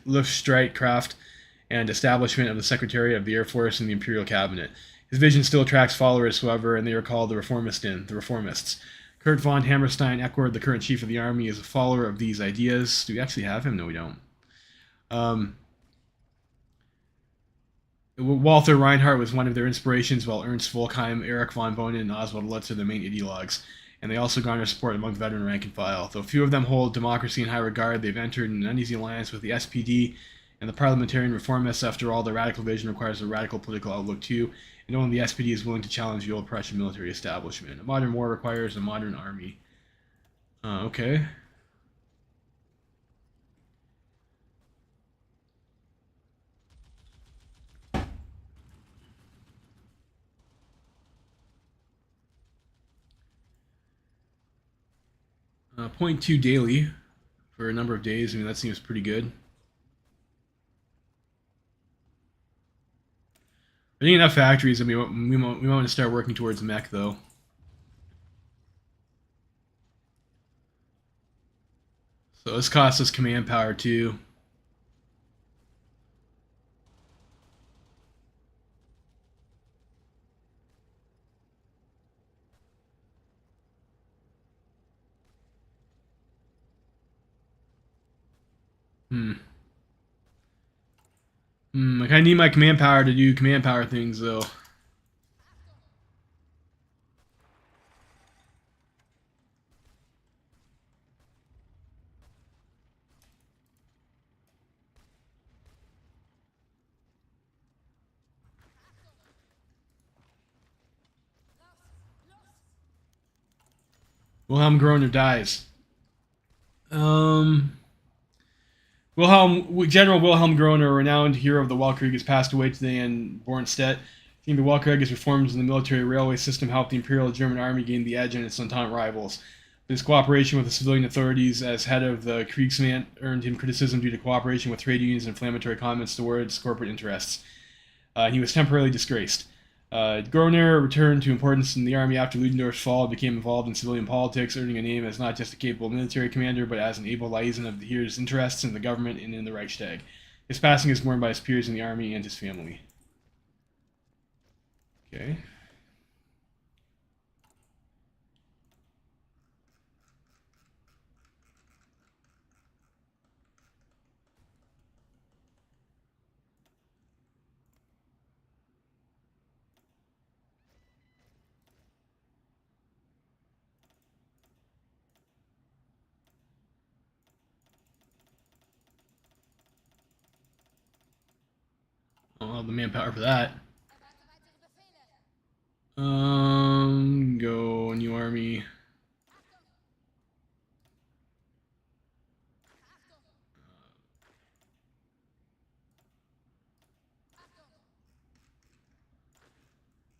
Luftstreitkräfte, and establishment of the Secretary of the Air Force and the Imperial Cabinet. His vision still attracts followers, however, and they are called the Reformistin, the Reformists. Kurt von Hammerstein-Eckward, the current chief of the army, is a follower of these ideas. Do we actually have him? No, we don't. Walther Reinhardt was one of their inspirations, while Ernst Volkheim, Erich von Bohnen, and Oswald Lutz are the main ideologues, and they also garner support among veteran rank and file. Though few of them hold democracy in high regard, they've entered an uneasy alliance with the SPD and the parliamentarian reformists. After all, their radical vision requires a radical political outlook too, and only the SPD is willing to challenge the old Prussian military establishment. A modern war requires a modern army. Okay. Uh, 0.2 daily for a number of days. I mean, that seems pretty good. I think enough factories. I mean, we want to start working towards mech, though. So this costs us command power, too. Like, I need my command power to do command power things, though. Wilhelm Groner dies. General Wilhelm Groner, a renowned hero of the Weltkrieg, has passed away today in Bornstedt. I think the Weltkrieg's reforms in the military railway system helped the Imperial German Army gain the edge on its Entente rivals. His cooperation with the civilian authorities as head of the Kriegsmarine earned him criticism due to cooperation with trade unions and inflammatory comments towards corporate interests. He was temporarily disgraced. Groener returned to importance in the army after Ludendorff's fall and became involved in civilian politics, earning a name as not just a capable military commander, but as an able liaison of his interests in the government and in the Reichstag. His passing is mourned by his peers in the army and his family. Okay. I don't have the manpower for that. Go new army.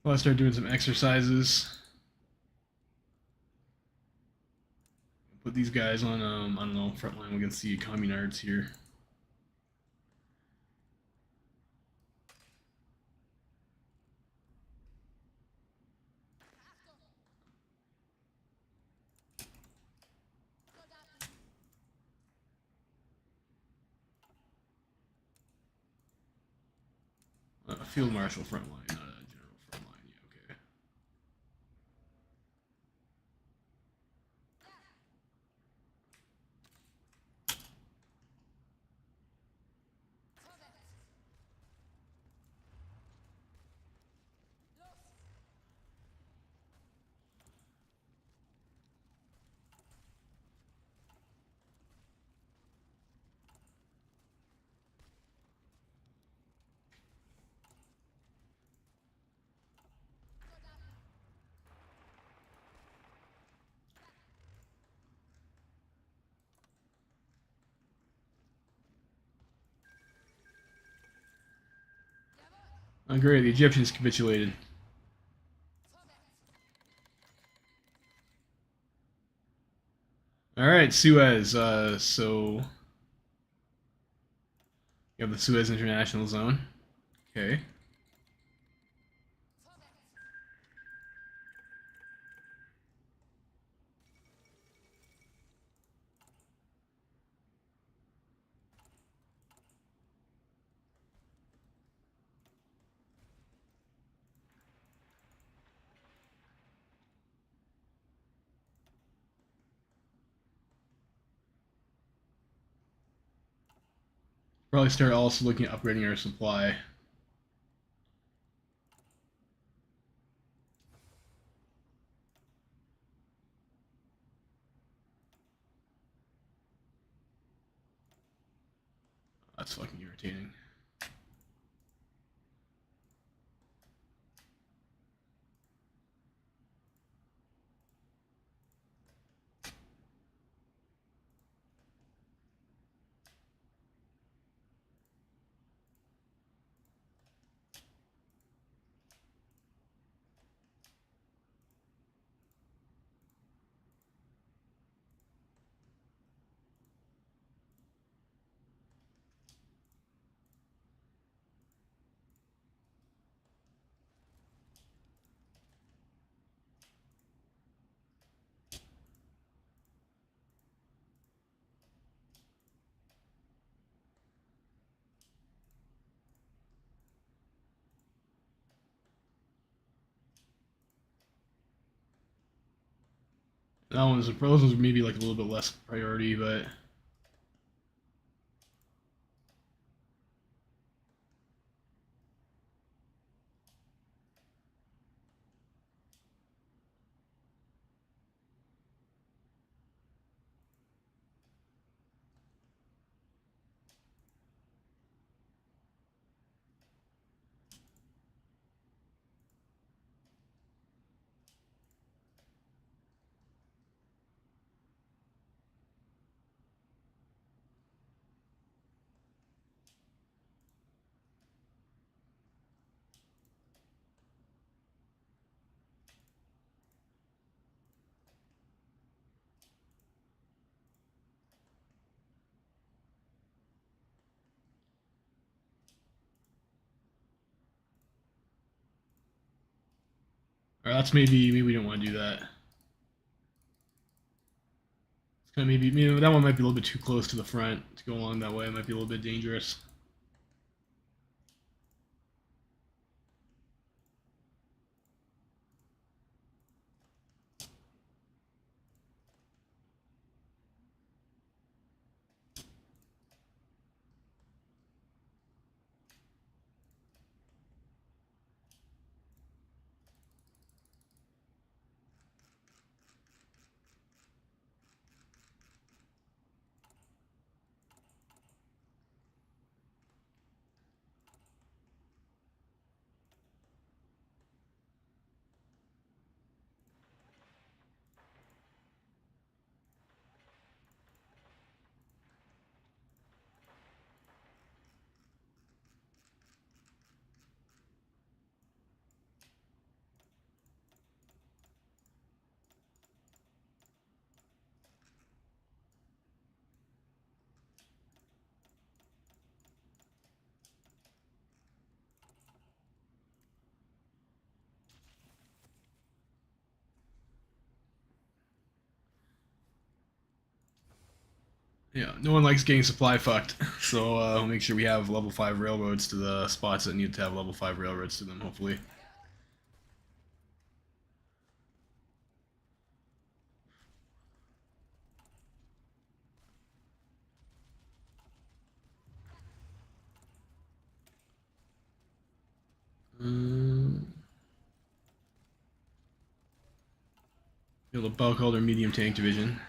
Well, I start doing some exercises. Put these guys on, I don't know, front line against the communards here. Field marshal front line, not a general front line. Yeah, okay. Oh, great, the Egyptians capitulated. All right, Suez. So you have the Suez International Zone. Okay. Probably start also looking at upgrading our supply. That's fucking irritating. Those ones maybe like a little bit less priority, but Or that's maybe we don't want to do that. It's kind of maybe that one might be a little bit too close to the front to go along that way. It might be a little bit dangerous. Yeah, no one likes getting supply fucked, so we'll make sure we have level 5 railroads to the spots that need to have level 5 railroads to them, hopefully. Build a bulk hold or medium tank division.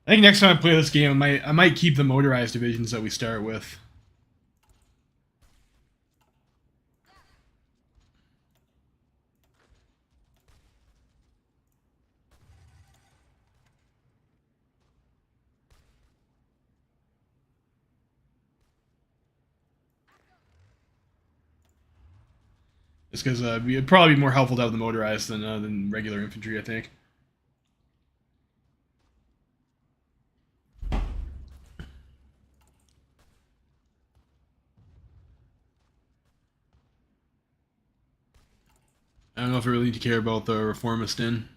I think next time I play this game, I might keep the motorized divisions that we start with. Just because it'd probably be more helpful to have the motorized than regular infantry, I think. I don't know if I really need to care about the reformist in.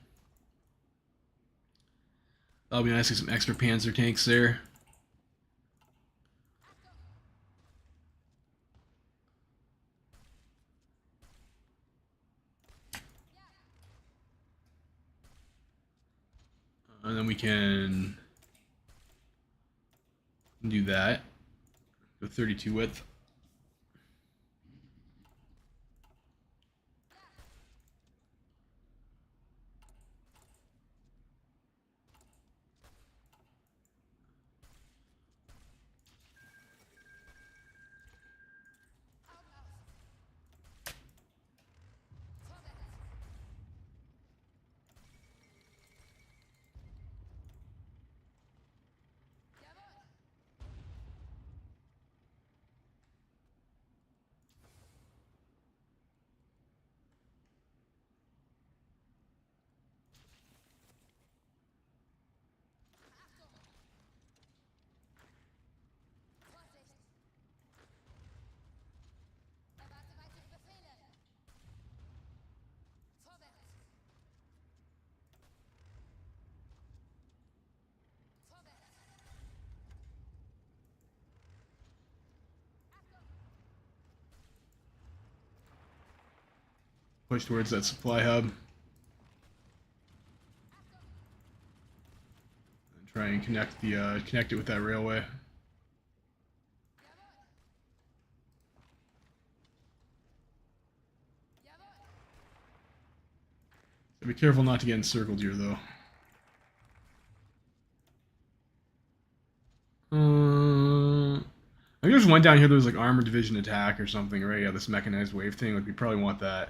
That'll be nice to get some extra panzer tanks there. And then we can do that. Go 32 width. Push towards that supply hub. And try and connect it with that railway. So be careful not to get encircled here, though. I think there's one down here that was like armored division attack or something, right? Yeah, this mechanized wave thing. Like we probably want that.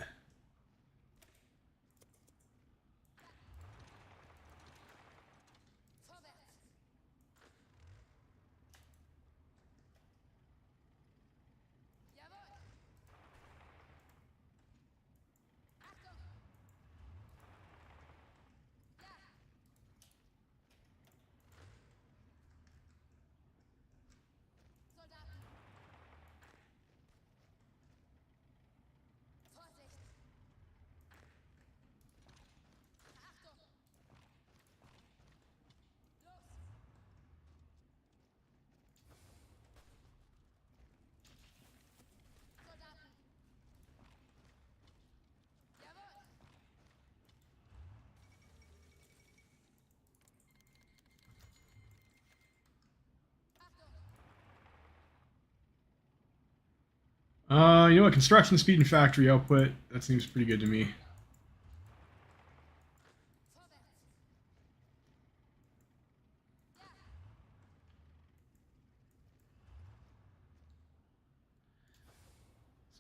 You know what? Construction speed and factory output. That seems pretty good to me.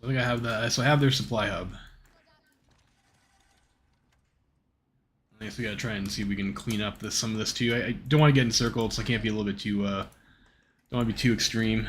So I think I have that. So I have their supply hub. I guess we gotta try and see if we can clean up some of this too. I don't want to get encircled, so I can't be a little bit too. Don't want to be too extreme.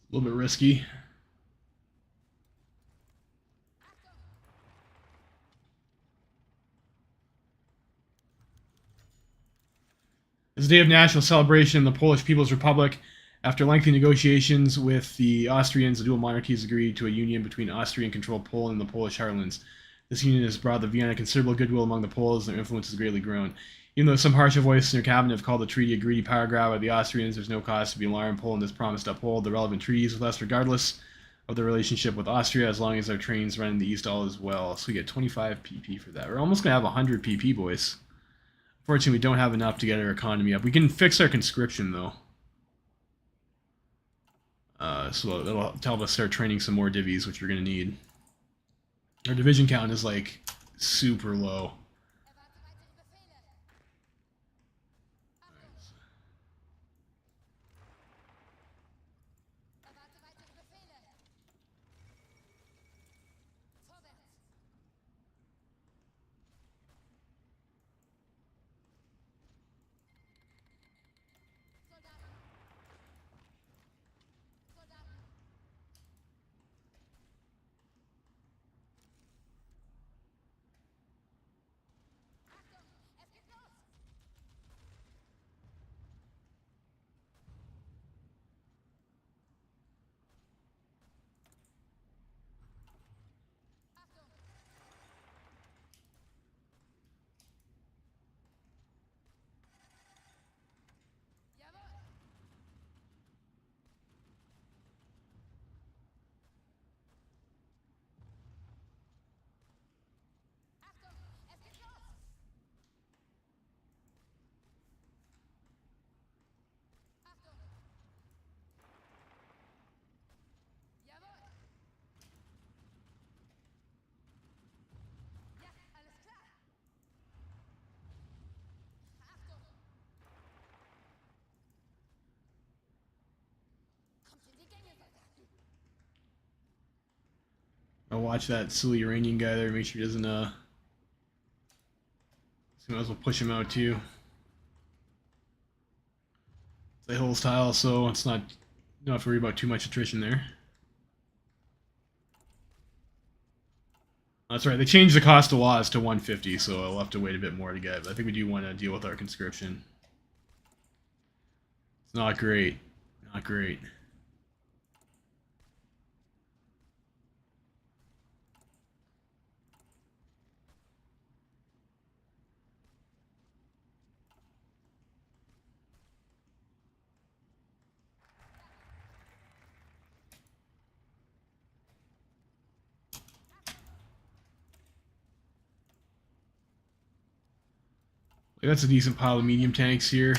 A little bit risky. It's a day of national celebration in the Polish People's Republic. After lengthy negotiations with the Austrians, the dual monarchies agreed to a union between Austrian-controlled Poland and the Polish heartlands. This union has brought the Vienna considerable goodwill among the Poles, and their influence has greatly grown. Even though some harsher voices in their cabinet have called the treaty a greedy power grab by the Austrians, there's no cause to be alarmed. Poland has promised to uphold the relevant treaties with us, regardless of the relationship with Austria, as long as our trains run in the east all as well. So we get 25 PP for that. We're almost going to have 100 PP, boys. Unfortunately, we don't have enough to get our economy up. We can fix our conscription, though. So that'll help us start training some more divvies, which we're going to need. Our division count is, like, super low. I'll watch that silly Iranian guy there, make sure he doesn't, so might as well push him out, too. They hold style, so it's not, don't have to worry about too much attrition there. That's right, they changed the cost of laws to 150, so I'll have to wait a bit more to get, but I think we do want to deal with our conscription. It's not great. Not great. That's a decent pile of medium tanks here.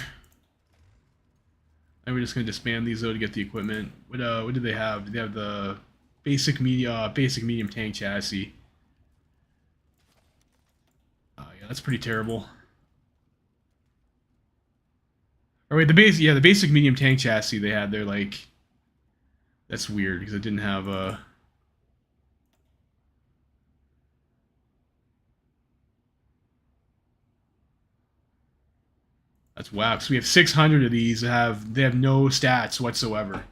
And we're just going to disband these though to get the equipment. What do they have? Do they have the basic medium tank chassis? Yeah, that's pretty terrible. Or wait, the basic medium tank chassis they had, they're like, that's weird because it didn't have a. That's wow. So we have 600 of these that they have no stats whatsoever. Like,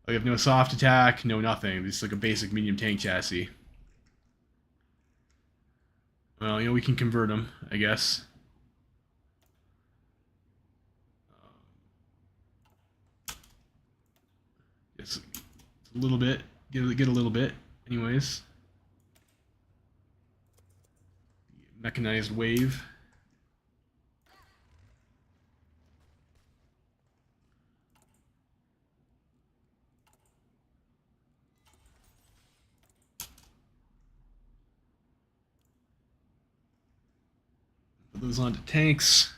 they have no soft attack, no nothing. It's like a basic medium tank chassis. Well, you know, we can convert them, I guess. Just a little bit. Get a little bit, anyways. Mechanized wave. Put those onto tanks.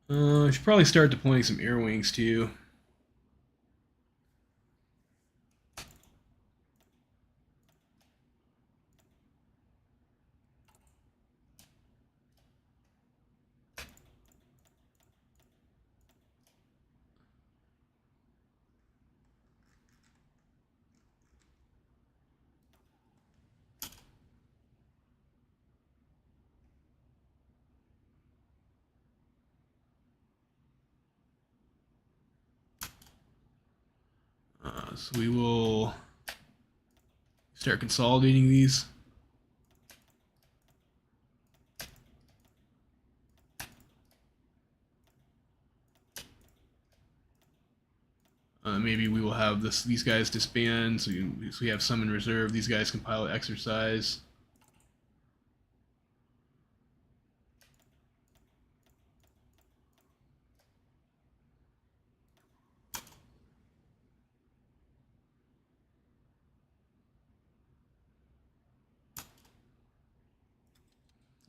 I should probably start deploying some air wings too. So we will start consolidating these. Maybe we will have these guys disband, so we have some in reserve. These guys can pilot exercise.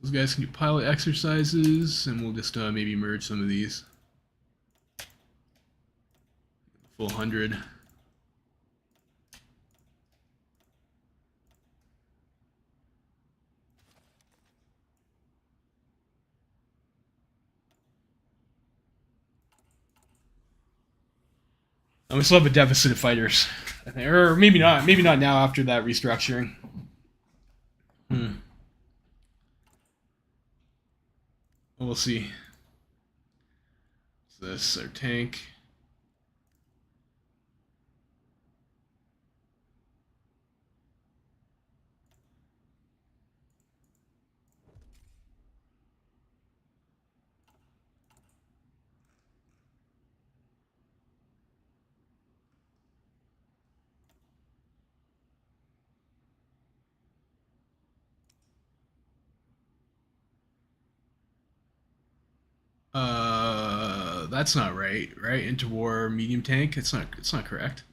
Those guys can do pilot exercises, and we'll just maybe merge some of these. Full 100. We still have a deficit of fighters, I think, or maybe not. Maybe not now after that restructuring. We'll see. So this our tank. That's not right. Right, into war medium tank. It's not. It's not correct.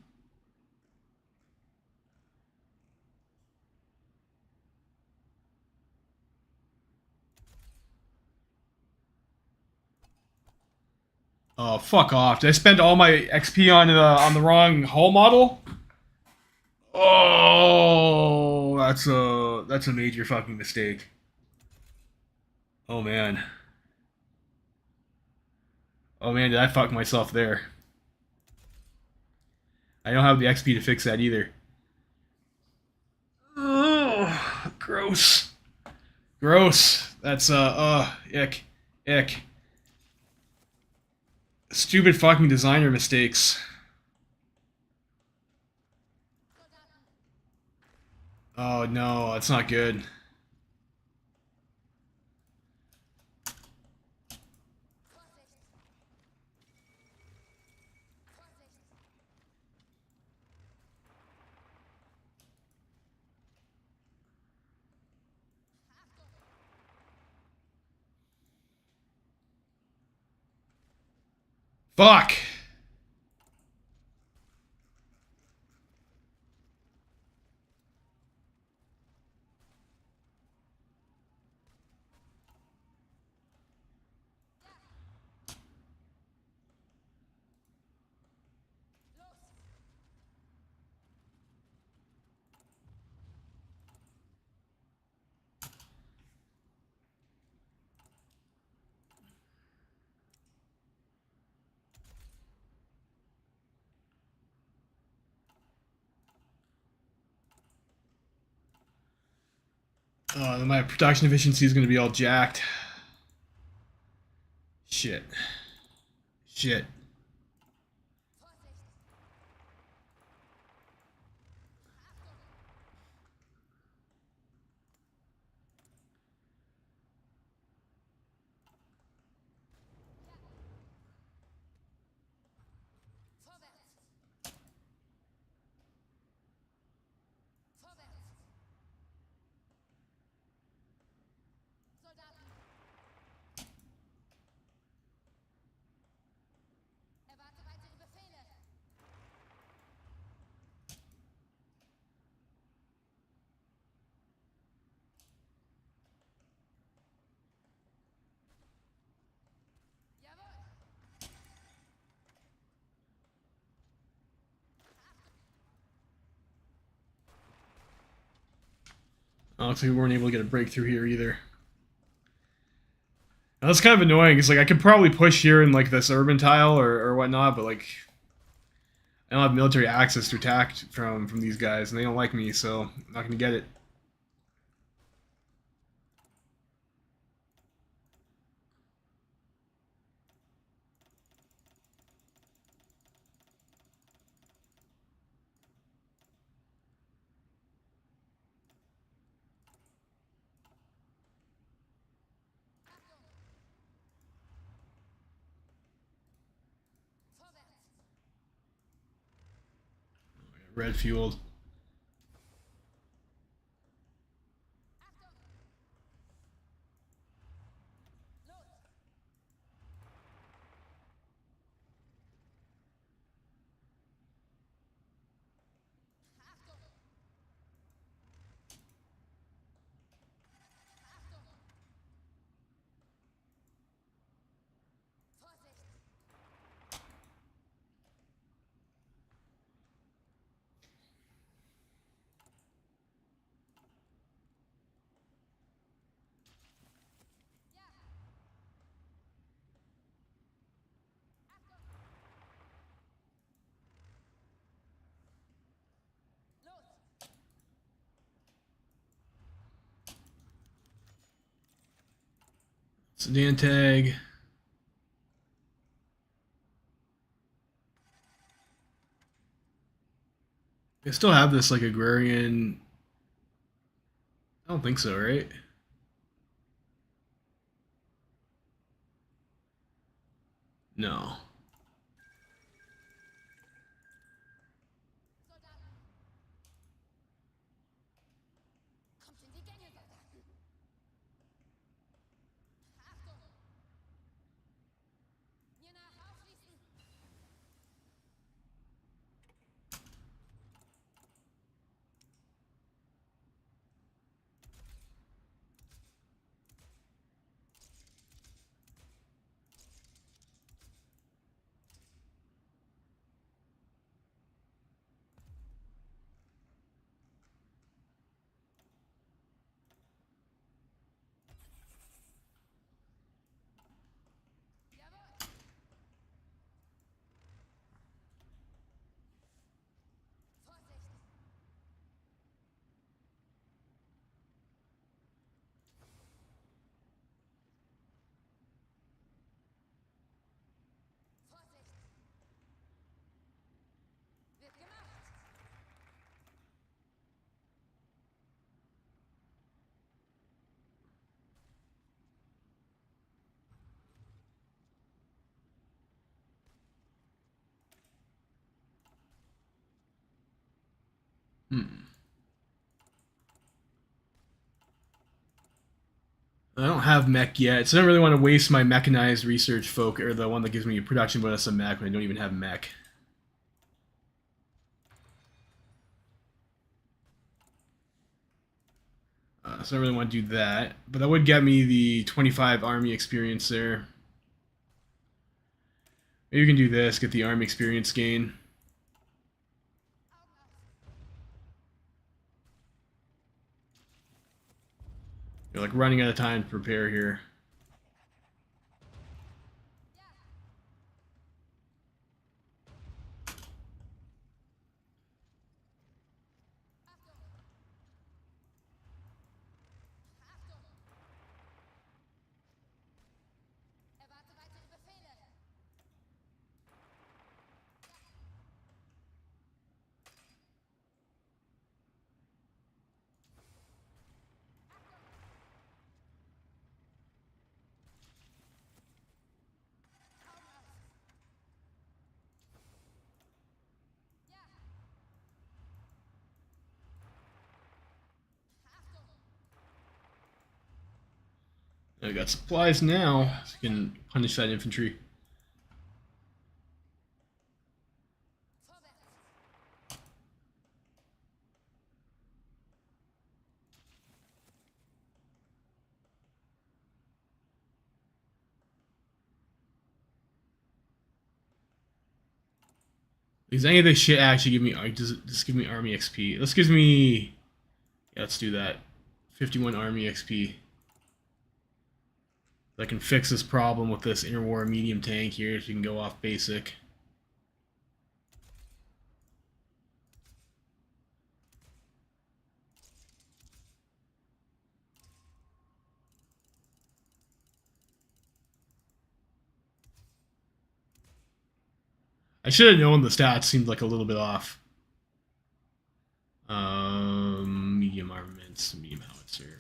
Oh, fuck off! Did I spend all my XP on the wrong hull model? Oh, that's a major fucking mistake. Oh man. Oh man, did I fuck myself there? I don't have the XP to fix that either. Oh, gross. Gross. That's ick. Ick. Stupid fucking designer mistakes. Oh no, that's not good. Fuck! My production efficiency is going to be all jacked. Shit. Shit. Looks like we weren't able to get a breakthrough here either. Now, that's kind of annoying. It's like I could probably push here in like this urban tile or whatnot, but like I don't have military access to attack from these guys, and they don't like me, so I'm not gonna get it. Red fueled. Sedan tag. They still have this like agrarian. I don't think so, right? No. Hmm. I don't have mech yet, so I don't really want to waste my mechanized research folk or the one that gives me a production bonus of mech when I don't even have mech. So I don't really want to do that, but that would get me the 25 army experience there. Maybe we can do this, get the army experience gain. You're like running out of time to prepare here. I got supplies now, so I can punish that infantry. Does any of this shit actually give me? Does it just give me army XP? This gives me. Yeah, let's do that. 51 army XP. I can fix this problem with this interwar medium tank here, so you can go off basic. I should have known the stats seemed like a little bit off. Medium armaments, medium howitzer.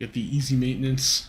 Get the easy maintenance.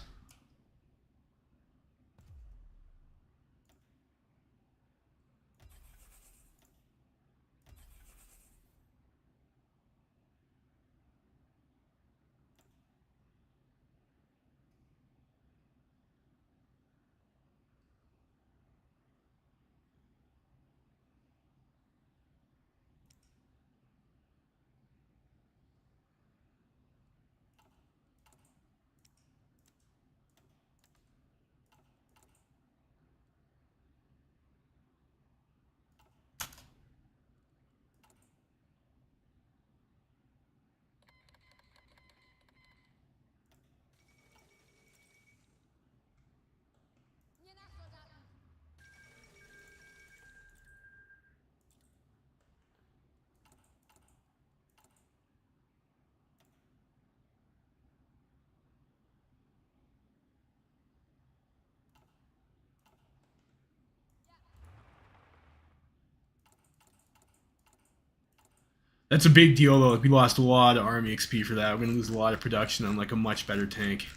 That's a big deal though. We lost a lot of army XP for that. We're gonna lose a lot of production on like a much better tank.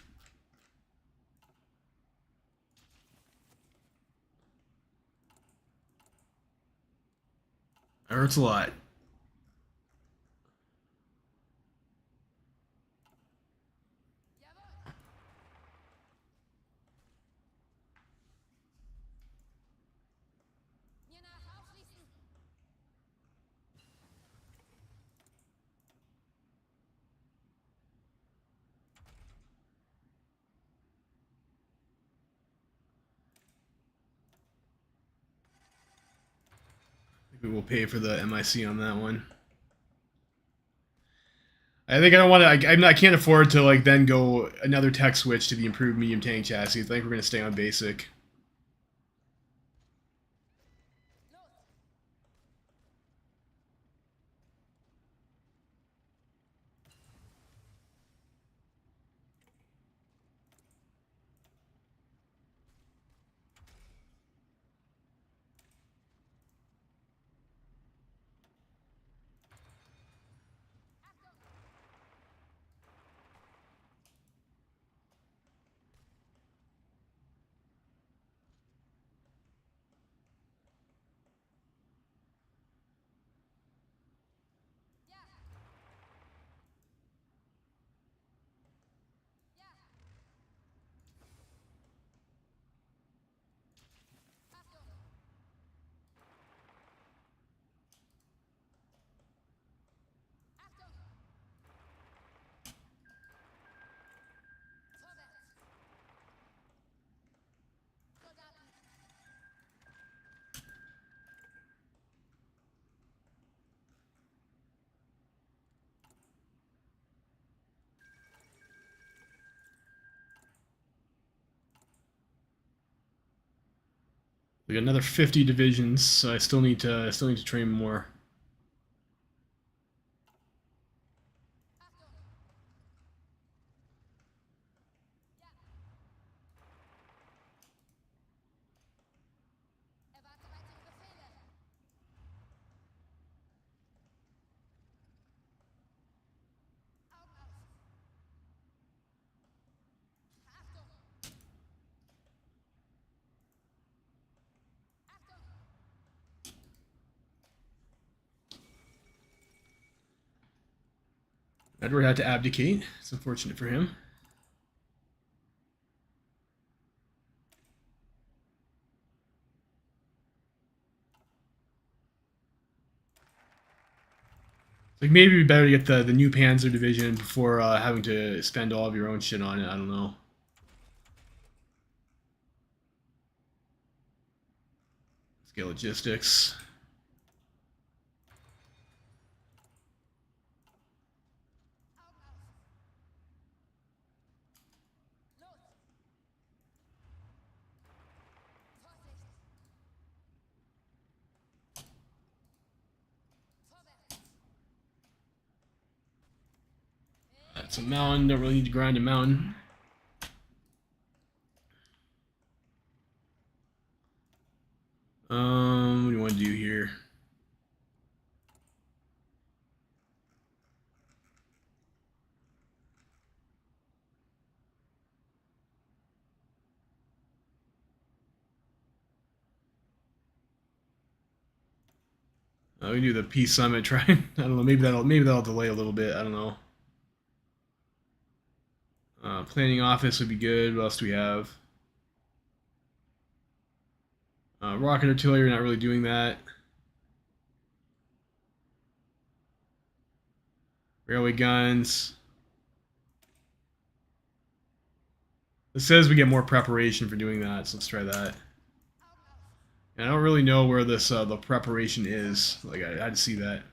That hurts a lot. We will pay for the MIC on that one. I think I don't want to. I can't afford to like then go another tech switch to the improved medium tank chassis. I think we're gonna stay on basic. We got another 50 divisions, so I still need to train more. Edward had to abdicate. It's unfortunate for him. Like maybe it'd be better to get the new Panzer division before having to spend all of your own shit on it. I don't know. Let's get logistics. That's a mountain. Don't really need to grind a mountain. What do you want to do here? We do the Peace Summit. Try. I don't know. Maybe that'll delay a little bit. I don't know. Planning office would be good. What else do we have? Rocket artillery. We're not really doing that. Railway guns. It says we get more preparation for doing that, so let's try that. And I don't really know where this the preparation is. Like I had to see that.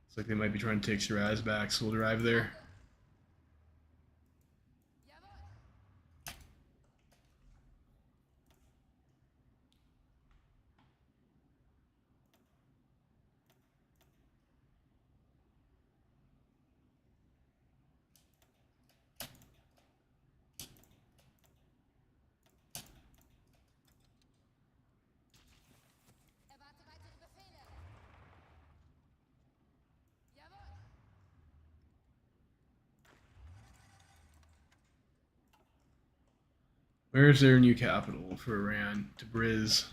It's like they might be trying to take Shiraz back, so we'll drive there. Where's their new capital for Iran? Tabriz.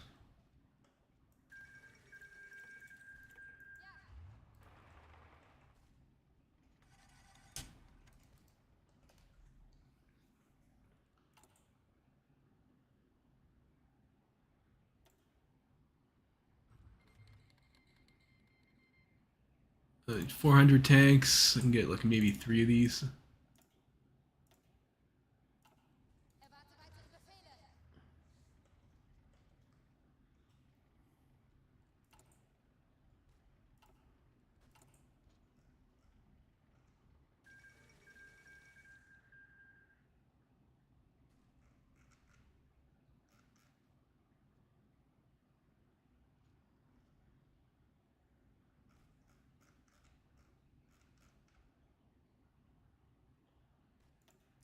Uh, 400 tanks. I can get like maybe 3 of these.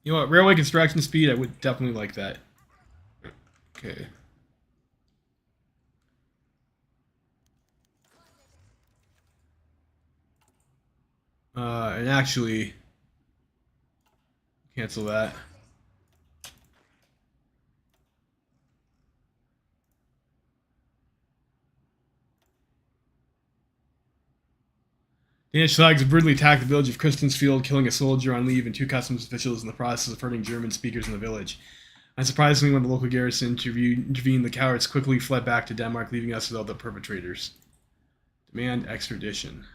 You know what? Railway construction speed, I would definitely like that. Okay. And actually, cancel that. Danish flags brutally attacked the village of Christiansfield, killing a soldier on leave and 2 customs officials in the process of hurting German speakers in the village. Unsurprisingly, when the local garrison intervened, the cowards quickly fled back to Denmark, leaving us with all the perpetrators. Demand extradition.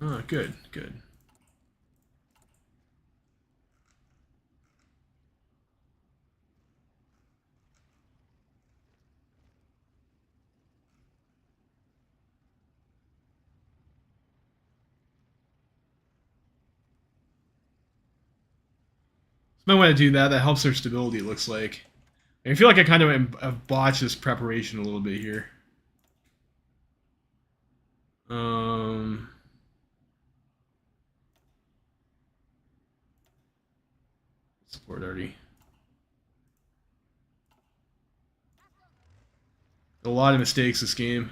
Oh, good, good. So I want to do that. That helps their stability, it looks like. I feel like I kind of have botched this preparation a little bit here. Um... for it already. A lot of mistakes this game.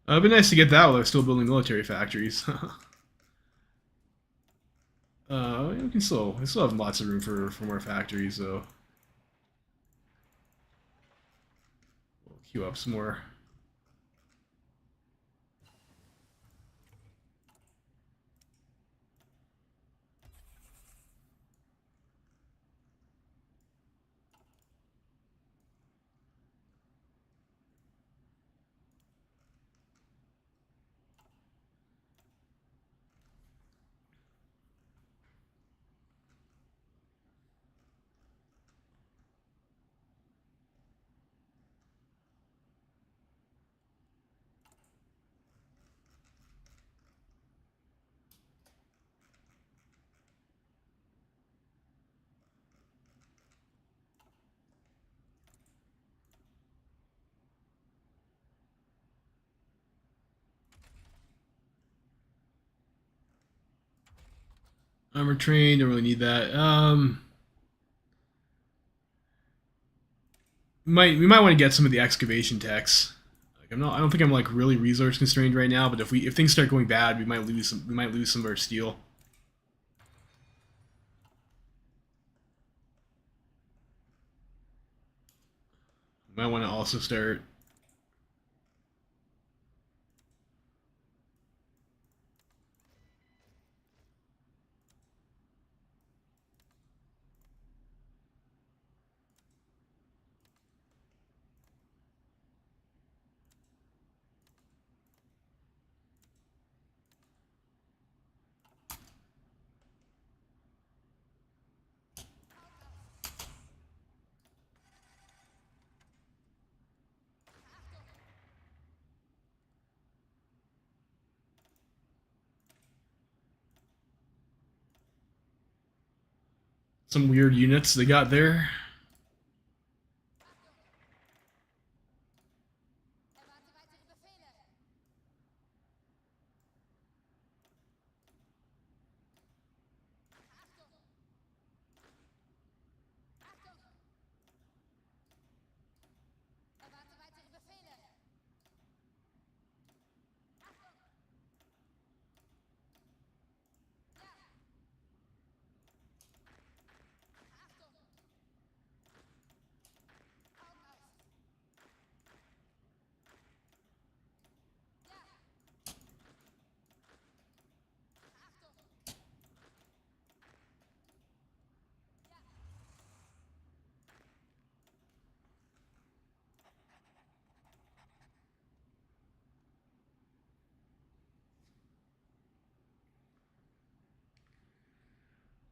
It'd be nice to get that while they're still building military factories. We still have lots of room for more factories, though. We'll queue up some more. Armor train, don't really need that. We might want to get some of the excavation techs. Like I don't think I'm like really resource constrained right now, but if things start going bad, we might lose some of our steel. We might want to also start some weird units they got there.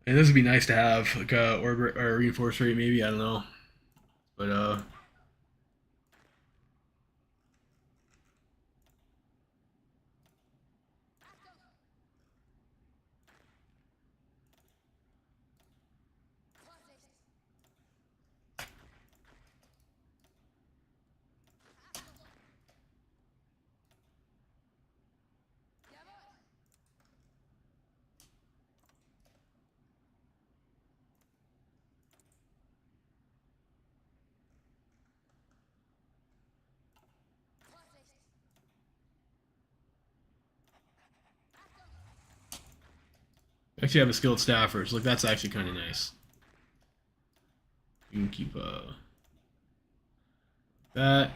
And this would be nice to have, like a orbit or a reinforce rate, maybe, I don't know. But actually have a skilled staffer, so like that's actually kind of nice. You can keep that.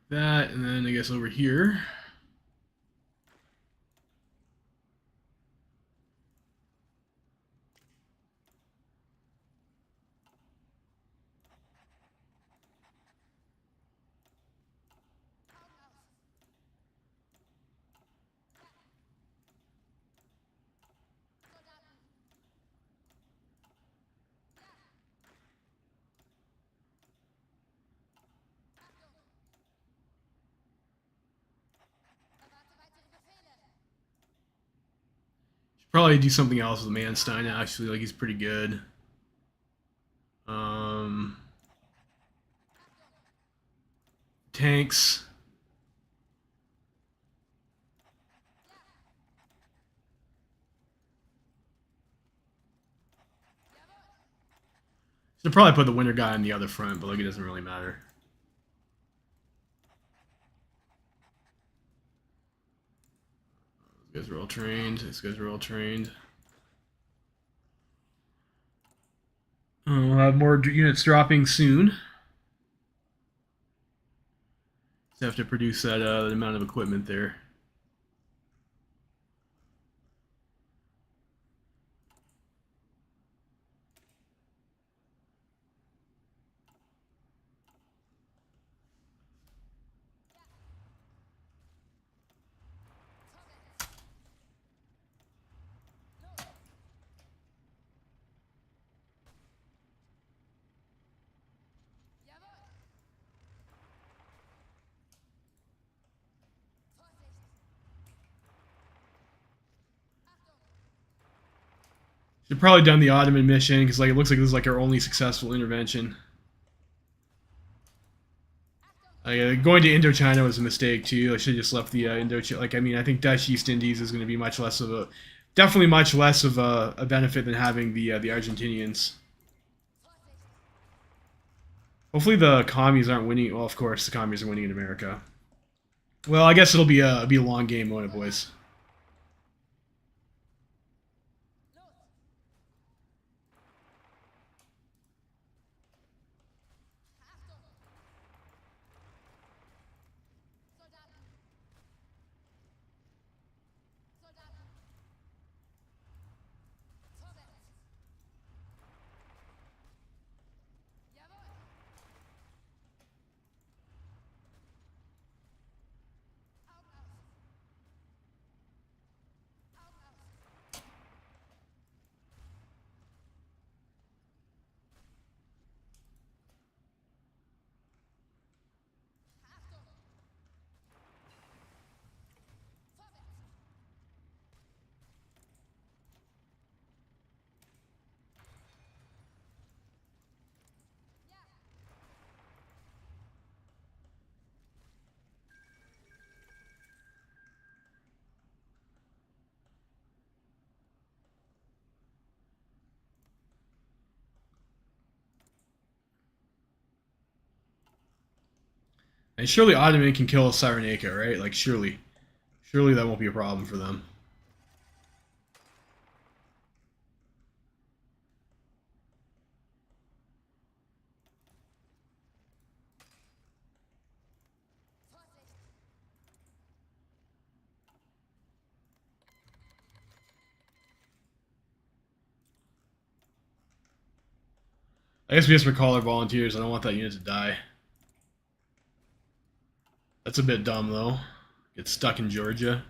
that, and then I guess over here. Should probably do something else with Manstein, actually. Like, he's pretty good. Tanks. Should probably put the winter guy on the other front, but like it doesn't really matter. These guys are all trained. These guys are all trained. We'll have more units dropping soon. Just have to produce that amount of equipment there. Should probably done the Ottoman mission because like it looks like this is like our only successful intervention. Going to Indochina was a mistake too. I should have just left the Indochina. Like I mean, I think Dutch East Indies is going to be much less of a, definitely much less of a benefit than having the Argentinians. Hopefully the commies aren't winning. Well, of course the commies are winning in America. Well, I guess it'll be a long game, won't it, boys? And surely Ottoman can kill Cyrenaica, right? Like surely that won't be a problem for them. I guess we just recall our volunteers. I don't want that unit to die. That's a bit dumb, though. Get stuck in Georgia.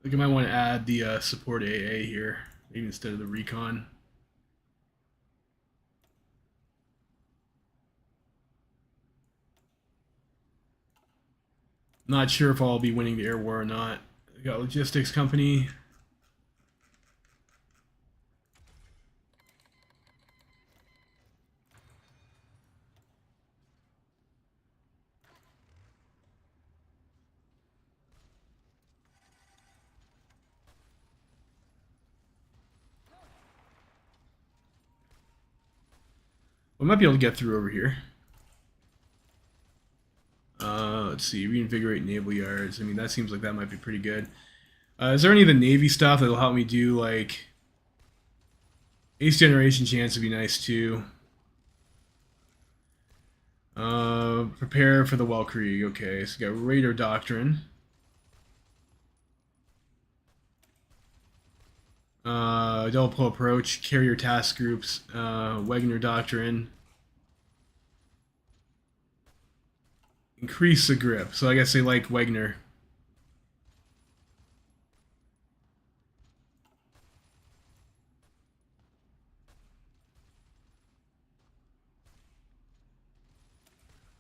Like I might want to add the support AA here, maybe instead of the recon. Not sure if I'll be winning the air war or not. We got logistics company. We might be able to get through over here. Let's see, reinvigorate naval yards. I mean, that seems like that might be pretty good. Is there any of the Navy stuff that'll help me do, like... Ace generation chance would be nice, too. Prepare for the Weltkrieg. Okay, so we got Raider Doctrine. Double pull approach, carrier task groups, Wegener Doctrine. Increase the grip. So I guess they like Wegener.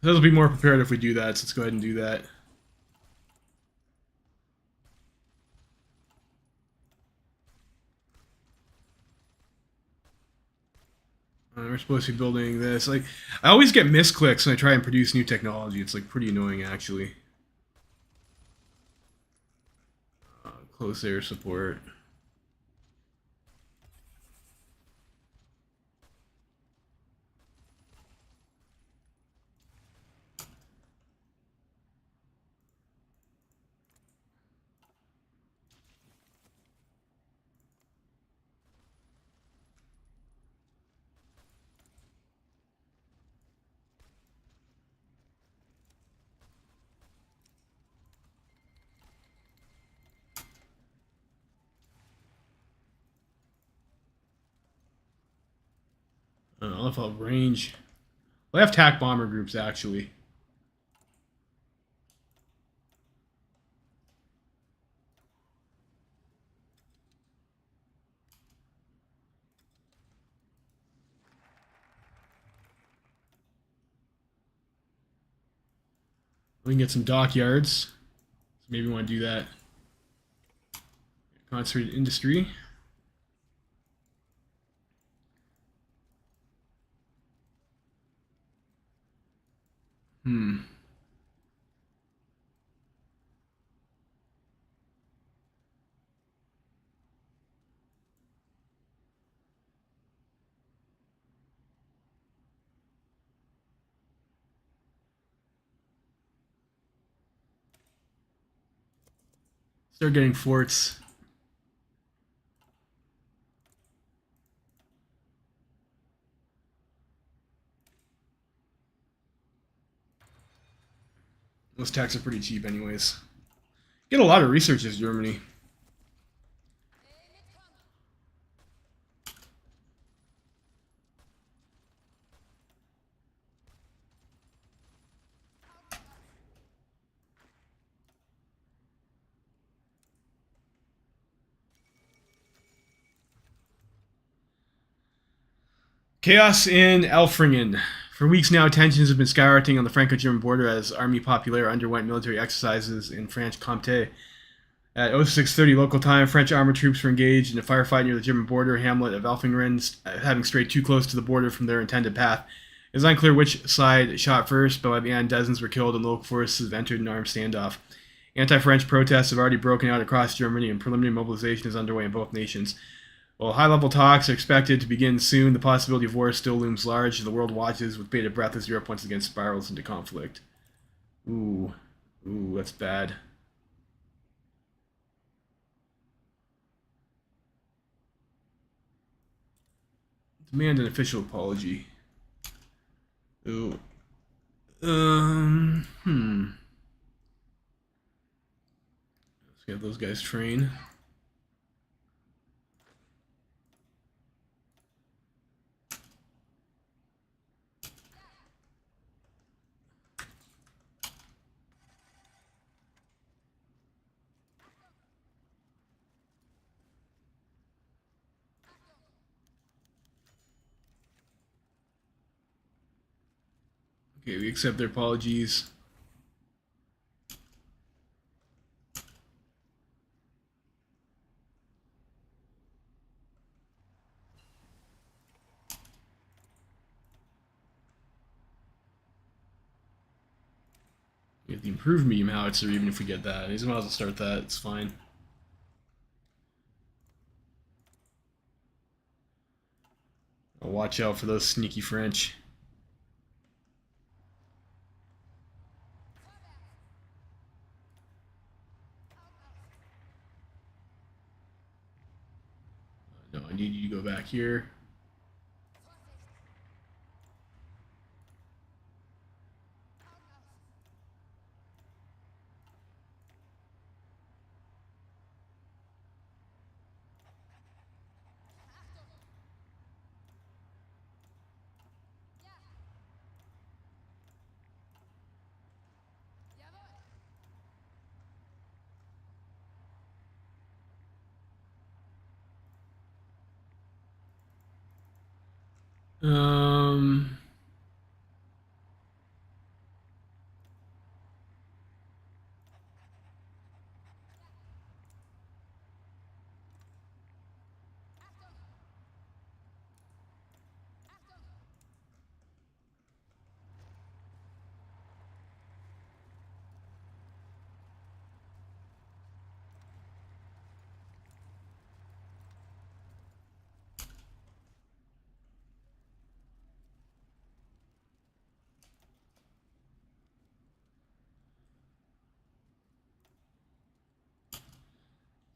Those will be more prepared if we do that, so let's go ahead and do that. We're supposed to be building this. Like, I always get misclicks when I try and produce new technology. It's like pretty annoying, actually. Close air support. I don't know if I'll have range. Well, I have TAC bomber groups, actually. We can get some dockyards. So maybe we want to do that. Concentrated industry. Hmm. Start getting forts. Those tax are pretty cheap anyways. Get a lot of researchers, Germany. Chaos in Elfringen. For weeks now, tensions have been skyrocketing on the Franco-German border as Army Populaire underwent military exercises in Franche-Comté. At 06:30 local time, French armored troops were engaged in a firefight near the German border hamlet of Elfringen, having strayed too close to the border from their intended path. It is unclear which side shot first, but by the end, dozens were killed and local forces have entered an armed standoff. Anti-French protests have already broken out across Germany, and preliminary mobilization is underway in both nations. While high-level talks are expected to begin soon, the possibility of war still looms large. The world watches with bated breath as Europe once again spirals into conflict. Ooh, that's bad. Demand an official apology. Ooh. Let's get those guys train. Okay, we accept their apologies. We have the improved medium howitzer, even if we get that. He's might as well start that, it's fine. I'll watch out for those sneaky French. No, I need you to go back here. Um,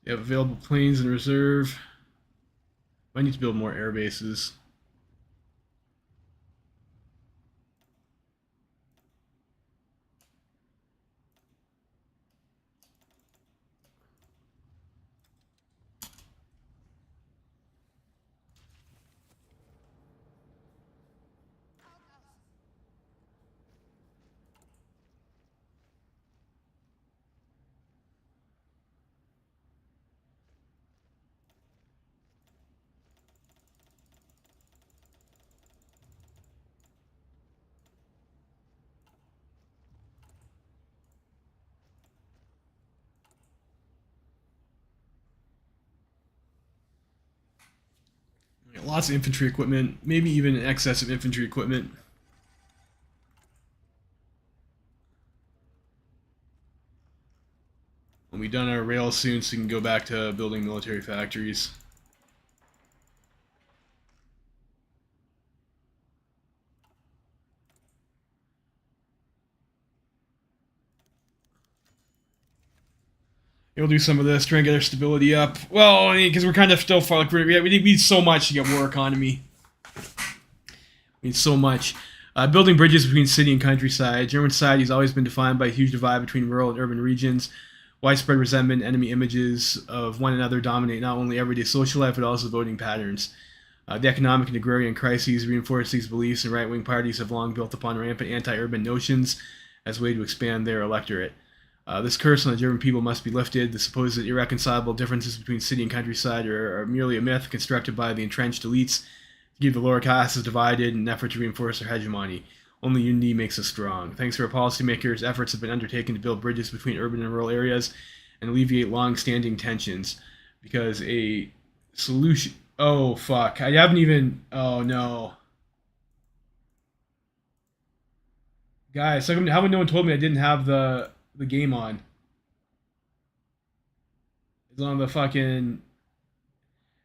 you have available planes in reserve. I need to build more air bases. Lots of infantry equipment, maybe even an excess of infantry equipment. We'll be done our rails soon, so we can go back to building military factories. We'll do some of this, try and get our stability up. Well, because we're kind of still far, like we need so much to get war economy. We need so much. Building bridges between city and countryside. German society has always been defined by a huge divide between rural and urban regions. Widespread resentment, enemy images of one another dominate not only everyday social life but also voting patterns. The economic and agrarian crises reinforce these beliefs, and right-wing parties have long built upon rampant anti-urban notions as a way to expand their electorate. This curse on the German people must be lifted. The supposed irreconcilable differences between city and countryside are merely a myth constructed by the entrenched elites to keep the lower classes divided in an effort to reinforce their hegemony. Only unity makes us strong. Thanks to our policymakers, efforts have been undertaken to build bridges between urban and rural areas and alleviate long-standing tensions. Because a solution... Oh, fuck. I haven't even... Oh, no. Guys, how come no one told me I didn't have the game on? It's on the fucking...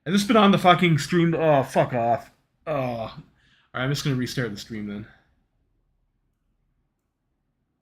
Has this been on the fucking stream? Oh, fuck off. Oh. Alright, I'm just gonna restart the stream then.